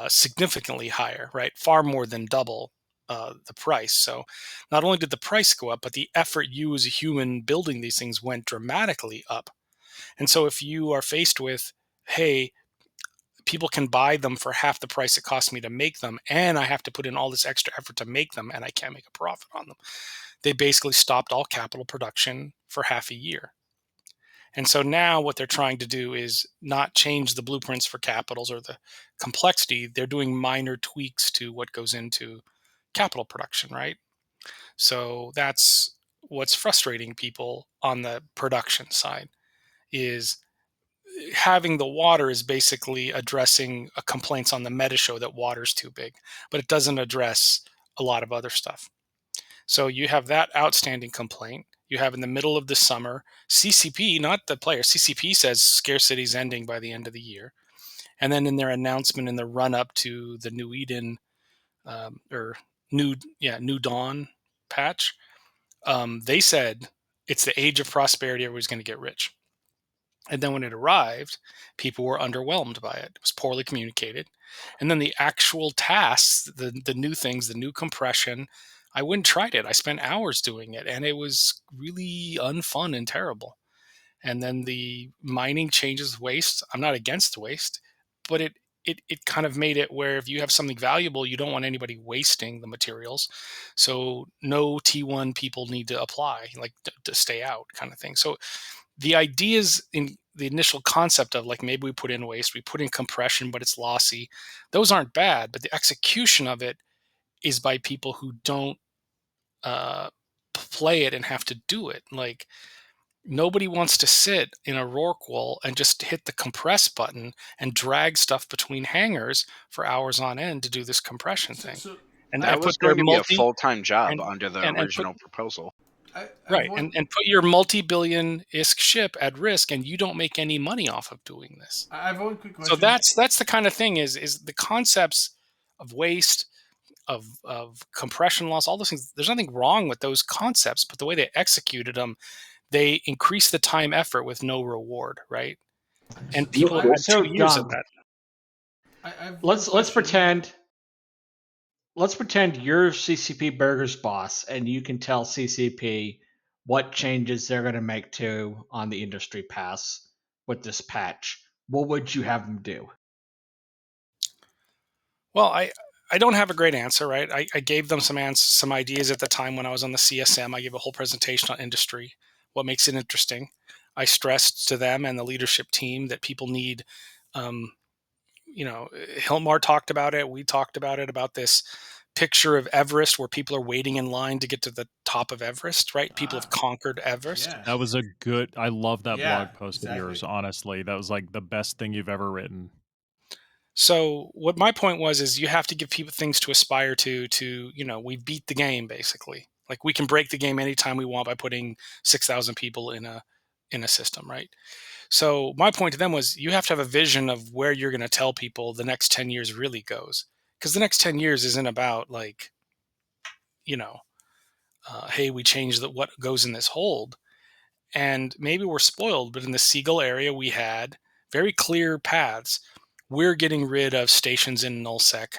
significantly higher, right? Far more than double the price. So not only did the price go up, but the effort you as a human building these things went dramatically up. And so if you are faced with, hey, people can buy them for half the price it costs me to make them, and I have to put in all this extra effort to make them, and I can't make a profit on them, they basically stopped all capital production for half a year. And so now what they're trying to do is not change the blueprints for capitals or the complexity. They're doing minor tweaks to what goes into capital production, right? So that's what's frustrating people on the production side is having the water is basically addressing complaints on the meta show that water's too big, but it doesn't address a lot of other stuff. So you have that outstanding complaint. You have in the middle of the summer, CCP, not the player, CCP says scarcity is ending by the end of the year. And then in their announcement in the run up to the New Eden or New Dawn patch, they said it's the age of prosperity, everybody's going to get rich. And then when it arrived, people were underwhelmed by it. It was poorly communicated. And then the actual tasks, the new things, the new compression, I went and tried it. I spent hours doing it, and it was really unfun and terrible. And then the mining changes waste. I'm not against waste, but it kind of made it where if you have something valuable, you don't want anybody wasting the materials. So no T1 people need to apply, like to stay out kind of thing. So the ideas in the initial concept of like maybe we put in waste, we put in compression, but it's lossy. Those aren't bad, but the execution of it is by people who don't play it and have to do it. Like nobody wants to sit in a Rorqual and just hit the compress button and drag stuff between hangars for hours on end to do this compression thing. And That was going to be a full-time job under the original proposal. Right, and put your multi-billion-isk ship at risk, and you don't make any money off of doing this. I have one quick question. So that's the kind of thing is the concepts of waste, of compression loss, all those things. There's nothing wrong with those concepts, but the way they executed them, they increase the time effort with no reward, right? And people had 2 years of that. Let's pretend you're CCP Burger's boss, and you can tell CCP what changes they're going to make to on the industry pass with this patch. What would you have them do? Well, I don't have a great answer, right? I gave them some ideas at the time when I was on the CSM. I gave a whole presentation on industry, what makes it interesting. I stressed to them and the leadership team that people need, Hilmar talked about it. We talked about this picture of Everest where people are waiting in line to get to the top of Everest, right? People have conquered Everest. Yeah. That was I love that Yeah, blog post of yours, honestly. That was like the best thing you've ever written. So what my point was is you have to give people things to aspire to, we beat the game basically. Like we can break the game anytime we want by putting 6,000 people in a system, right? So my point to them was you have to have a vision of where you're going to tell people the next 10 years really goes. Because the next 10 years isn't about like, hey, we changed what goes in this hold. And maybe we're spoiled, but in the Seagull area, we had very clear paths. We're getting rid of stations in nullsec,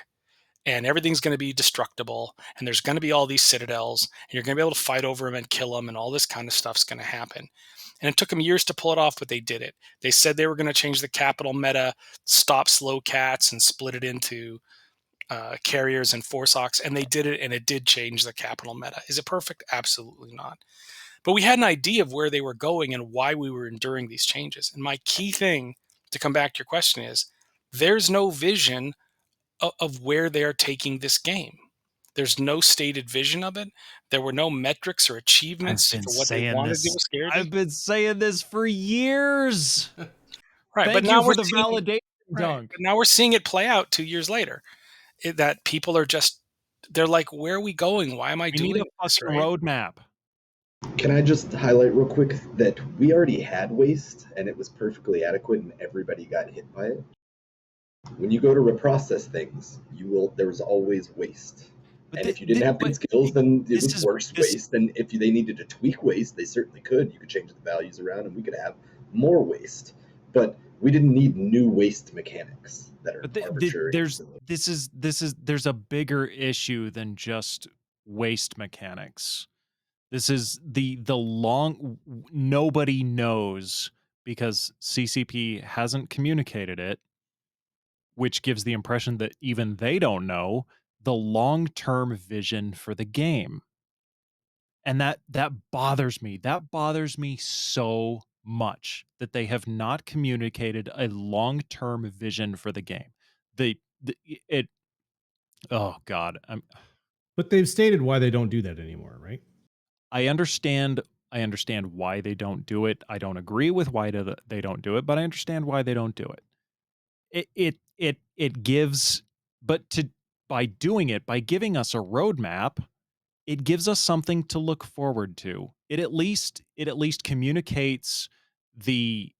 and everything's going to be destructible, and there's going to be all these citadels, and you're going to be able to fight over them and kill them, and all this kind of stuff's going to happen. And it took them years to pull it off, but they did it. They said they were going to change the capital meta, stop slow cats, and split it into carriers and force-ox, and they did it, and it did change the capital meta. Is it perfect? Absolutely not. But we had an idea of where they were going and why we were enduring these changes. And my key thing, to come back to your question, is there's no vision of where they are taking this game. There's no stated vision of it. There were no metrics or achievements for what they wanted to do with Scaredy. I've been saying this for years. Right, Thank but you now for we're the seeing, validation, right, Dunk. but now we're seeing it play out 2 years later. That people are just, they're like, where are we going? Why am I doing We need a this? fucking roadmap. Can I just highlight real quick that we already had waste and it was perfectly adequate and everybody got hit by it? When you go to reprocess things, there was always waste. And if you didn't have good skills, then it was worse waste. And if they needed to tweak waste, they certainly could. You could change the values around and we could have more waste. But we didn't need new waste mechanics that are arbitrary. There's a bigger issue than just waste mechanics. This is the long nobody knows because CCP hasn't communicated it, which gives the impression that even they don't know the long-term vision for the game. And that bothers me. That bothers me so much that they have not communicated a long-term vision for the game. Oh God. But they've stated why they don't do that anymore, right? I understand why they don't do it. I don't agree with why they don't do it, but I understand why they don't do it. It gives, by doing it, by giving us a roadmap, it gives us something to look forward to. It at least communicates the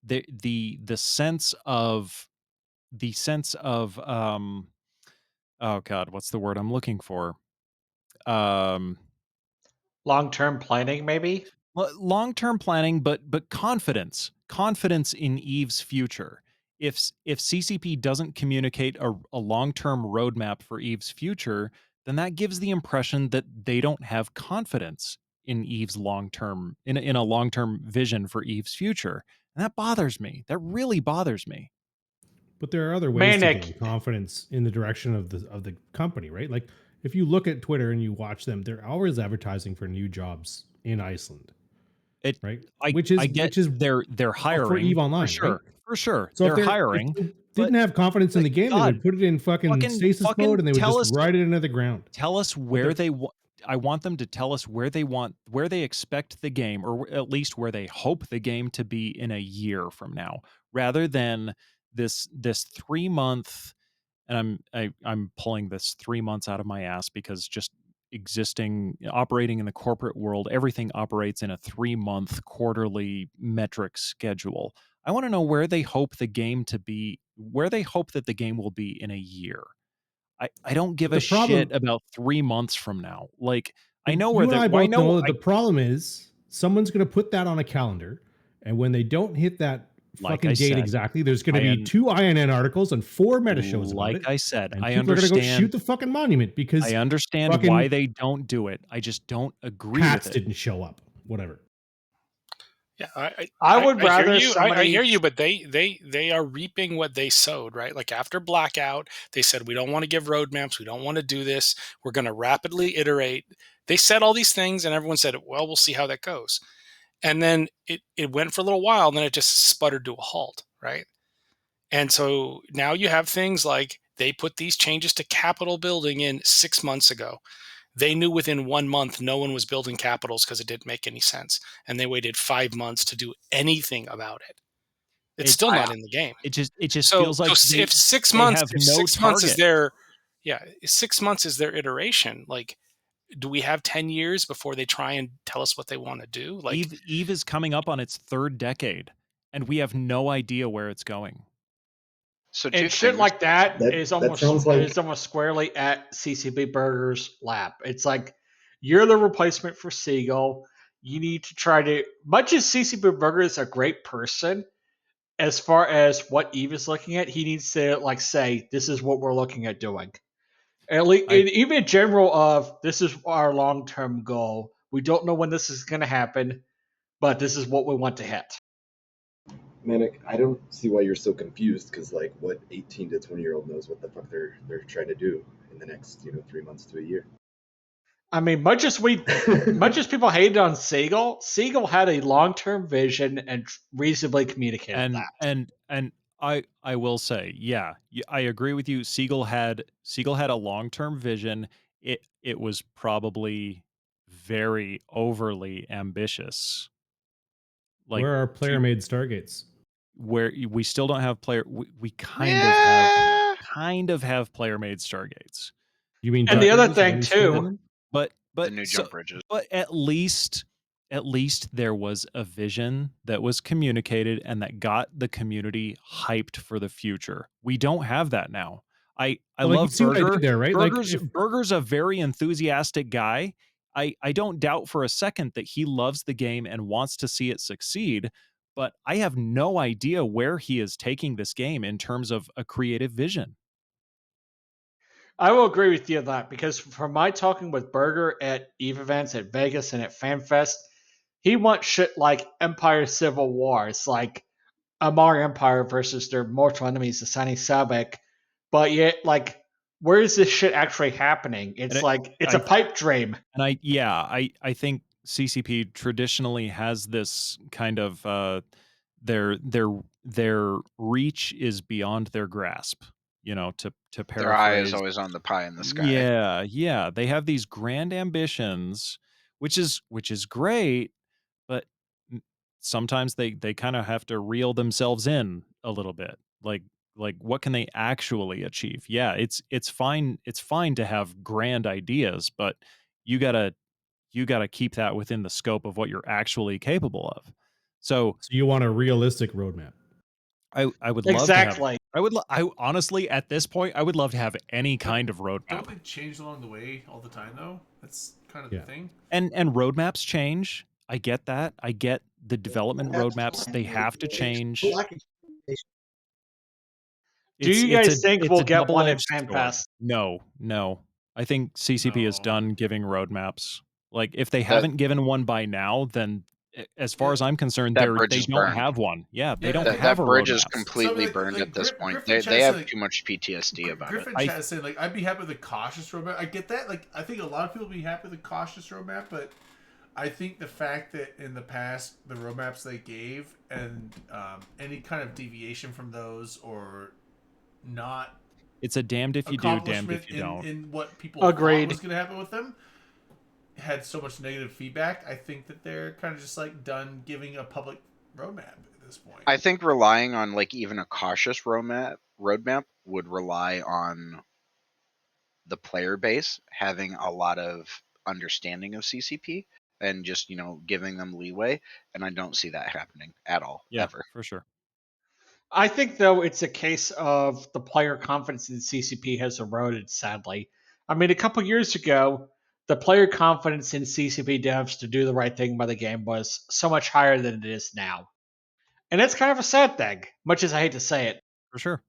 sense of oh God, what's the word I'm looking for? Long-term planning, maybe? Well, long-term planning, but confidence in Eve's future. If CCP doesn't communicate a long-term roadmap for Eve's future, then that gives the impression that they don't have confidence in Eve's long-term in a long-term vision for Eve's future, and that bothers me. That really bothers me. But there are other ways to gain confidence in the direction of the company, right? Like if you look at Twitter and you watch them, they're always advertising for new jobs in Iceland. Right? They're hiring for EVE Online, for sure. right? For sure. So they're hiring. If they didn't have confidence in the game, they would put it in fucking stasis mode and they would just ride it into the ground. Tell us where they want. I want them to tell us where they expect the game, or at least where they hope the game to be in a year from now, rather than this 3-month. And I'm pulling this 3 months out of my ass because just operating in the corporate world, everything operates in a 3-month quarterly metric schedule. I want to know where they hope the game to be, where they hope that the game will be in a year. I don't give a shit about 3 months from now. Like I know where the problem is someone's going to put that on a calendar, and when they don't hit that fucking date exactly, there's going to be 2 INN articles and 4 meta shows about it. Like I said, and I people understand. are going to go shoot the fucking monument because I understand why they don't do it. I just don't agree Pats with it. didn't show up. Whatever. Yeah, I would rather hear you. I somebody- hear you, but they are reaping what they sowed, right? Like after Blackout, they said we don't want to give roadmaps, we don't want to do this. We're going to rapidly iterate. They said all these things, and everyone said, "Well, we'll see how that goes." And then it went for a little while, and then it just sputtered to a halt, right? And so now you have things like they put these changes to capital building in 6 months ago. They knew within 1 month no one was building capitals because it didn't make any sense. And they waited 5 months to do anything about it. It's still not in the game. It just So, feels like so they, if 6 they months, have if no 6 months is target. their, 6 months is their iteration. Like, do we have 10 years before they try and tell us what they want to do? Like, Eve is coming up on its 3rd decade, and we have no idea where it's going. So And shit like that is almost sounds like- is almost squarely at CCP Burger's lap. It's like you're the replacement for Siegel. You need to try to, much as CCP Burger is a great person, as far as what Eve is looking at, he needs to like say, this is what we're looking at doing. At least, even in general of this is our long-term goal. We don't know when this is going to happen, but this is what we want to hit. Manic, I don't see why you're so confused, because like what 18 to 20-year-old knows what the fuck they're trying to do in the next 3 months to a year. I mean, much as people hated on Siegel had a long-term vision and reasonably communicated that. And I will say, yeah, I agree with you. Siegel had a long-term vision. It was probably very overly ambitious. Like, where are player-made Stargates? Where we still don't have player. We kind of have player-made Stargates. You mean? And the other thing too, but the new jump bridges. But at least there was a vision that was communicated and that got the community hyped for the future. We don't have that now. I love Burger there, right? Burger's a very enthusiastic guy. I don't doubt for a second that he loves the game and wants to see it succeed, but I have no idea where he is taking this game in terms of a creative vision. I will agree with you on that, because from my talking with Burger at EVE events at Vegas and at FanFest, he wants shit like Empire Civil War. It's like Amar Empire versus their mortal enemies, the Sani Sabek. But yet, like, where is this shit actually happening? It's a pipe dream. And I think CCP traditionally has this kind of their reach is beyond their grasp. To paraphrase. Their eye is always on the pie in the sky. Yeah. They have these grand ambitions, which is great, but sometimes they kind of have to reel themselves in a little bit. Like what can they actually achieve? Yeah, it's fine to have grand ideas, but you gotta keep that within the scope of what you're actually capable of. So you want a realistic roadmap. I would love exactly. To have, I honestly, at this point, I would love to have any kind of roadmap. Don't they change along the way all the time, though? That's kind of the thing. And roadmaps change. I get that. I get the development roadmaps. They have to change. Do you guys think we'll get one at FanFest? No. I think CCP is done giving roadmaps. Like, if they haven't given one by now, then as far as I'm concerned, they don't have one. Yeah, they don't have a roadmap. That bridge is completely burned at this point. They have too much PTSD about it. Griffin Chat is saying, like, I'd be happy with a cautious roadmap. I get that. Like, I think a lot of people would be happy with a cautious roadmap, but I think the fact that in the past, the roadmaps they gave and any kind of deviation from those or not, it's a damned if you do, damned if you don't. In what people thought was going to happen with them, had so much negative feedback. I think that they're kind of just like done giving a public roadmap at this point. I think relying on like even a cautious roadmap would rely on the player base having a lot of understanding of CCP and just giving them leeway, and I don't see that happening at all. Ever. For sure. I think though it's a case of the player confidence in CCP has eroded, sadly. I mean, a couple years ago, the player confidence in CCP devs to do the right thing by the game was so much higher than it is now. And that's kind of a sad thing, much as I hate to say it. For sure.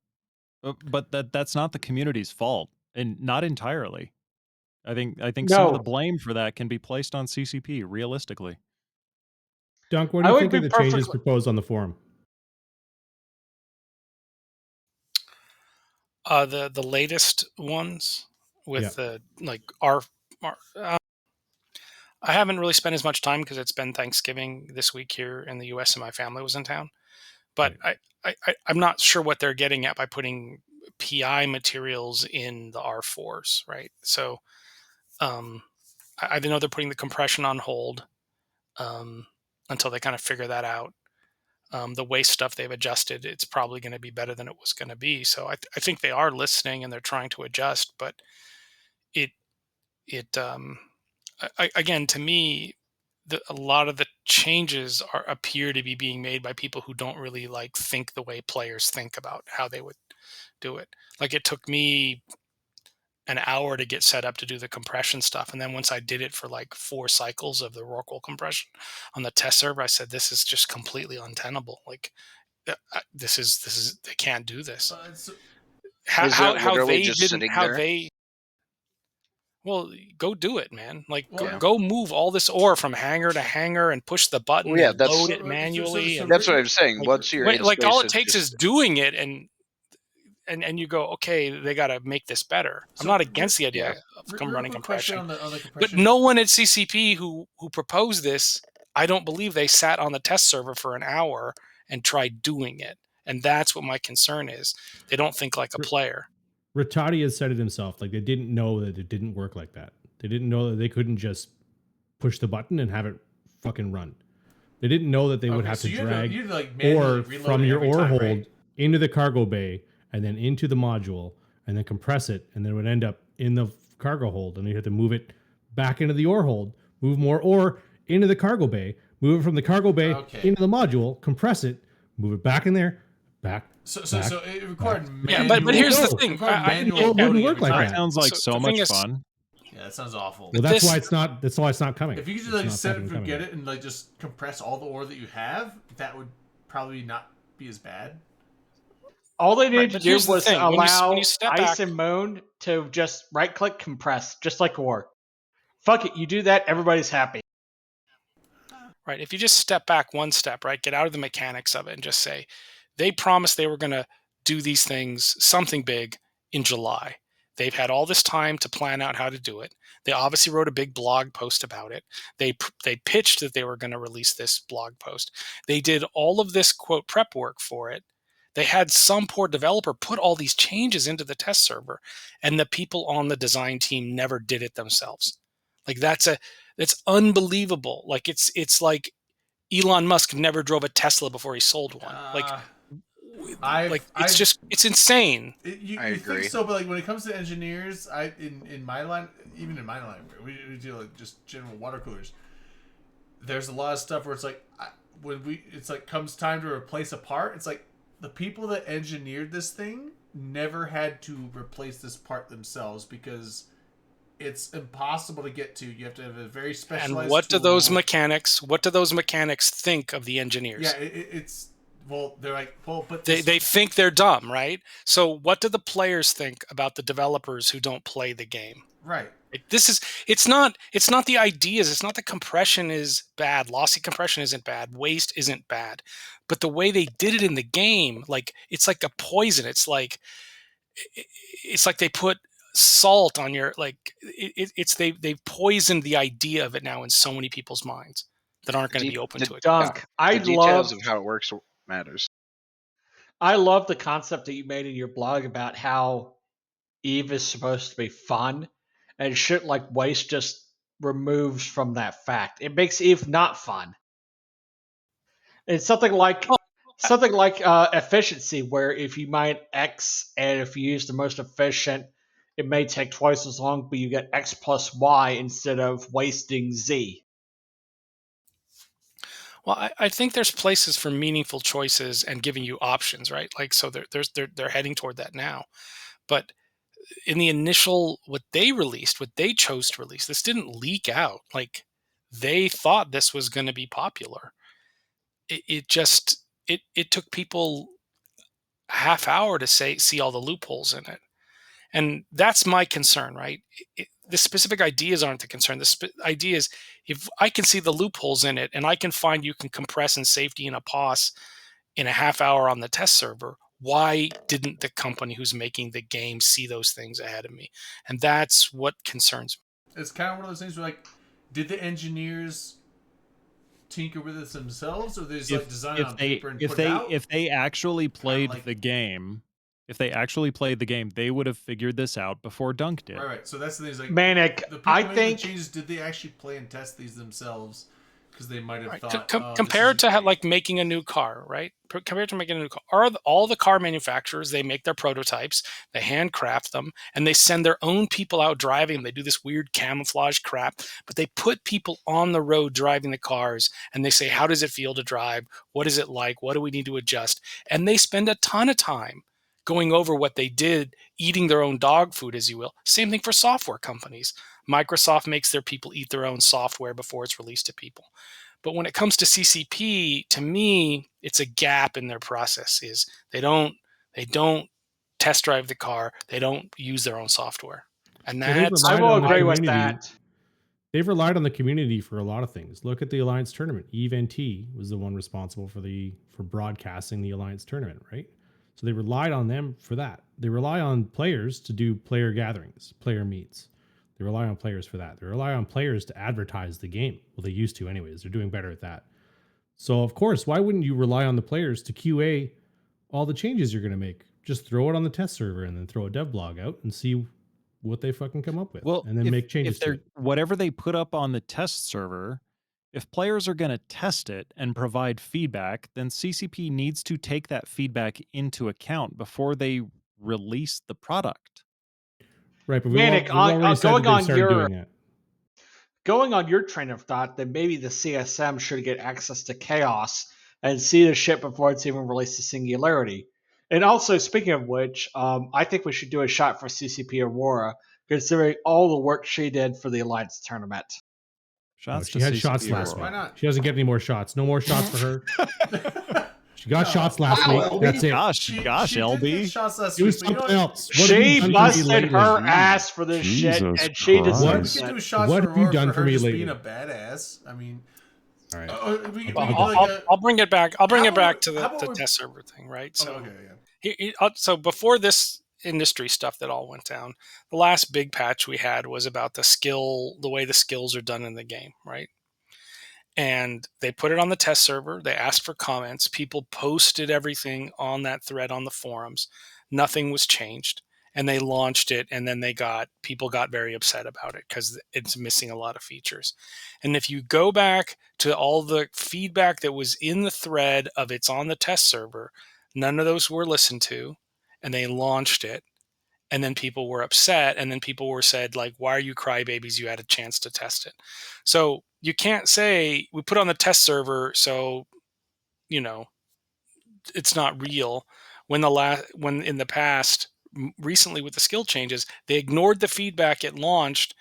But that's not the community's fault, and not entirely. I think some of the blame for that can be placed on CCP, realistically. Dunk, what do you think of the changes proposed on the forum? The latest ones with I haven't really spent as much time because it's been Thanksgiving this week here in the U.S. and my family was in town. But I'm not sure what they're getting at by putting PI materials in the R4s, right? So I know they're putting the compression on hold until they kind of figure that out. The waste stuff they've adjusted, it's probably going to be better than it was going to be. So I think they are listening and they're trying to adjust. But it again, to me, a lot of the changes appear to be being made by people who don't really like think the way players think about how they would do it. Like, it took me an hour to get set up to do the compression stuff, and then once I did it for like 4 cycles of the Rorqual compression on the test server, I said, this is just completely untenable. Like, this is they can't do this. How they didn't, how they, well, go do it, man. Like, go move all this ore from hangar to hangar and push the button and load it manually. That's what I'm saying. Once you're like all it takes is doing it, and you go, okay, they got to make this better. I'm not against the idea of running compression, but no one at CCP who proposed this, I don't believe they sat on the test server for an hour and tried doing it. And that's what my concern is. They don't think like a player. Rattati has said it himself. Like, they didn't know that it didn't work like that. They didn't know that they couldn't just push the button and have it fucking run. They didn't know that they would have to drag ore from your ore hold into the cargo bay and then into the module and then compress it, and then it would end up in the cargo hold, and you have to move it back into the ore hold, move more ore into the cargo bay, move it from the cargo bay into the module, compress it, move it back in there, back. So it required manual. Yeah, but here's the thing. It wouldn't work like that. Sounds like so much fun. Yeah, that sounds awful. Well, that's why it's not. That's why it's not coming. If you could just like set and forget it and like just compress all the ore that you have, that would probably not be as bad. All they needed to do was allow when you step Ice back, and Moon to just right-click compress, just like ore. Fuck it, you do that, everybody's happy. Right. If you just step back one step, right, get out of the mechanics of it and just say, they promised they were going to do these things, something big, in July. They've had all this time to plan out how to do it. They obviously wrote a big blog post about it. They pitched that they were going to release this blog post. They did all of this, quote, prep work for it. They had some poor developer put all these changes into the test server, and the people on the design team never did it themselves. Like, that's unbelievable. Like, it's like Elon Musk never drove a Tesla before he sold one. It's insane. I agree. Think so, but like when it comes to engineers, in my line, even in my line, we do like just general water coolers. There's a lot of stuff where it's like it's like comes time to replace a part. It's like the people that engineered this thing never had to replace this part themselves because it's impossible to get to. You have to have a very specialized. And what do those mechanics? What do those mechanics think of the engineers? Yeah, it's. Well, they're like, well, but they think they're dumb, right? So what do the players think about the developers who don't play the game? Right. It's not the ideas. It's not the compression is bad. Lossy compression isn't bad. Waste isn't bad. But the way they did it in the game, like, it's like a poison. It's like they put salt on your, like, they've poisoned the idea of it now in so many people's minds that aren't going to be open to it. Dunk. The details of how it works matters. I love the concept that you made in your blog about how Eve is supposed to be fun, and shit like waste just removes from that fact. It makes Eve not fun. It's something like efficiency, where if you mine X and if you use the most efficient, it may take twice as long, but you get X plus Y instead of wasting Z. Well, I think there's places for meaningful choices and giving you options, right? Like, so they're heading toward that now. But in the initial, what they chose to release, this didn't leak out. Like, they thought this was going to be popular. It took people a half hour to see all the loopholes in it. And that's my concern, right? The specific ideas aren't the concern. The idea is, if I can see the loopholes in it and I can find you can compress in safety in a POS in a half hour on the test server, why didn't the company who's making the game see those things ahead of me? And that's what concerns me. It's kind of one of those things where, like, did the engineers tinker with this themselves, or they just like design on paper and put it out? If they actually played the game, they would have figured this out before Dunk did. Right. So that's the thing. Is like, Manic. The people making the changes, did they actually play and test these themselves because they might have Right. thought, oh, Compared to like making a new car, right? Compared to making a new car, all the car manufacturers, they make their prototypes, they handcraft them, and they send their own people out driving them. They do this weird camouflage crap, but they put people on the road driving the cars, and they say, how does it feel to drive? What is it like? What do we need to adjust? And they spend a ton of time going over what they did, eating their own dog food, as you will. Same thing for software companies. Microsoft makes their people eat their own software before it's released to people. But when it comes to CCP, to me, it's a gap in their process. Is they don't test drive the car, they don't use their own software, and that's I will agree with that. They've relied on the community for a lot of things. Look at the Alliance tournament. EVE-NT was the one responsible for broadcasting the Alliance tournament, right? So they relied on them for that. They rely on players to do player gatherings, player meets. They rely on players for that. They rely on players to advertise the game. Well, they used to anyways. They're doing better at that. So, of course, why wouldn't you rely on the players to QA all the changes you're going to make? Just throw it on the test server and then throw a dev blog out and see what they fucking come up with. Well, and then make changes to it. Whatever they put up on the test server, if players are going to test it and provide feedback, then CCP needs to take that feedback into account before they release the product. Right, but Manic, going on your train of thought, that maybe the CSM should get access to Chaos and see the ship before it's even released to Singularity. And also, speaking of which, I think we should do a shot for CCP Aurora, considering all the work she did for the Alliance tournament. She had shots last week. Why not? She doesn't get any more shots. No more shots for her. She got shots last week. That's it. Gosh, LB. Shots last Do week, something else. She busted her ass for this shit, and she deserves You it. can do shots What for have you Aurora done for for her me just lately? being a badass. I mean, all right. I'll bring it back. I'll bring How it back about- to how the about we- test server thing, right? So, okay, so before this industry stuff that all went down, the last big patch we had was about the way the skills are done in the game, right? And they put it on the test server. They asked for comments. People posted everything on that thread on the forums. Nothing was changed. And they launched it, and then people got very upset about it because it's missing a lot of features. And if you go back to all the feedback that was in the thread of it's on the test server, none of those were listened to, and they launched it. And then people were upset, and then people were said, like, why are you crybabies? You had a chance to test it. So you can't say we put on the test server, so it's not real. When in the past, recently with the skill changes, they ignored the feedback it launched,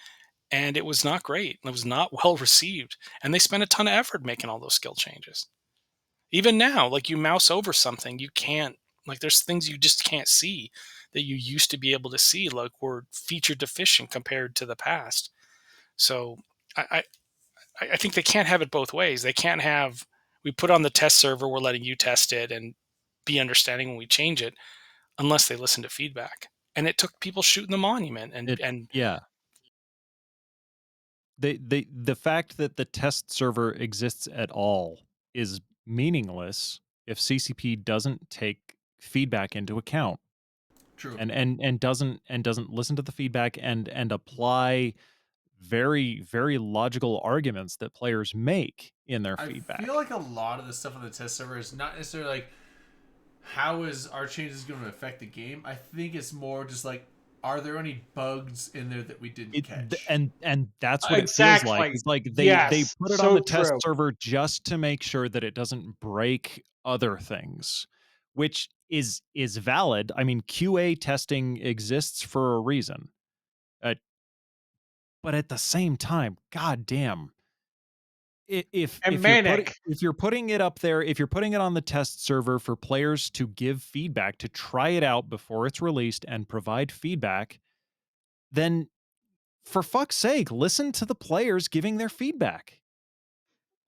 and it was not great. It was not well received, and they spent a ton of effort making all those skill changes. Even now, like you mouse over something, you can't. Like there's things you just can't see that you used to be able to see, like we're feature deficient compared to the past. So I think they can't have it both ways. They can't have, we put on the test server, we're letting you test it and be understanding when we change it, unless they listen to feedback. And it took people shooting the monument and yeah. The fact that the test server exists at all is meaningless if CCP doesn't take feedback into account. True. And doesn't listen to the feedback and apply very, very logical arguments that players make in their feedback. I feel like a lot of the stuff on the test server is not necessarily like, how is our changes going to affect the game? I think it's more just like, are there any bugs in there that we didn't catch? And that's what Exactly. it feels like. It's like they Yes, put it so on the test true. server just to make sure that it doesn't break other things, which is valid. I mean, QA testing exists for a reason. But at the same time, goddamn, if you're putting it up there, if you're putting it on the test server for players to give feedback, to try it out before it's released and provide feedback, then for fuck's sake, listen to the players giving their feedback.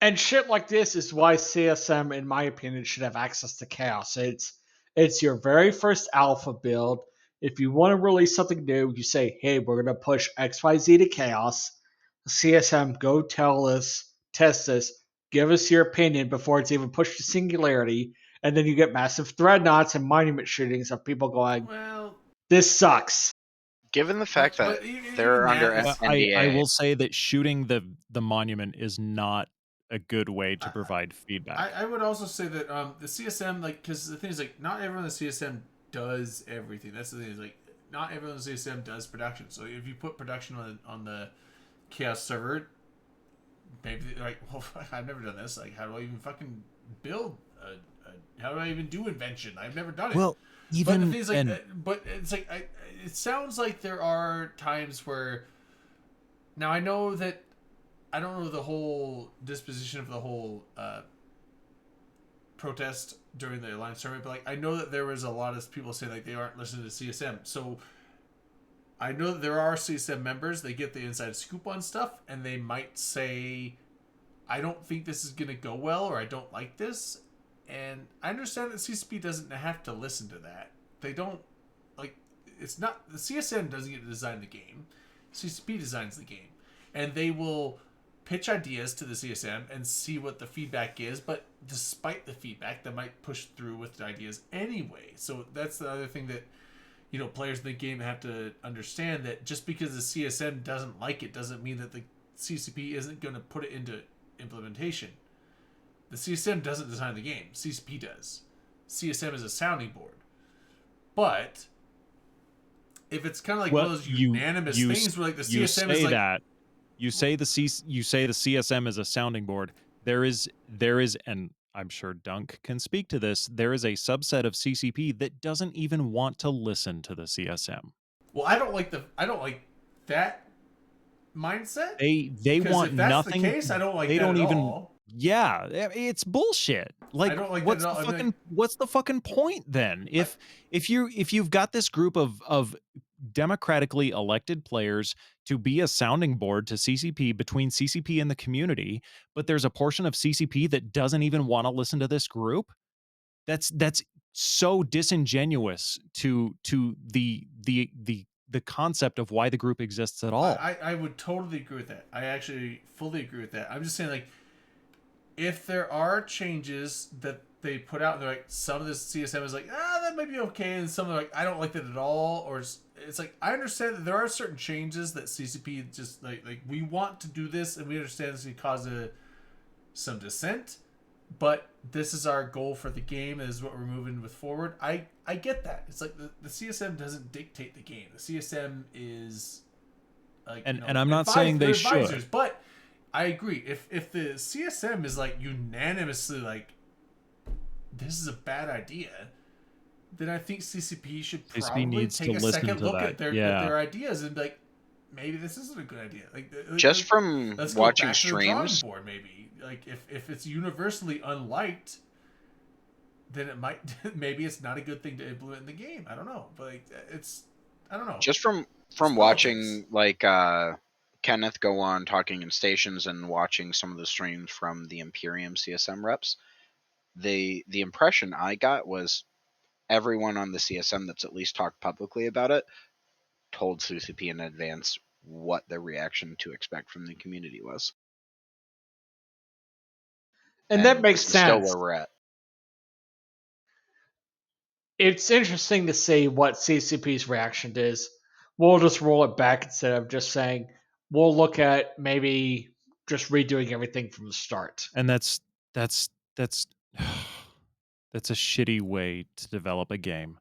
And shit like this is why CSM, in my opinion, should have access to Chaos. It's your very first alpha build. If you want to release something new, you say, hey, we're going to push XYZ to Chaos. CSM, go tell us, test this, give us your opinion before it's even pushed to Singularity. And then you get massive dreadnoughts and monument shootings of people going, well, this sucks. Given the fact that they're under NDA. I will say that shooting the monument is not a good way to provide feedback. I would also say that the CSM, like, because the thing is, like, not everyone in the CSM does everything. That's the thing, is like, not everyone in the CSM does production. So if you put production on the Chaos server, maybe like, well, I've never done this. Like, how do I even fucking build how do I even do invention? I've never done it. Well, but even the thing is, like, and but it's like, it sounds like there are times where. Now I know that I don't know the whole disposition of the whole protest during the Alliance tournament, but like I know that there was a lot of people saying like they aren't listening to CSM. So I know that there are CSM members. They get the inside scoop on stuff, and they might say, "I don't think this is gonna go well," or "I don't like this." And I understand that CCP doesn't have to listen to that. They don't like. It's not the CSM doesn't get to design the game. CCP designs the game, and they will pitch ideas to the CSM and see what the feedback is. But despite the feedback, they might push through with the ideas anyway. So that's the other thing that players in the game have to understand, that just because the CSM doesn't like it doesn't mean that the CCP isn't going to put it into implementation. The CSM doesn't design the game. CCP does. CSM is a sounding board, but if it's kind of like one of those unanimous things where like the CSM is like that you say the CSM is a sounding board. There is, and I'm sure Dunk can speak to this. There is a subset of CCP that doesn't even want to listen to the CSM. Well, I don't like that mindset. They want if that's nothing. The case, I don't like they that don't at even. all. Yeah, it's bullshit. Like, I don't like what's that the at all. fucking what's the fucking point then? If you've got this group of democratically elected players to be a sounding board to CCP, between CCP and the community, but there's a portion of CCP that doesn't even want to listen to this group, that's so disingenuous to the concept of why the group exists at all. I would totally agree with that. I actually fully agree with that. I'm just saying, like, if there are changes that they put out, they're like, some of this CSM is like, that might be okay, and some are like, I don't like that at all, or it's like, I understand that there are certain changes that CCP just like we want to do this, and we understand this can cause some dissent, but this is our goal for the game, this is what we're moving with forward. I get that. It's like the CSM doesn't dictate the game. The CSM is like, and I'm not saying they should, but I agree. If the CSM is like unanimously like, this is a bad idea, then I think CCP should probably take a second look at their ideas and be like, maybe this isn't a good idea. Like, just from let's watching go back to the drawing streams, board, maybe. Like, if it's universally unliked, then it might maybe it's not a good thing to implement in the game. I don't know, but like, I don't know. Just from watching like Kenneth go on talking in stations and watching some of the streams from the Imperium CSM reps, the impression I got was everyone on the CSM that's at least talked publicly about it told CCP in advance what the reaction to expect from the community was. And that makes this is still sense. where we're at. It's interesting to see what CCP's reaction is. We'll just roll it back instead of just saying, we'll look at maybe just redoing everything from the start. And that's that's a shitty way to develop a game.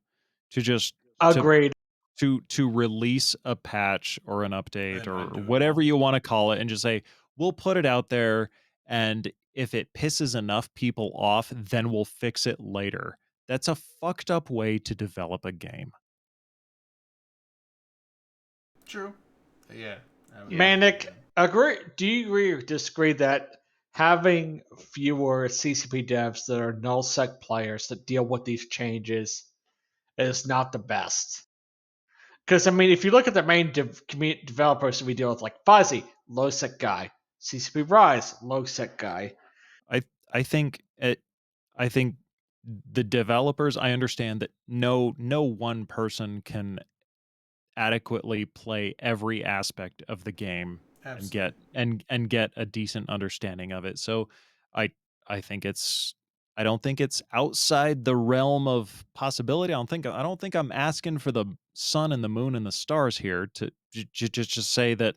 To just Agreed. To release a patch or an update or whatever you want to call it, and just say, we'll put it out there, and if it pisses enough people off, then we'll fix it later. That's a fucked up way to develop a game. True. Yeah. Manic, agree. Do you agree or disagree that having fewer CCP devs that are nullsec players that deal with these changes is not the best? Because, I mean, if you look at the main developers that we deal with, like Fuzzy, low sec guy, CCP Rise, low sec guy. I think the developers, I understand that no one person can adequately play every aspect of the game and get a decent understanding of it. So I don't think it's outside the realm of possibility. I don't think I'm asking for the sun and the moon and the stars here to just say that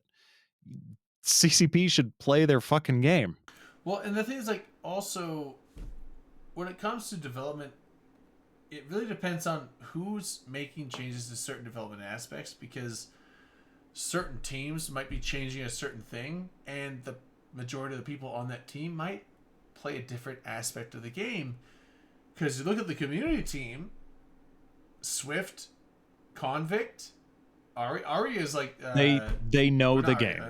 CCP should play their fucking game. Well, and the thing is, like, also, when it comes to development, it really depends on who's making changes to certain development aspects, because certain teams might be changing a certain thing, and the majority of the people on that team might play a different aspect of the game. Because you look at the community team, Swift, Convict, Ari is like they know the game.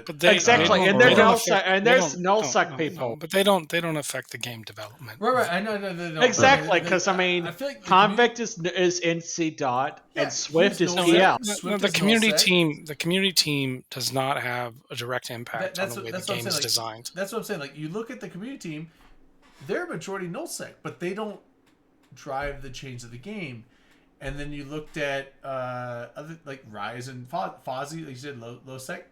But they, exactly, they and they there's don't nullsec, affect- and they there's don't- nullsec no, people. but they don't affect the game development. Right. I know. No, Exactly, because I mean, I feel like the Convict is NC dot, Yeah, and Swift he's is null- PL. Swift The is community nullsec. the community team does not have a direct impact on the way the what I'm game saying, is like, designed. That's what I'm saying. Like, you look at the community team, they're majority nullsec, but they don't drive the change of the game. And then you looked at other like Rise and Fozzy, like you said, low sec.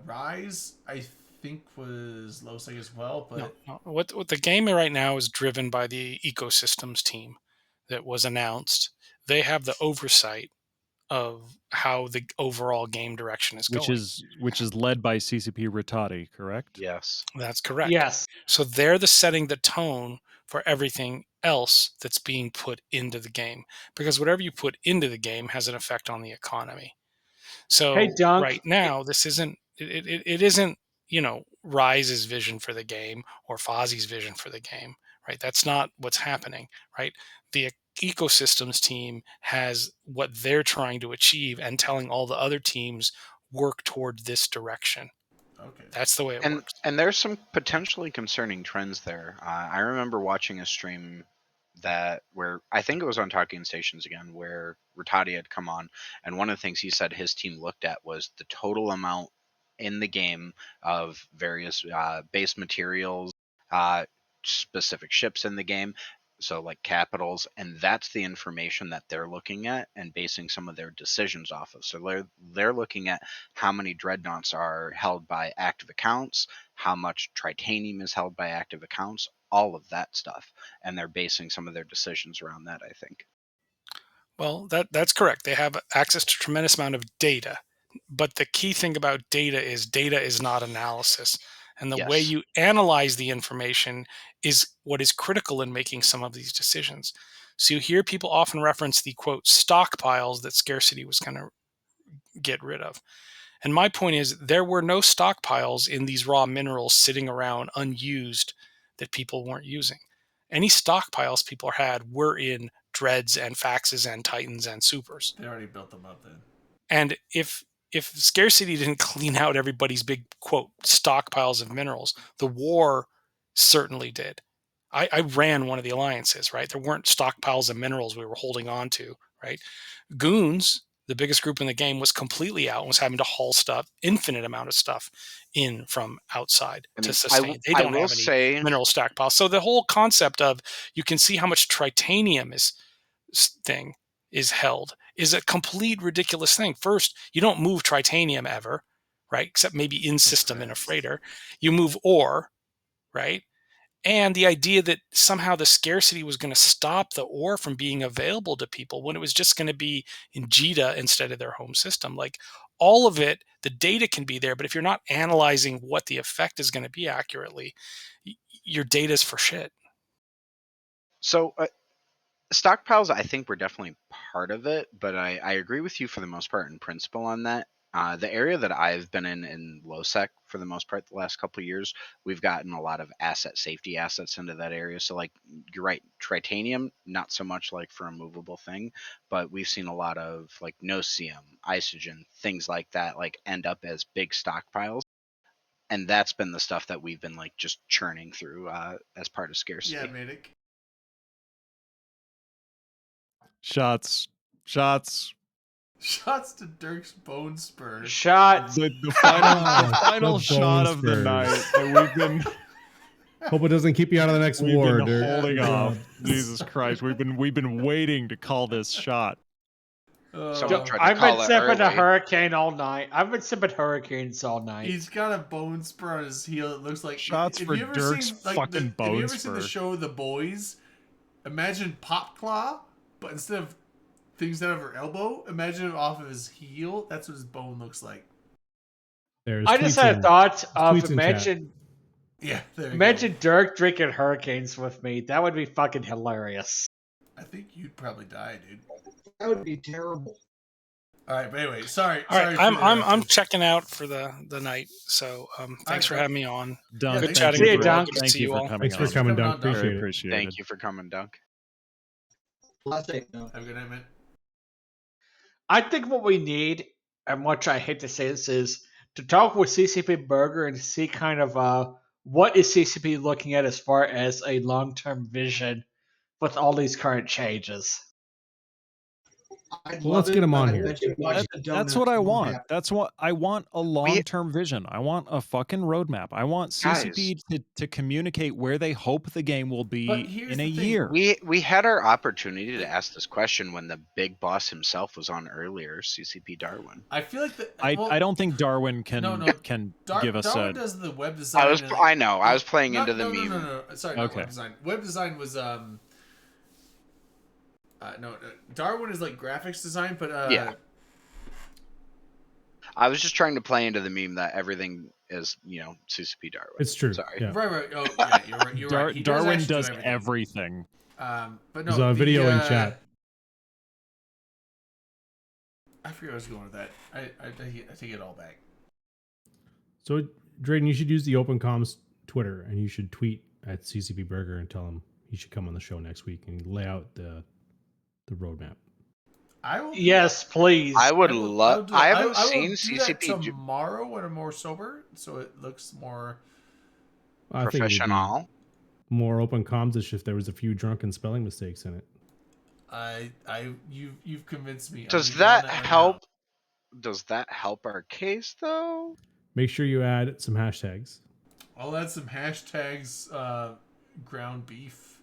Rise, I think, was low sec as well. But No. What the game right now is driven by the ecosystems team that was announced. They have the oversight of how the overall game direction is which going. is led by CCP Ritati, correct? Yes. That's correct. Yes. So they're setting the tone for everything else that's being put into the game, because whatever you put into the game has an effect on the economy. So Hey, Dunk. right now, this isn't it isn't, Rise's vision for the game or Fozzie's vision for the game, right? That's not what's happening, right? The ecosystems team has what they're trying to achieve and telling all the other teams work toward this direction. Okay. That's the way it works. And there's some potentially concerning trends there. I remember watching a stream where I think it was on Talking Stations again, where Ritati had come on, and one of the things he said his team looked at was the total amount in the game of various base materials, specific ships in the game, so like capitals, and that's the information that they're looking at and basing some of their decisions off of. So they're looking at how many dreadnoughts are held by active accounts, how much tritanium is held by active accounts, all of that stuff, and they're basing some of their decisions around that, I think. Well, that's correct. They have access to a tremendous amount of data, but the key thing about data is not analysis. And the way Yes. you analyze the information is what is critical in making some of these decisions. So you hear people often reference the, quote, stockpiles that scarcity was going to get rid of. And my point is, there were no stockpiles in these raw minerals sitting around unused that people weren't using. Any stockpiles people had were in dreads and faxes and titans and supers. they already built them up then. And if scarcity didn't clean out everybody's big, quote, stockpiles of minerals, the war certainly did. I ran one of the alliances, right? There weren't stockpiles of minerals we were holding on to, right? Goons, the biggest group in the game, was completely out and was having to haul stuff, infinite amount of stuff in from outside to sustain. They don't have any mineral stockpiles. So the whole concept of, you can see how much tritanium is held, is a complete ridiculous thing. First, you don't move tritanium ever, right? Except maybe in system in a freighter. You move ore, right? And the idea that somehow the scarcity was going to stop the ore from being available to people when it was just going to be in JITA instead of their home system. Like, all of it, the data can be there, but if you're not analyzing what the effect is going to be accurately, your data's for shit. So stockpiles, I think, were definitely part of it, but I agree with you for the most part in principle on that. The area that I've been in LowSec for the most part the last couple of years, we've gotten a lot of asset safety assets into that area. So, like, you're right, tritanium, not so much like for a movable thing, but we've seen a lot of like Nocium, Isogen, things like that, like end up as big stockpiles. And that's been the stuff that we've been like just churning through as part of scarcity. Yeah, Medic. Shots. Shots to Dirk's bone spur. Shots. The final The shot bone of the spurs. night that we've been Hope it doesn't keep you out of the next war, been Dirk. holding off. Jesus Christ, we've been waiting to call this shot. Someone tried to I've call been it sipping a early. hurricane all night. I've been sipping hurricanes all night. He's got a bone spur on his heel. It looks like Shots have for you ever Dirk's seen, like, fucking Have you bone ever seen the spur. show The Boys? Imagine Pop Claw, but instead of things out of her elbow, imagine it off of his heel. That's what his bone looks like. There's I just tweets had a in- thought of tweets in chat. imagine Yeah, there you Imagine Dirk drinking hurricanes with me. That would be fucking hilarious. go. I think you'd probably die, dude. That would be terrible. All right, but anyway, sorry. All right, for the I'm interruption. checking out for the night. So thanks for having me on. Dunk, Good thank chatting you with for- you all. Good to thank see you you for all. coming Thanks for coming, Dunk. Appreciate Very it. appreciated. Thank you for coming, Dunk. Last day, no. Have a good night, man. I think what we need, and much I hate to say this, is to talk with CCP Burger and see kind of what is CCP looking at as far as a long-term vision with all these current changes. I'd Well, love let's get it, him but on I here. bet you watch the That's donuts what I won't want. happen. That's what I want. A long-term vision. I want a fucking roadmap. I want CCP to communicate where they hope the game will be here's in a the thing. year. We had our opportunity to ask this question when the big boss himself was on earlier, CCP Darwin. I feel like I don't think Darwin can can give us Darwin a. does the web design. I know. I was playing Not- into the no, meme. No. Sorry, not Okay. web design. Web design was no. Darwin is like graphics design, but Yeah. I was just trying to play into the meme that everything is, CCP Darwin. It's true. Sorry. Yeah. Right. Oh, yeah, you're right. You're right. He Darwin actually does do everything. But no, There's a video in chat. I forget where I was going with that. I take it all back. So, Drayden, you should use the Open Comms Twitter, and you should tweet at CCP Burger and tell him he should come on the show next week and lay out the roadmap. I will. Yes, please. I would love. I haven't will seen do CCP that tomorrow when I'm more sober, so it looks more I think it would be professional. more Open Comms if there was a few drunken spelling mistakes in it. You've convinced me. Does I'm that doing right help? Does that help our case though? Make sure you add some hashtags. now. I'll add some hashtags, ground beef,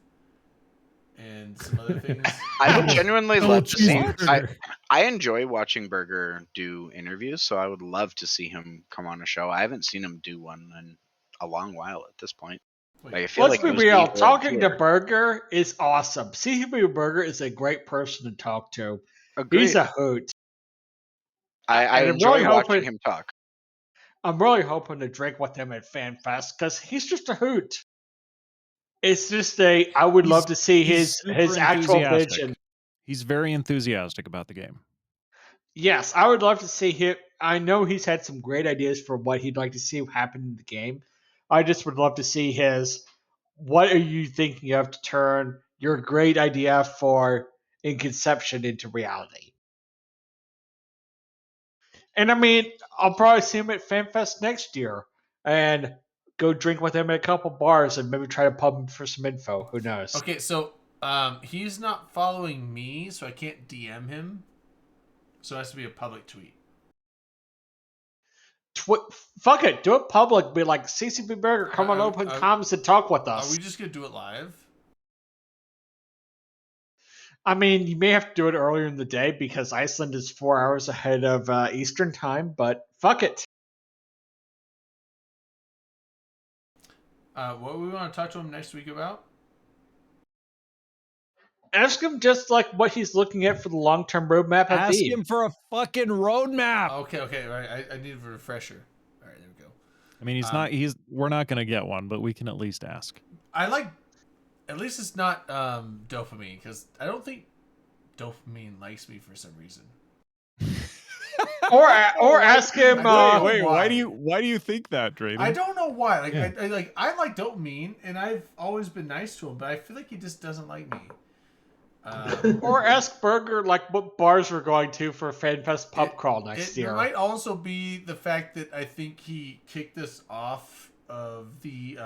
and some other things. I would genuinely love to see. cheeseburger. I enjoy watching Burger do interviews, so I would love to see him come on a show. I haven't seen him do one in a long while at this point. Like, I feel Let's like it be was real. the Talking to year. Burger is awesome. CCP Burger is a great person to talk to. Agreed. He's a hoot. I And I'm enjoy really watching hoping- him talk. I'm really hoping to drink with him at FanFest because he's just a hoot. It's just I would He's- love to see he's his super actual enthusiastic. vision. He's very enthusiastic about the game. Yes, I would love to see him. I know he's had some great ideas for what he'd like to see happen in the game. I just would love to see his. What are you thinking of to turn your great idea for in conception into reality? And I mean, I'll probably see him at FanFest next year and go drink with him at a couple bars and maybe try to pub him for some info. Who knows? Okay, so he's not following me, so I can't DM him. So it has to be a public tweet. Fuck it, do it public. Be like CCP Burger, come on Open Comms and talk with us. Are we just gonna do it live? I mean, you may have to do it earlier in the day because Iceland is 4 hours ahead of Eastern time, but fuck it. What do we want to talk to him next week about? Ask him just like what he's looking at for the long-term roadmap. at Ask Eve. him for a fucking roadmap. Okay, right. I need a refresher. All right, there we go. I mean, we're not going to get one, but we can at least ask. At least it's not dopamine, because I don't think dopamine likes me for some reason. or ask him. Wait, why do you think that, Drayden? I don't know why. I like dopamine, and I've always been nice to him, but I feel like he just doesn't like me. Or ask Burger like what bars we're going to for FanFest pub crawl next year. It might also be the fact that I think he kicked us off of the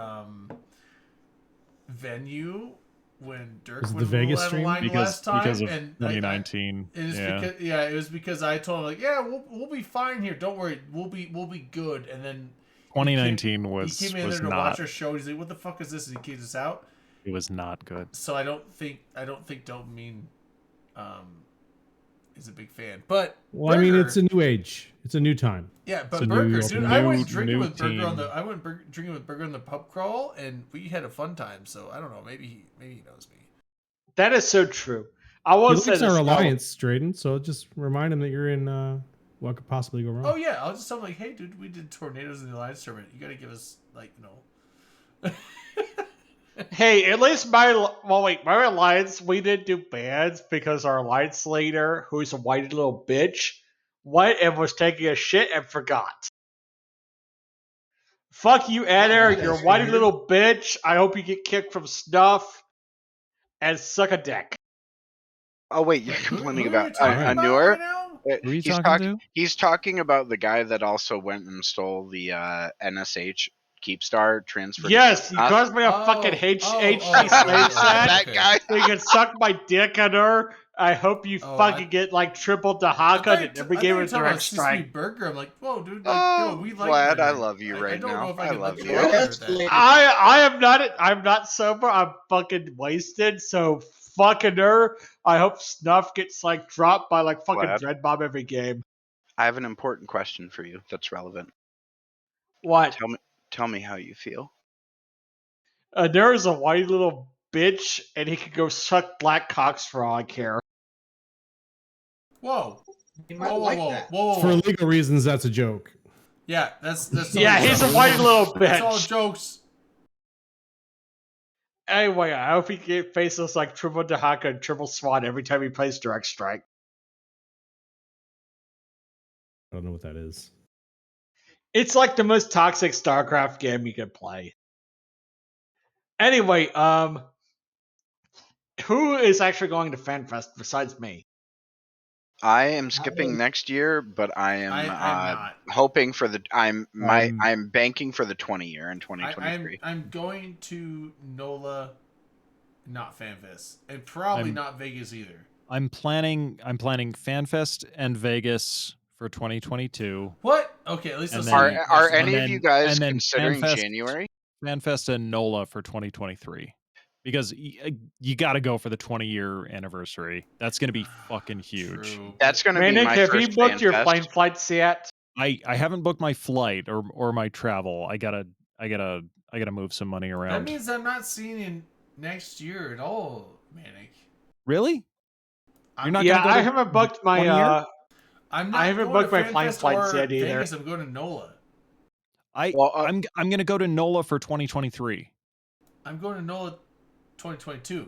venue when Dirk Was it was the Vegas out of stream? line last time, because of and 2019. it was because I told him like, yeah, we'll be fine here. Don't worry, we'll be good. And then 2019 he came in was there to not. watch our show. He's like, what the fuck is this? And he kicked us out. It was not good. So I don't think dopamine is a big fan. But Well, I mean, it's a new age. It's a new time. yeah, but It's a Burger, new dude, open I mic. went drinking new with Burger on team. the drinking with Burger on the pub crawl, and we had a fun time. So I don't know, maybe he knows me. That is so true. I will He say likes this. our alliance, Drayden. So just remind him that you're in. What could possibly go wrong? Oh yeah, I'll just tell him like, hey, dude, we did tornadoes in the Alliance tournament. You got to give us like Hey, at least my alliance, we didn't do bans because our alliance leader, who's a whitey little bitch, went and was taking a shit and forgot. Fuck you, Eder. You're a whitey little bitch. I hope you get kicked from Snuff and suck a dick. Oh wait, you're complaining about talking about Anur? right now? Who are you He's talking to? He's talking about the guy that also went and stole the NSH Keepstar transfer. Yes, you caused me a fucking HG slave set. That guy. So you can suck my dick on her. I hope you fucking get like triple Dahaka and every game with direct strike. Burger. I'm like, whoa, dude. Like, yo, we like Vlad, burger. I love you right I don't now. know if I I can love let you. you out with that. I'm not sober. I'm fucking wasted. So fucking her. I hope Snuff gets like dropped by like fucking Vlad. Dread Bomb every game. I have an important question for you that's relevant. What? Tell me how you feel. There's a white little bitch, and he could go suck black cocks for all I care. Whoa. He might like that. Whoa. For legal reasons, that's a joke. Yeah, that's Yeah, he's a white little bitch. That's all jokes. Anyway, I hope he faces like triple Dahaka and triple Swan every time he plays Direct Strike. I don't know what that is. It's like the most toxic StarCraft game you could play. Anyway, who is actually going to FanFest besides me? I am skipping next year, but I am I'm not. hoping for the I'm banking for the 20 year in 2023. I'm going to NOLA, not FanFest, and probably not Vegas either. I'm planning FanFest and Vegas for 2022. What? Okay, at least And let's then- Are and any of then- you guys and then considering January? FanFest and NOLA for 2023. Because you got to go for the 20-year anniversary. That's going to be fucking huge. That's going to be Manic, my have first you booked your FanFest. plane flights yet? I haven't booked my flight or my travel. I gotta move some money That around. means I'm not seeing you next year at all, Manic. Really? You're not Yeah, gonna go to I haven't booked my 1 year? I'm not I haven't going booked to my plane FanFest flights or yet either. Vegas, I'm going to NOLA. I'm gonna go to NOLA for 2023. I'm going to NOLA 2022.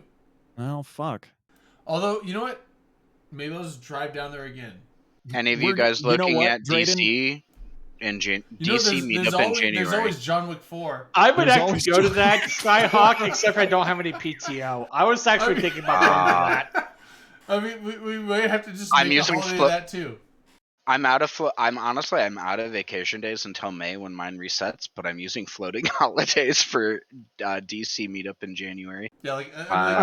Well, fuck. Although, you know what? Maybe I'll just drive down there again. Any of you guys you know looking what, at Drayden? DC in DC there's meetup in always, January? There's always John Wick 4. I would There's actually always go to John- that Skyhawk, except I don't have any PTO. I was actually thinking about going to that. I mean, we might have to just I'm make using a holiday of that too. I'm out of vacation days until May when mine resets, but I'm using floating holidays for DC meetup in January. Yeah, like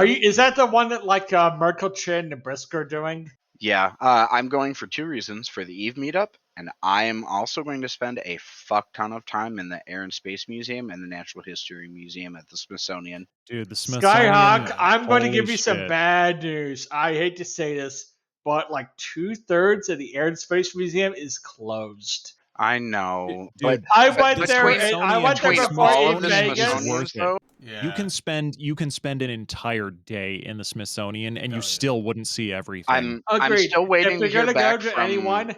Is that the one that like Merkel Chin and Brisk are doing? Yeah, I'm going for two reasons: for the Eve meetup, and I am also going to spend a fuck ton of time in the Air and Space Museum and the Natural History Museum at the Smithsonian. Dude, the Smithsonian. Skyhawk, I'm going to holy give you some shit. bad news. I hate to say this, but like 2/3 of the Air and Space Museum is closed. I know, Dude, I but went there. I went there between before all in of the Vegas. Smithsonians, though. Yeah. You can spend an entire day in the Smithsonian and you still wouldn't see everything. I'm Agreed. still waiting If to you're hear gonna back go to from anyone,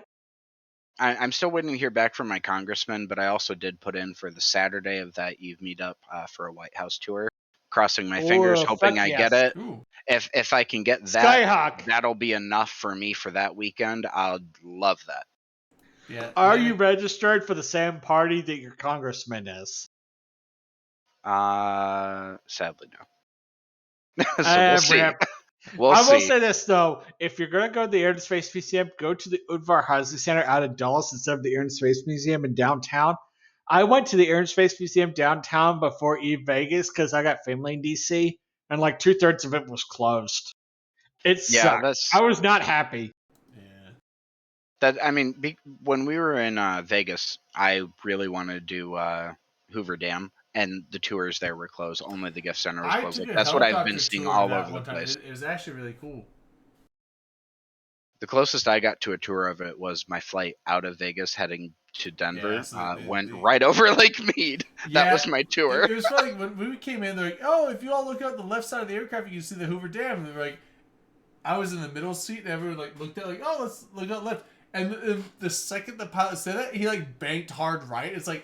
I'm still waiting to hear back from my congressman, but I also did put in for the Saturday of that Eve meetup for a White House tour. Crossing my fingers, Ooh, hoping fuck I yes. get it. Ooh. If I can get that, Skyhawk. that'll be enough for me for that weekend. I'll love that. Yeah. Are you registered for the same party that your congressman is? Sadly no. So we'll see. Rip. We'll I will see. say this though: if you're gonna go to the Air and Space Museum, go to the Udvar Housing Center out of Dulles instead of the Air and Space Museum in downtown. I went to the Air and Space Museum downtown before Eve Vegas because I got family in DC, and like 2/3 of it was closed. It sucked. I was not happy. That I mean, when we were in Vegas, I really wanted to do Hoover Dam, and the tours there were closed. Only the gift center was I closed. took a That's what I've been helicopter seeing tour all that over the one time. place. It was actually really cool. The closest I got to a tour of it was my flight out of Vegas heading to Denver. Yeah, so went right over Lake Mead. That was my tour. It was funny when we came in. They're like, "Oh, if you all look out the left side of the aircraft, you can see the Hoover Dam." And they're like, I was in the middle seat, and everyone like looked at like, "Oh, let's look out left." And the second the pilot said that, he like banked hard right. It's like,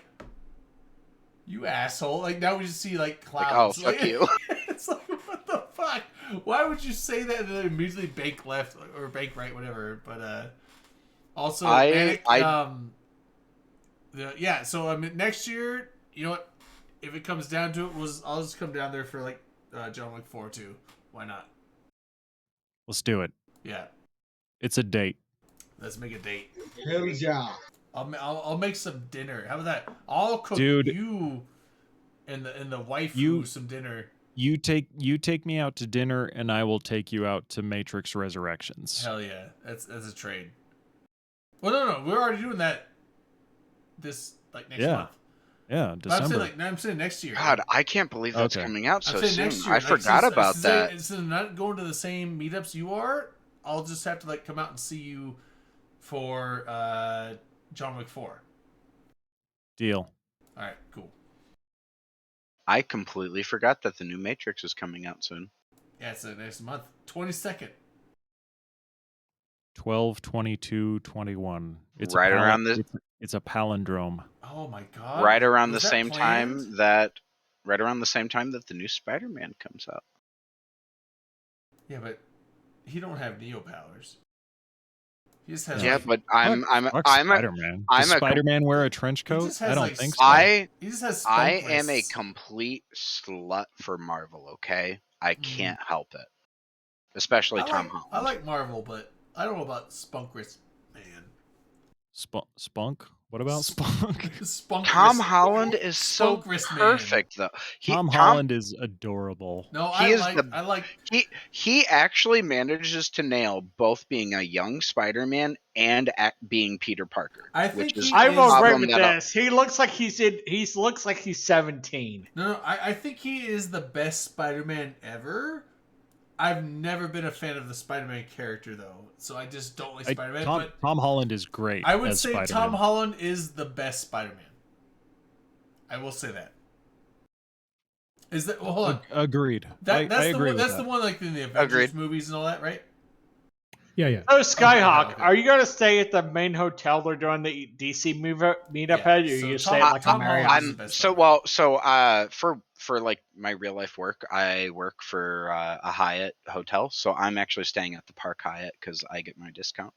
You asshole! Like now we just see like Like, clouds. oh, fuck you. It's like what the fuck? Why would you say that and then immediately bank left or bank right, whatever? But also, yeah. So next year, you know what? If it comes down to it, I'll just come down there for like John Wick 4 too. Why not? Let's do it. Yeah. It's a date. Let's make a date. Hell yeah. I'll make some dinner. How about that? I'll cook Dude, you and the wife some dinner. You take me out to dinner, and I will take you out to Matrix Resurrections. Hell yeah, that's a trade. Well, no, we're already doing that. This like next month. Yeah, December. I'm saying next year. God, I can't believe that's coming out so soon. Next year. I forgot about that. Instead of not going to the same meetups you are, I'll just have to like come out and see you for John Wick 4. Deal. All right, cool. I completely forgot that the new Matrix is coming out soon. Yeah, it's next month, 22nd. 12/22/21. It's right around this. It's a palindrome. Oh my god! Right around the same time that the new Spider-Man comes out. Yeah, but he don't have Neo powers. He just has. Yeah, but I'm Spider-Man. Does Spider-Man wear a trench coat? I don't think so. He just has. I am a complete slut for Marvel. Okay, I can't help it. Especially Tom Holland. I like Marvel, but I don't know about Spunkress man. Spunk? What about Spunk? Tom Holland is so perfect, though. Tom Holland is adorable. No, he actually manages to nail both being a young Spider-Man and being Peter Parker. I'm agree with this. He looks like he's 17. No, I think he is the best Spider-Man ever. I've never been a fan of the Spider-Man character, though, so I just don't like Spider-Man. Tom Holland is great. I would say Spider-Man. Tom Holland is the best Spider-Man. I will say that. Is that hold on? Agreed. That's I the agree one. with That's the one like in the Avengers movies and all that, right? Yeah. Oh, Skyhawk, are you going to stay at the main hotel they're doing the DC meetup at, or you stay at like a Marriott? For like my real life work, I work for a Hyatt hotel, so I'm actually staying at the Park Hyatt because I get my discount.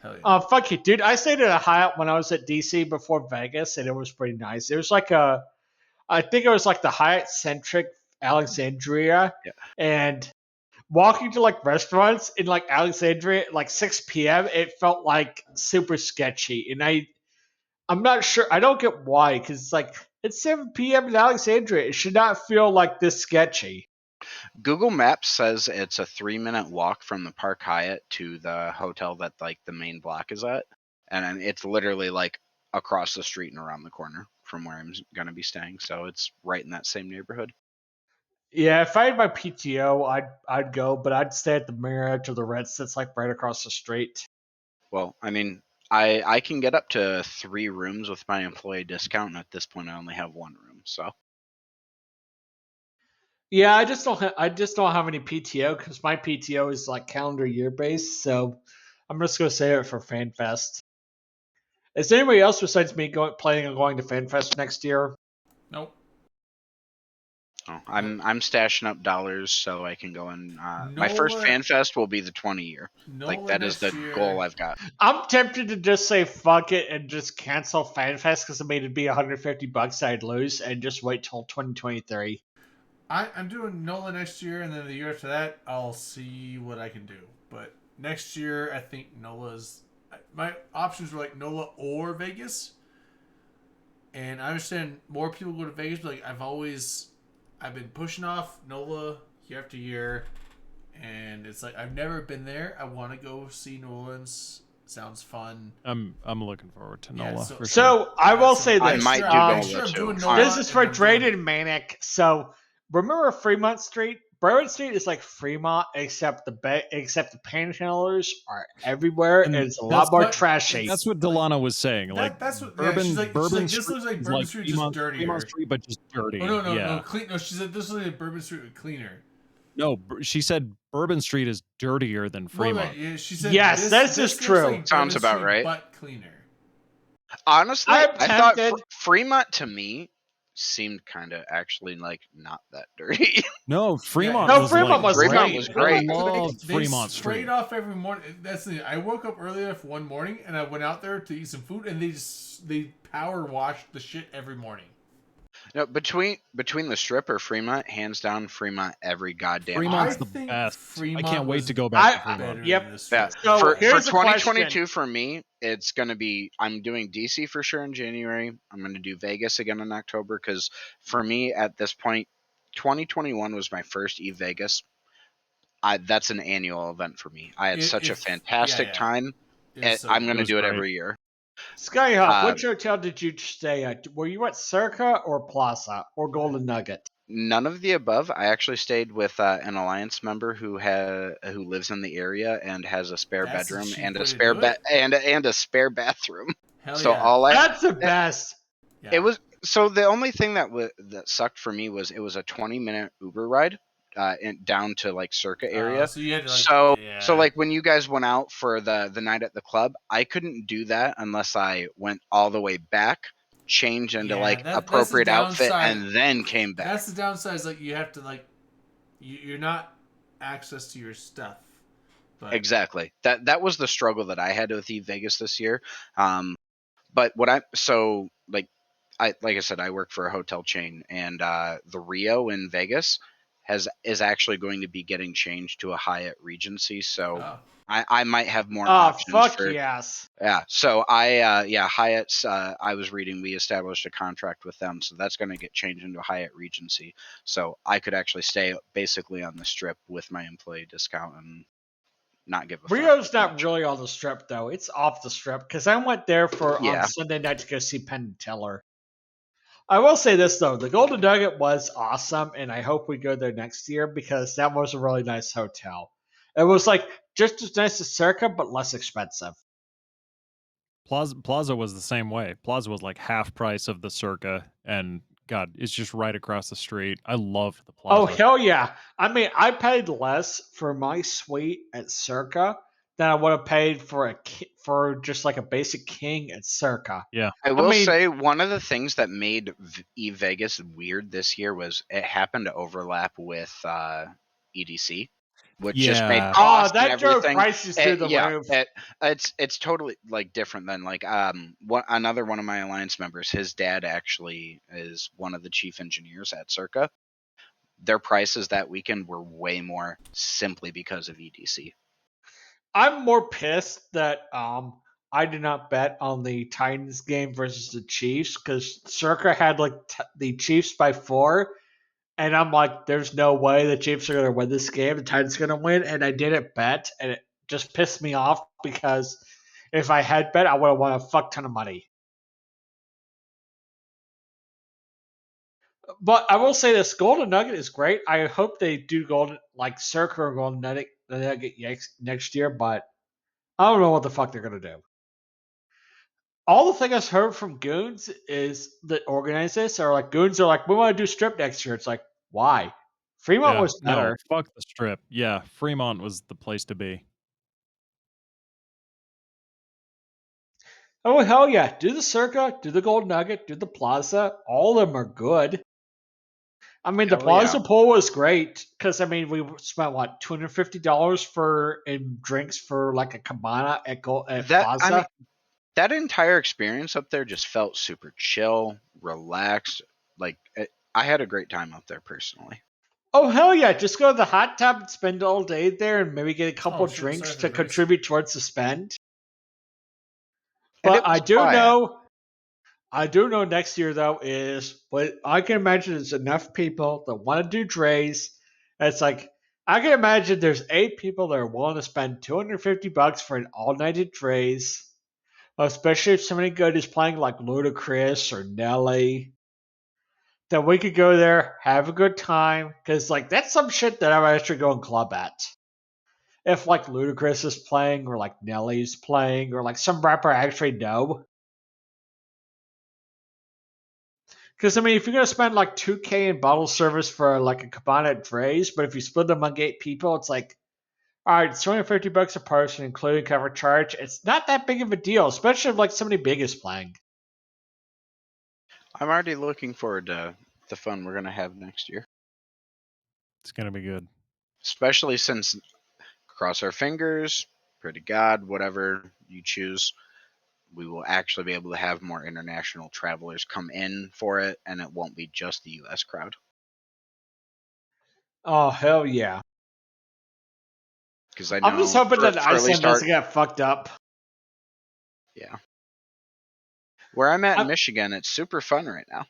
Hell yeah. Fuck you, dude! I stayed at a Hyatt when I was at DC before Vegas, and it was pretty nice. It was like I think it was like the Hyatt centric Alexandria, and walking to like restaurants in like Alexandria at like 6 p.m. it felt like super sketchy, and I'm not sure. I don't get why, because it's like it's 7 p.m. in Alexandria. It should not feel like this sketchy. Google Maps says it's a 3-minute walk from the Park Hyatt to the hotel that like the main block is at, and it's literally like across the street and around the corner from where I'm going to be staying. So it's right in that same neighborhood. Yeah, if I had my PTO, I'd go, but I'd stay at the Marriott or the Ritz that's like right across the street. Well, I mean, I can get up to 3 rooms with my employee discount, and at this point, I only have 1 room. So. Yeah, I just don't have any PTO because my PTO is like calendar year based. So I'm just gonna save it for FanFest. Is there anybody else besides me planning on going to FanFest next year? Nope. Oh, I'm stashing up dollars so I can go in. My first FanFest will be the 20-year. Like that is the goal I've got. I'm tempted to just say fuck it and just cancel FanFest because I made it be $150 I'd lose and just wait till 2023. I'm doing NOLA next year, and then the year after that, I'll see what I can do. But next year, I think NOLA's... My options were like NOLA or Vegas. And I understand more people go to Vegas, but like I've been pushing off NOLA year after year. And it's like, I've never been there. I want to go see New Orleans. Sounds fun. I'm looking forward to NOLA. Yeah, so I will say this. I might do NOLA too. This is for Drayden Manic. So remember Fremont Street? Bourbon Street is like Fremont, except the panhandlers are everywhere, and it's a lot more trashy. That's what Delana was saying. That's what Bourbon she's like, Bourbon this Street looks like is Bourbon Street, just dirtier. Fremont Street, but just dirty. Oh, no, yeah. no. She said this looks like Bourbon Street, but cleaner. No, she said Bourbon Street is dirtier than Fremont. Well, yeah, she said yes, this is true. Like sounds about Street, right. but cleaner. Honestly, I thought Fremont to me seemed kind of actually like not that dirty. No, Fremont No, was Fremont like was Fremont great. was I great. loved They Fremont sprayed Street. off every morning. That's the. I woke up early enough one morning and I went out there to eat some food, and they power washed the shit every morning. No, between the Strip or Fremont, hands down Fremont every goddamn Fremont's time. the best. Fremont I can't wait was to go back to better Fremont. than Yep. the Yeah, Strip. So for here's a 2022 question. for me, it's gonna be I'm doing DC for sure in January. I'm gonna do Vegas again in October because for me at this point, 2021 was my first Eve Vegas. That's an annual event for me. I had such a fantastic time. It's so I'm good. gonna It was do it great. every year. Skyhawk, which hotel did you stay at? Were you at Circa or Plaza or Golden Nugget? None of the above. I actually stayed with an alliance member who lives in the area and has a spare That's a bedroom cheap and way a to spare do bed it. and a spare bathroom. Hell So yeah. all I That's the best. it was so the only thing that sucked for me was it was a 20-minute Uber ride down to like Circa area. So you had to like, So like when you guys went out for the night at the club, I couldn't do that unless I went all the way back, change into like that's the appropriate outfit, downside. and then came back. That's the downside. Is like you have to like, you're not access to your stuff. But Exactly. That was the struggle that I had with Eve Vegas this year. But what I like I said, I work for a hotel chain, and the Rio in Vegas is actually going to be getting changed to a Hyatt Regency. So I might have more Oh, options fuck for yes. yeah. So Hyatt's. I was reading we established a contract with them, so that's going to get changed into a Hyatt Regency. So I could actually stay basically on the Strip with my employee discount and not give a fuck. Rio's not really on the Strip, though. It's off the Strip because I went there on Yeah. Sunday night to go see Penn and Teller. I will say this, though. The Golden Nugget was awesome, and I hope we go there next year because that was a really nice hotel. It was like just as nice as Circa, but less expensive. Plaza was the same way. Plaza was like half price of the Circa, and God, it's just right across the street. I loved the Plaza. Oh, hell yeah. I mean, I paid less for my suite at Circa than I would have paid for just like a basic king at Circa. Yeah. I will say one of the things that made Eve Vegas weird this year was it happened to overlap with EDC, which just made Yeah. cost that and drove everything. prices through the roof. It's totally like different than like another one of my alliance members. His dad actually is one of the chief engineers at Circa. Their prices that weekend were way more simply because of EDC. I'm more pissed that I did not bet on the Titans game versus the Chiefs because Circa had like the Chiefs by 4, and I'm like, there's no way the Chiefs are going to win this game. The Titans are going to win, and I didn't bet, and it just pissed me off because if I had bet, I would have won a fuck ton of money. But I will say this: Golden Nugget is great. I hope they do Circa or Golden Nugget next year, but I don't know what the fuck they're gonna do. All the thing I've heard from Goons is that organize this are like Goons are like, we want to do Strip next year. It's like, why? Fremont was better. No, fuck the Strip. Yeah, Fremont was the place to be. Oh hell yeah! Do the Circa, do the Golden Nugget, do the Plaza. All of them are good. I mean, the Plaza pool was great because I mean we spent what $250 in drinks for like a cabana at Plaza. I mean, that entire experience up there just felt super chill, relaxed. Like I had a great time up there personally. Oh hell yeah! Just go to the hot tub and spend all day there, and maybe get a couple drinks to contribute towards the spend. But I do know next year though is, but I can imagine there's enough people that want to do Dre's. It's like I can imagine there's 8 people that are willing to spend $250 for an all night at Dre's, especially if somebody good is playing like Ludacris or Nelly. That we could go there, have a good time, because like that's some shit that I would actually go and club at. If like Ludacris is playing, or like Nelly's playing, or like some rapper I actually know. Because I mean, if you're gonna spend like $2,000 in bottle service for like a cabana at Dre's, but if you split them among 8 people, it's like, all right, it's $250 a person, including cover charge. It's not that big of a deal, especially if like somebody big is playing. I'm already looking forward to the fun we're going to have next year. It's gonna be good. Especially since, cross our fingers, pray to God, whatever you choose, we will actually be able to have more international travelers come in for it, and it won't be just the U.S. crowd. Oh hell yeah! Because I know I'm just hoping that for at Iceland least our, doesn't get fucked up. yeah. Where I'm at in Michigan, it's super fun right now.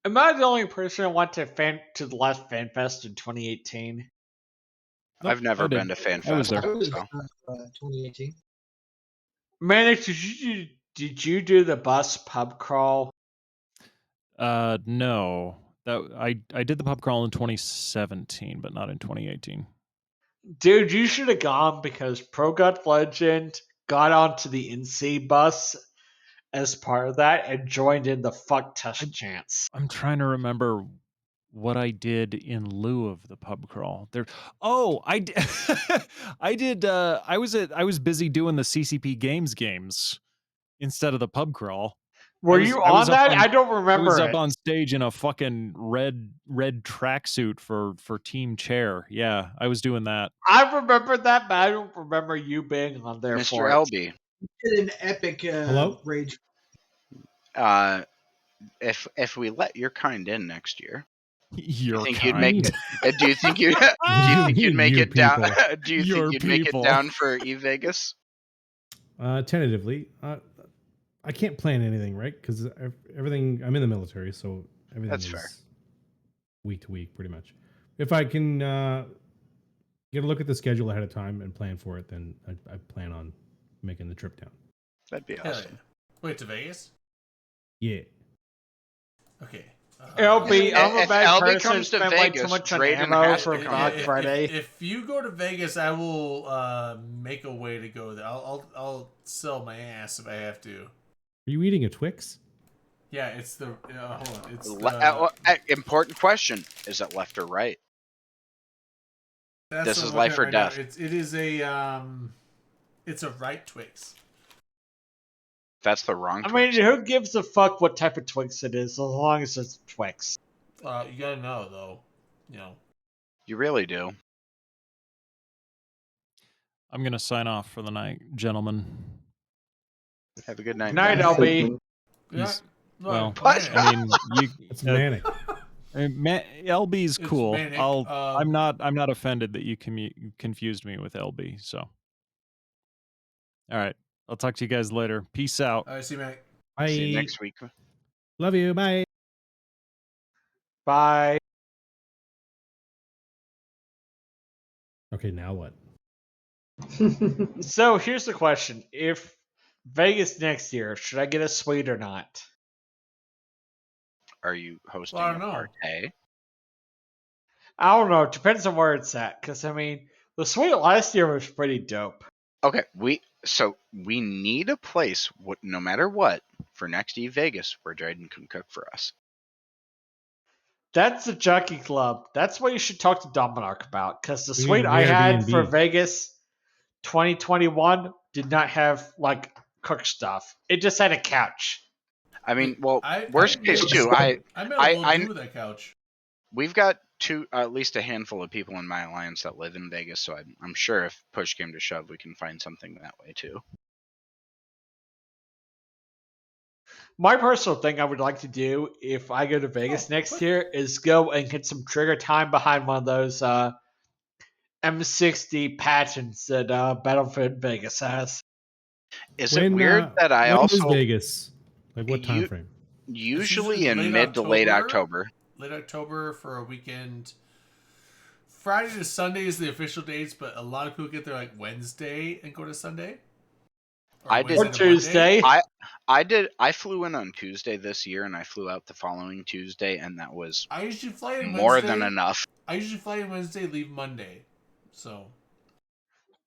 Am I the only person who went to the last FanFest in 2018? I've never been to FanFest. I was So. 2018. Manic, did you do the bus pub crawl? No. I did the pub crawl in 2017, but not in 2018. Dude, you should have gone because Pro Gut Legend got onto the NC bus as part of that and joined in the fuck test chants. I'm trying to remember what I did in lieu of the pub crawl. I did. I did. I was busy doing the CCP games instead of the pub crawl. Were you on that? I don't remember. I was up it. on stage in a fucking red tracksuit for Team Chair. Yeah, I was doing that. I remember that, but I don't remember you being on there Mr. for LB. Did an epic rage. If we let your kind in next year, your do you think kind? do you think you'd make You it down? people. Do you Your think you'd make it people. down for Vegas? Tentatively, I can't plan anything, right? Because everything, I'm in the military, so everything That's is fair. week to week, pretty much. If I can get a look at the schedule ahead of time and plan for it, then I plan on making the trip down. That'd be Hell awesome. yeah. Wait, to Vegas? Yeah. Okay. LB, I'm a If bad LB person. comes to Spend way Vegas, too much on Drayden ammo has for to come Black with you. Friday. If you go to Vegas, I will make a way to go there. I'll sell my ass if I have to. Are you eating a Twix? Yeah, it's the hold on. It's Important question: is it left or right? that's This what is I'm life looking or at right now. death. It is a it's a right Twix. That's the wrong. I mean, who gives a fuck what type of Twix it is, as long as it's Twix? You gotta know though, you know. You really do. I'm gonna sign off for the night, gentlemen. Have a good night. Night, LB. He's, Yeah, well, what? I mean, you. It's manic. LB's It's cool. manic. I'm not offended that you confused me with LB. So, all right, I'll talk to you guys later. Peace out. All right, see you, man. Bye. See you next week. Love you. Bye. Bye. Okay, now what? So here's the question: if Vegas next year, should I get a suite or not? Are you hosting I a don't know. party? I don't know. It depends on where it's at. Because I mean, the suite last year was pretty dope. Okay, we need a place, no matter what, for next Eve Vegas where Drayden can cook for us. That's the Junkie Club. That's what you should talk to Dominark about. Because the We suite need an I had for Airbnb. Vegas 2021 did not have like cook stuff. It just had a couch. I mean, well, I case too. I may do that couch. We've got at least a handful of people in my alliance that live in Vegas, so I'm sure if push came to shove, we can find something that way too. My personal thing I would like to do if I go to Vegas next year is go and get some trigger time behind one of those M60 patents that Battlefield Vegas has. Is it weird that I when also is Vegas? Like what time frame? Usually in mid to late October. Late October for a weekend. Friday to Sunday is the official dates, but a lot of people get there like Wednesday and go to Sunday. I did. Or Tuesday. I flew in on Tuesday this year, and I flew out the following Tuesday, and that was I usually fly in more Wednesday. than enough. I usually fly in Wednesday, leave Monday. So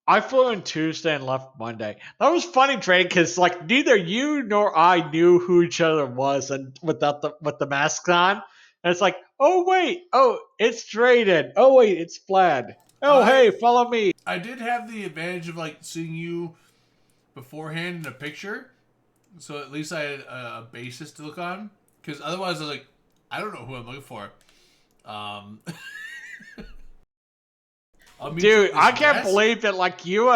I flew in Tuesday and left Monday. That was funny, Trey, because like neither you nor I knew who each other was, and with the mask on, and it's like, oh wait, oh it's Drayden, oh wait, it's Vlad, oh hey, follow me. I did have the advantage of like seeing you beforehand in a picture, So at least I had a basis to look on. Because otherwise I was like, I don't know who I'm looking for. Dude, I can't believe that like you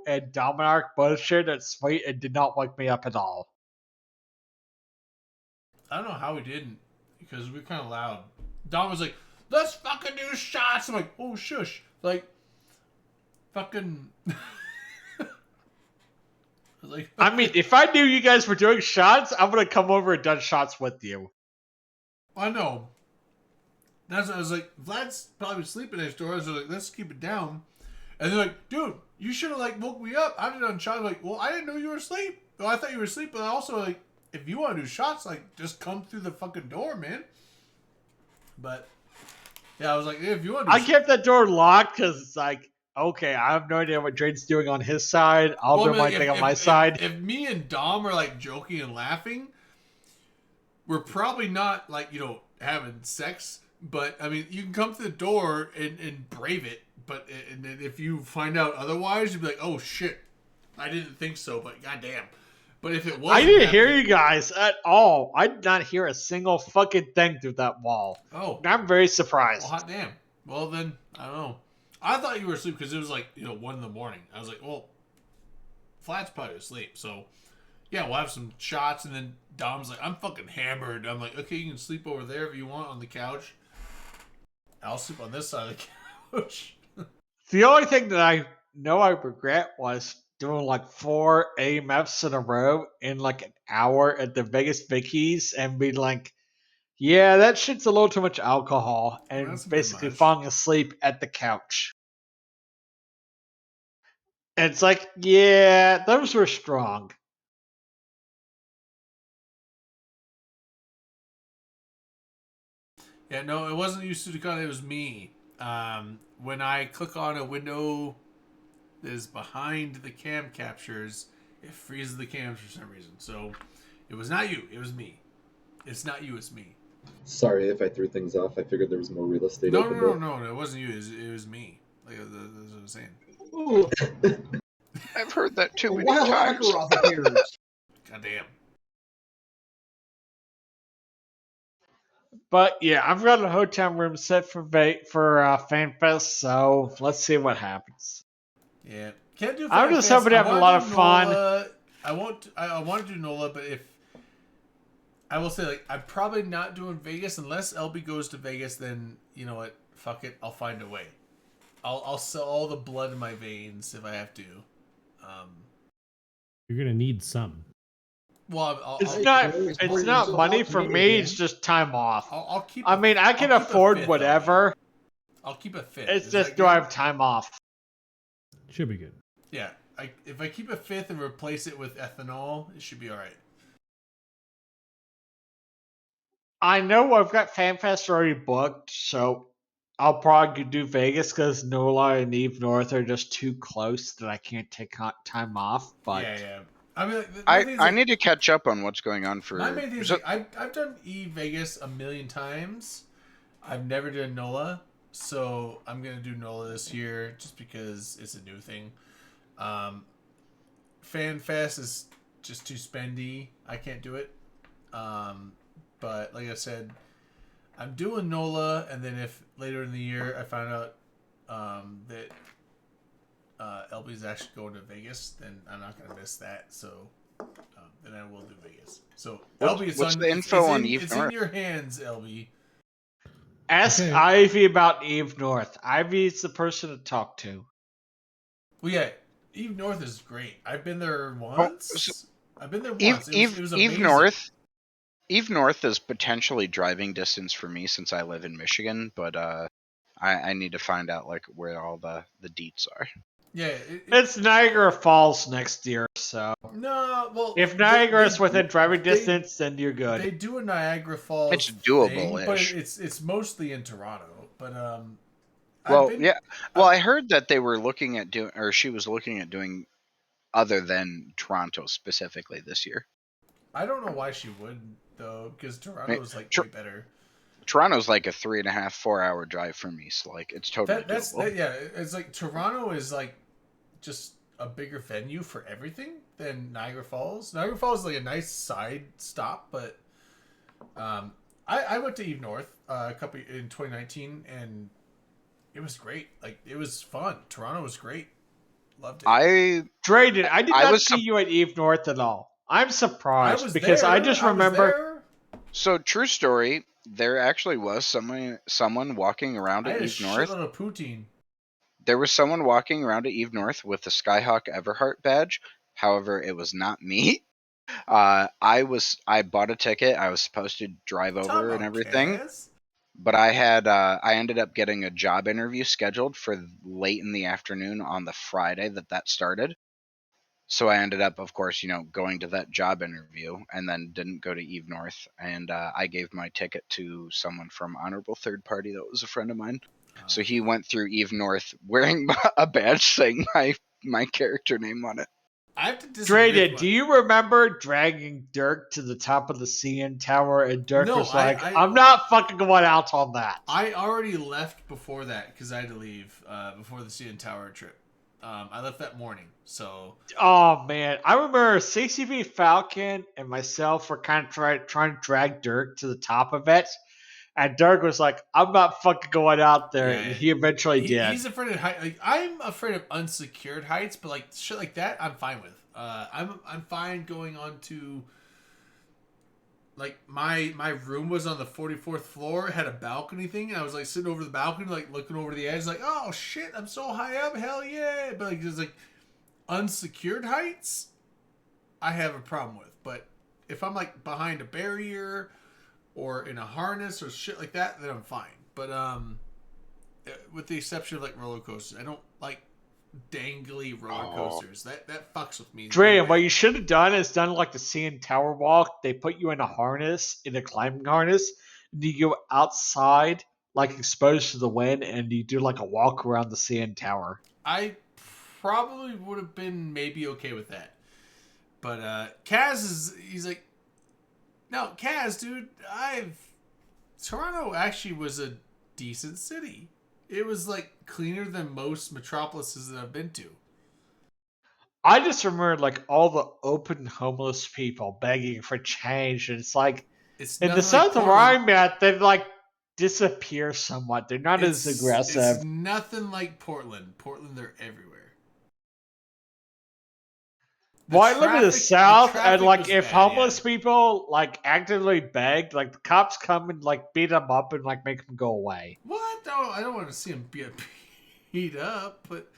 and Dominic both shared that suite and did not wake me up at all. I don't know how we didn't. Because we were kind of loud. Dom was like, let's fucking do shots. I'm like, oh, shush. Like, fucking... like, I mean, if I knew you guys were doing shots, I would have come over and done shots with you. I know. That's what I was like, Vlad's probably sleeping next door. I was like, let's keep it down. And they're like, dude, you should have like woke me up. I did on shots. I'm like, well, I didn't know you were asleep. Well, I thought you were asleep, but also like, if you want to do shots, like, just come through the fucking door, man. But yeah, I was like, if you want to I kept that door locked because it's like, okay, I have no idea what Drake's doing on his side. I'll do my thing on my side. If me and Dom are like joking and laughing, we're probably not like, having sex. But I mean, you can come through the door and brave it. But and if you find out otherwise, you'd be like, oh shit, I didn't think so. But goddamn. But if it was, I didn't hear you guys at all. I did not hear a single fucking thing through that wall. Oh, I'm very surprised. Well, hot damn. Well then, I don't know. I thought you were asleep because it was like 1 in the morning. I was like, well, Flat's probably asleep. So yeah, we'll have some shots. And then Dom's like, I'm fucking hammered. I'm like, okay, you can sleep over there if you want on the couch. I'll sleep on this side of the couch. The only thing that I know I regret was doing like 4 AMFs in a row in like an hour at the Vegas Vickies and being like, yeah, that shit's a little too much alcohol, and basically falling asleep at the couch. And it's like, yeah, those were strong. Yeah, no, it wasn't you, Sudakana, it was me. When I click on a window that is behind the cam captures, it freezes the cams for some reason. So it was not you, it was me. It's not you, it's me. Sorry if I threw things off. I figured there was more real estate. No, it wasn't you, it was me. Like that's what I'm saying. Ooh. I've heard that too many Wild times. hacker appears. Goddamn. But yeah, I've got a hotel room set for FanFest, so let's see what happens. Yeah, can't do. I'm just hoping to have a lot of fun. I want to do NOLA, but if I will say, like, I'm probably not doing Vegas unless LB goes to Vegas. Then you know what? Fuck it, I'll find a way. I'll sell all the blood in my veins if I have to. You're gonna need some. Well, it's not money for me. It's just time off. I'll keep. I mean, I can afford whatever. I'll keep a fifth. It's just, do I have time off? Should be good. Yeah, if I keep a fifth and replace it with ethanol, it should be all right. I know I've got FanFest already booked, so I'll probably do Vegas because NOLA and Eve North are just too close that I can't take time off. But yeah. I mean, I need to catch up on what's going on for. My main thing is like, I've done Vegas a million times. I've never done NOLA, so I'm gonna do NOLA this year just because it's a new thing. FanFest is just too spendy. I can't do it. But like I said, I'm doing NOLA, and then if later in the year I find out that LB's actually going to Vegas, then I'm not going to miss that. So then I will do Vegas. So LB, what's the info on Eve It's North? in your hands, LB. Ask Ivy about Eve North. Ivy's the person to talk to. Well, yeah, Eve North is great. I've been there once. It was Eve North. Eve North is potentially driving distance for me since I live in Michigan, but I need to find out like where all the deets are. Yeah, it's Niagara Falls next year, so no. Well, if Niagara is within driving distance, then you're good. They do a Niagara Falls. It's doable-ish. But it's mostly in Toronto. But I heard that they were looking at doing, or she was looking at doing, other than Toronto specifically this year. I don't know why she would though, because Toronto's like way better. Toronto's like a 3.5-4 hour drive for me, so like it's totally doable. It's like Toronto is like just a bigger venue for everything than Niagara Falls. Niagara Falls is like a nice side stop, but I went to Eve North a couple in 2019, and it was great. Like, it was fun. Toronto was great. Loved it. Drayden, I did I not was see you at Eve North at all. I'm surprised was because I there. just I was remember. there. So true story. There actually was someone walking around I at had a Eve North. shitload of poutine. There was someone walking around at Eve North with the Skyhawk Everhart badge. However, it was not me. I bought a ticket. I was supposed to drive over and everything, but I ended up getting a job interview scheduled for late in the afternoon on the Friday that started. So I ended up, of course, going to that job interview and then didn't go to Eve North. And I gave my ticket to someone from Honorable Third Party that was a friend of mine. So he went through Eve North wearing a badge saying my character name on it. I have to disagree. Drayden, do you remember dragging Dirk to the top of the CN Tower and Dirk was like, I'm not fucking going out on that. I already left before that because I had to leave before the CN Tower trip. I left that morning, so... Oh, man. I remember CCB Falcon and myself were kind of trying to drag Dirk to the top of it. And Dirk was like, I'm not fucking going out there. Yeah. And he eventually did. He's afraid of height. Like, I'm afraid of unsecured heights, but like shit like that, I'm fine with. I'm fine going on to... Like, my room was on the 44th floor, had a balcony thing, and I was, like, sitting over the balcony, like, looking over the edge, like, oh, shit, I'm so high up, hell yeah! But, like, just, like, unsecured heights, I have a problem with. But if I'm, like, behind a barrier or in a harness or shit like that, then I'm fine. But, with the exception of, like, roller coasters, I don't like dangly roller coasters. That fucks with me. Dre, what you should have done is done like the CN Tower walk. They put you in a harness, in a climbing harness, and you go outside, like exposed to the wind, and you do like a walk around the CN Tower. I probably would have been maybe okay with that. But Kaz he's like, no, Kaz, dude, Toronto actually was a decent city. It was, like, cleaner than most metropolises that I've been to. I just remember, like, all the open homeless people begging for change. And it's like, in the south of where I'm at, they, like, disappear somewhat. They're not as aggressive. It's nothing like Portland. Portland, they're everywhere. Well, I live in the south, and, like, if homeless people, like, actively begged, like, the cops come and, like, beat them up and, like, make them go away. What? Oh, I don't want to see them beat up, but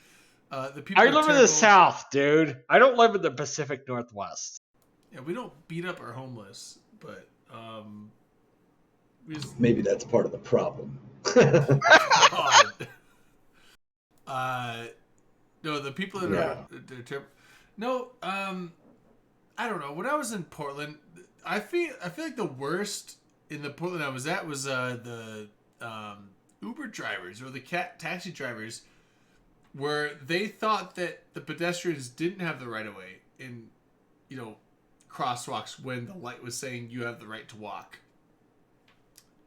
the people. I live in the south, dude. I don't live in the Pacific Northwest. Yeah, we don't beat up our homeless, but maybe that's part of the problem. No, the people that are no, I don't know. When I was in Portland, I feel like the worst in the Portland I was at was the Uber drivers or the taxi drivers, where they thought that the pedestrians didn't have the right of way in, crosswalks when the light was saying you have the right to walk.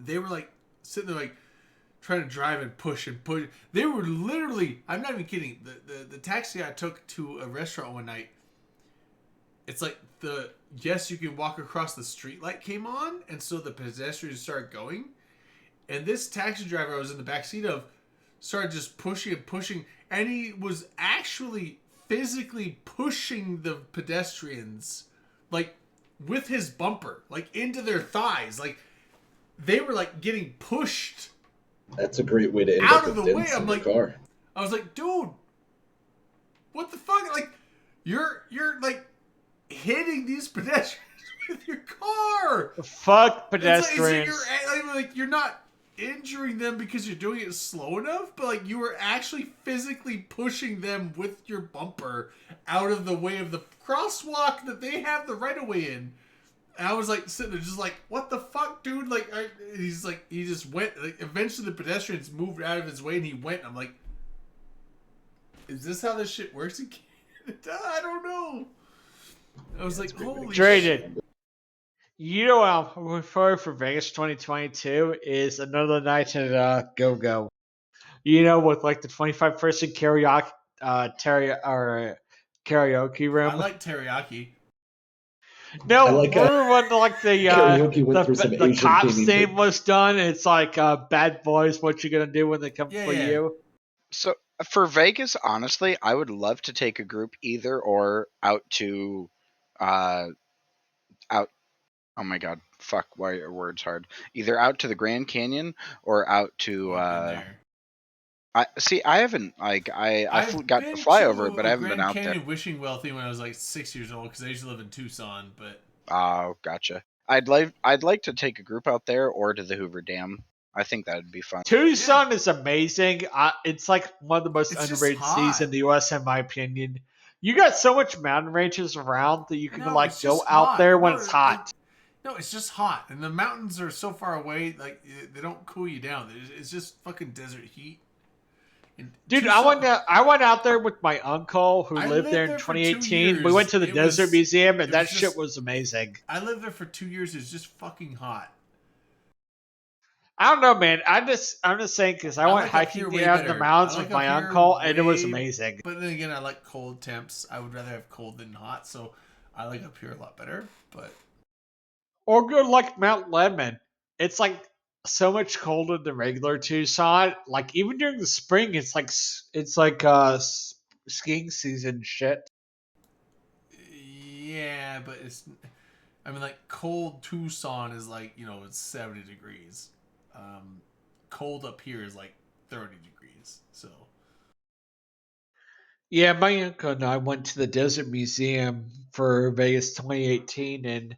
They were like sitting there like trying to drive and push and push. They were literally, I'm not even kidding, the taxi I took to a restaurant one night, it's like yes, you can walk across the street light came on, and so the pedestrians started going. And this taxi driver I was in the back seat of started just pushing and pushing, and he was actually physically pushing the pedestrians, like, with his bumper, like, into their thighs. Like, they were, like, getting pushed. That's a great way to end out up of the with way. dents I'm in like, the car. I was like, dude, what the fuck? Like, you're like hitting these pedestrians with your car. Fuck pedestrians. You're not injuring them because you're doing it slow enough, but like you were actually physically pushing them with your bumper out of the way of the crosswalk that they have the right of way in. And I was like sitting there just like, what the fuck, dude? Like, he just went. Like, eventually the pedestrians moved out of his way and he went. I'm like, is this how this shit works in Canada? I don't know. I was like, holy shit. You know what I'm looking for Vegas 2022 is another night at Go-Go. With like the 25-person karaoke karaoke room. I like teriyaki. No, I like, remember when like the karaoke went through some the Asian cops gaming theme was done? It's like bad boys, what you gonna do when they come Yeah, for yeah. you? So for Vegas, honestly, I would love to take a group either or out to, out. Oh my God, fuck! Why are words hard? Either out to the Grand Canyon or out to. I've been there. I see. I haven't like I've got been to fly to over it, but a I haven't been Grand out Canyon there. wishing well thing when I was like 6 years old because I used to live in Tucson. But Oh, gotcha. I'd like to take a group out there or to the Hoover Dam. I think that would be fun. Tucson is amazing. It's like one of the most It's just underrated cities hot. in the U.S. in my opinion. You got so much mountain ranges around that you can no, like it's go just out hot. there when No, it's hot. No, it's just hot, and the mountains are so far away. Like they don't cool you down. It's just fucking desert heat. And Dude, Tucson- I went out there with my uncle who I lived there in there for 2 2018. We years. went to the It Desert was- Museum, it and that was shit just- was amazing. I lived there for 2 years. It's just fucking hot. I don't know, man. I'm just saying because I went like up here hiking way down the better. mountains I like with my up here uncle, and it was way- amazing. But then again, I like cold temps. I would rather have cold than hot, so I like up here a lot better. But Or go like Mount Lemmon. It's like so much colder than regular Tucson. Like even during the spring, it's like skiing season shit. yeah, but it's. I mean, like cold Tucson is like it's 70 degrees. Cold up here is like 30 degrees. So Yeah, my uncle and I went to the Desert Museum for Vegas 2018, and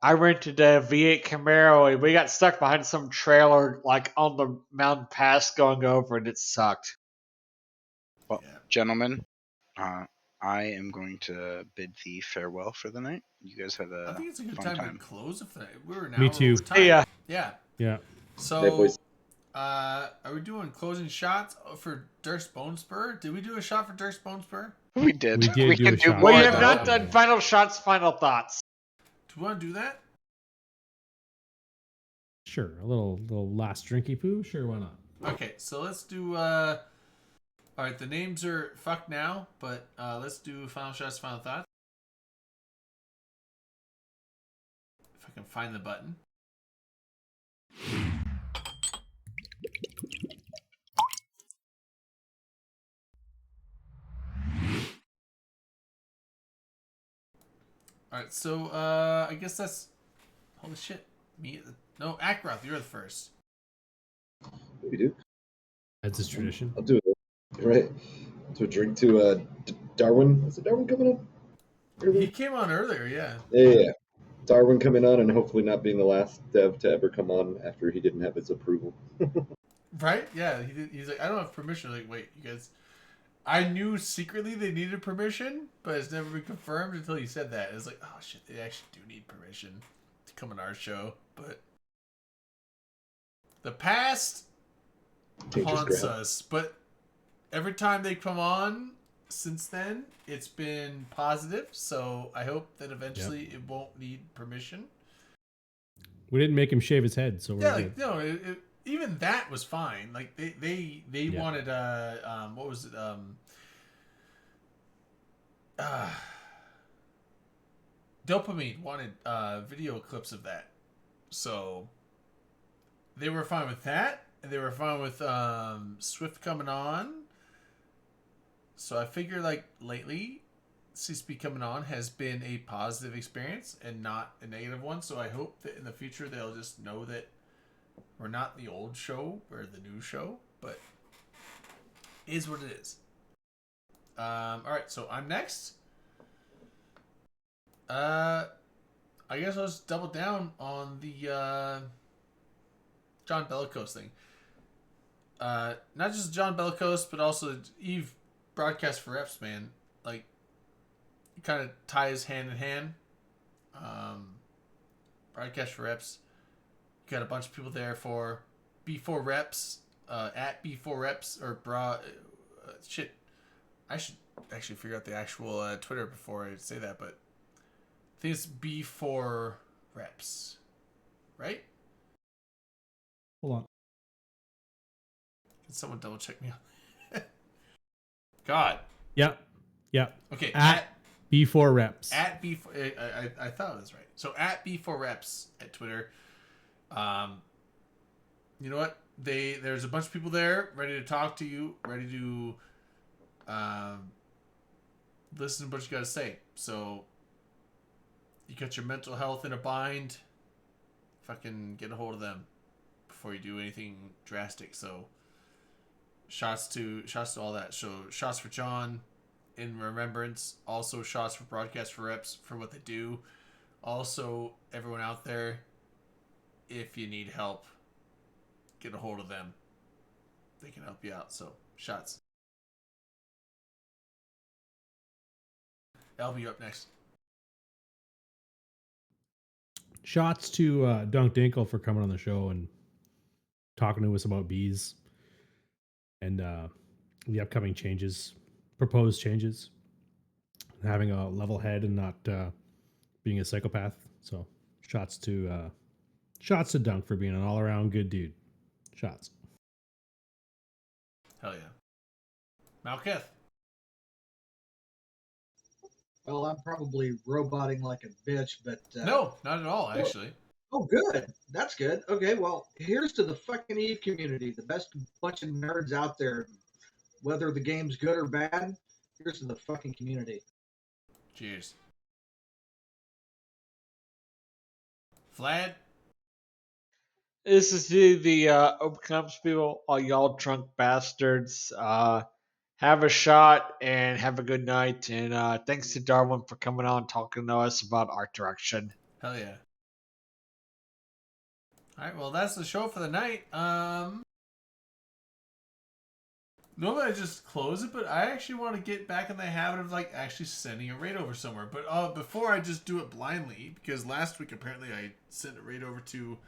I rented a V8 Camaro, and we got stuck behind some trailer like on the mountain pass going over, and it sucked. Well, gentlemen, I am going to bid thee farewell for the night. You guys have a I think it's a good fun time to close if we're now Me too. over time. Yeah. Yeah. Yeah. So, Hey, boys. are we doing closing shots for Dirk's Bone Spur? Did we do a shot for Dirk's Bone Spur? We did. We did do can a do shot. more. We have though. not done final shots, final thoughts. Do we want to do that? Sure. A little last drinky poo. Sure, why not? Okay, so let's do. All right, the names are fucked now, but let's do final shots, final thoughts. If I can find the button. All right, so I guess that's holy shit. No, Ackroth, you're the first. We do. That's his tradition. I'll do it. Right. To a drink to Darwin. Is it Darwin coming on? He came on earlier, yeah. Yeah. Darwin coming on and hopefully not being the last dev to ever come on after he didn't have his approval. Right? Yeah, he did. He's like, I don't have permission. Like, wait, you guys. I knew secretly they needed permission, but it's never been confirmed until he said that. It's like, oh shit, they actually do need permission to come on our show. But the past haunts us. But every time they come on since then, it's been positive. So I hope that eventually it won't need permission. We didn't make him shave his head, so we're Yeah, good. like no, even that was fine. Like they Yeah. wanted what was it Dopamine wanted video clips of that, so they were fine with that, and they were fine with Swift coming on. So I figure like lately, CSP coming on has been a positive experience and not a negative one. So I hope that in the future they'll just know that we're not the old show or the new show, but it is what it is. All right, so I'm next. I guess I'll just double down on the John Bellicose thing. Not just John Bellicose, but also Eve Broadcast for Reps, man. Like, it kind of ties hand in hand. Broadcast for Reps. You got a bunch of people there for B4 Reps, at B4 Reps, or shit. I should actually figure out the actual Twitter before I say that, but I think it's B4 Reps, right? Hold on. Can someone double check me on? God. Yeah. Yeah. Okay. At B4 Reps. At B4. I thought it was right. So at B4 Reps at Twitter. You know what? There's a bunch of people there ready to talk to you, ready to listen to what you got to say. So you got your mental health in a bind. Fucking get a hold of them before you do anything drastic. So shots to all that. So shots for John in remembrance. Also shots for Broadcast for Reps for what they do. Also everyone out there, if you need help, get a hold of them. They can help you out. So shots. I'll be up next. Shots to Dunk Dinkle for coming on the show and talking to us about bees and the upcoming changes, proposed changes, having a level head and not being a psychopath. So shots to Dunk for being an all around good dude. Shots. Hell yeah. Malketh. Well, I'm probably roboting like a bitch, but no, not at all, actually. Oh, good. That's good. Okay, well, here's to the fucking EVE community, the best bunch of nerds out there. Whether the game's good or bad, here's to the fucking community. Cheers. Vlad. This is to the Open Campus people, all y'all drunk bastards. Have a shot and have a good night. And thanks to Darwin for coming on talking to us about art direction. Hell yeah. Alright, well that's the show for the night. Normally I just close it, but I actually want to get back in the habit of like actually sending a raid over somewhere. But before I just do it blindly, because last week apparently I sent a raid over to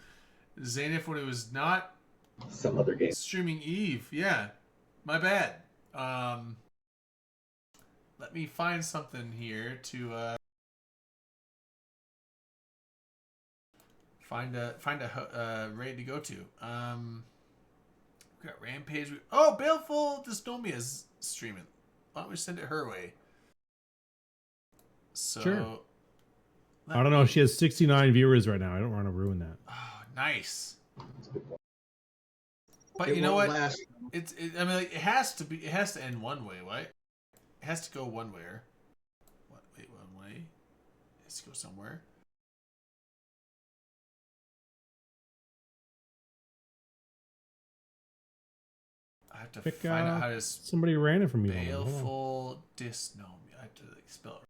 Zanif when it was not some other game streaming EVE. Yeah, my bad. Let me find something here to find a raid to go to. We got Rampage. Oh, Baleful Dysnomia is streaming. Why don't we send it her way? So, sure. I don't know. She has 69 viewers right now. I don't want to ruin that. Oh, nice. But you know what? I mean, like, it has to be. It has to end one way, right? It has to go one way. What? Wait, one way? It has to go somewhere. I have to find out how to. Somebody ran it from you. Baleful Dysnomia. I have to like, spell it.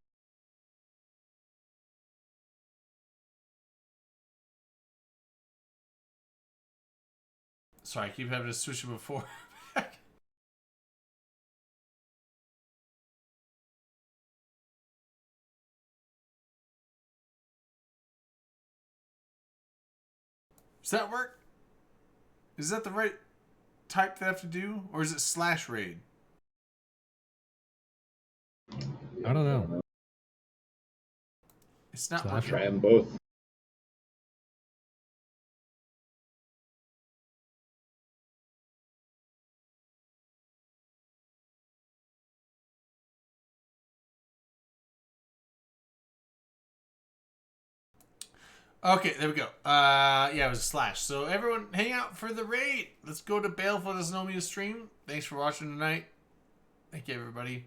Sorry, I keep having to switch it before. Does that work? Is that the right type that I have to do? Or is it /raid? I don't know. It's not working. Try them both. Okay, there we go. Yeah, it was a slash. So everyone, hang out for the raid. Let's go to Baleful Dysnomia stream. Thanks for watching tonight. Thank you, everybody.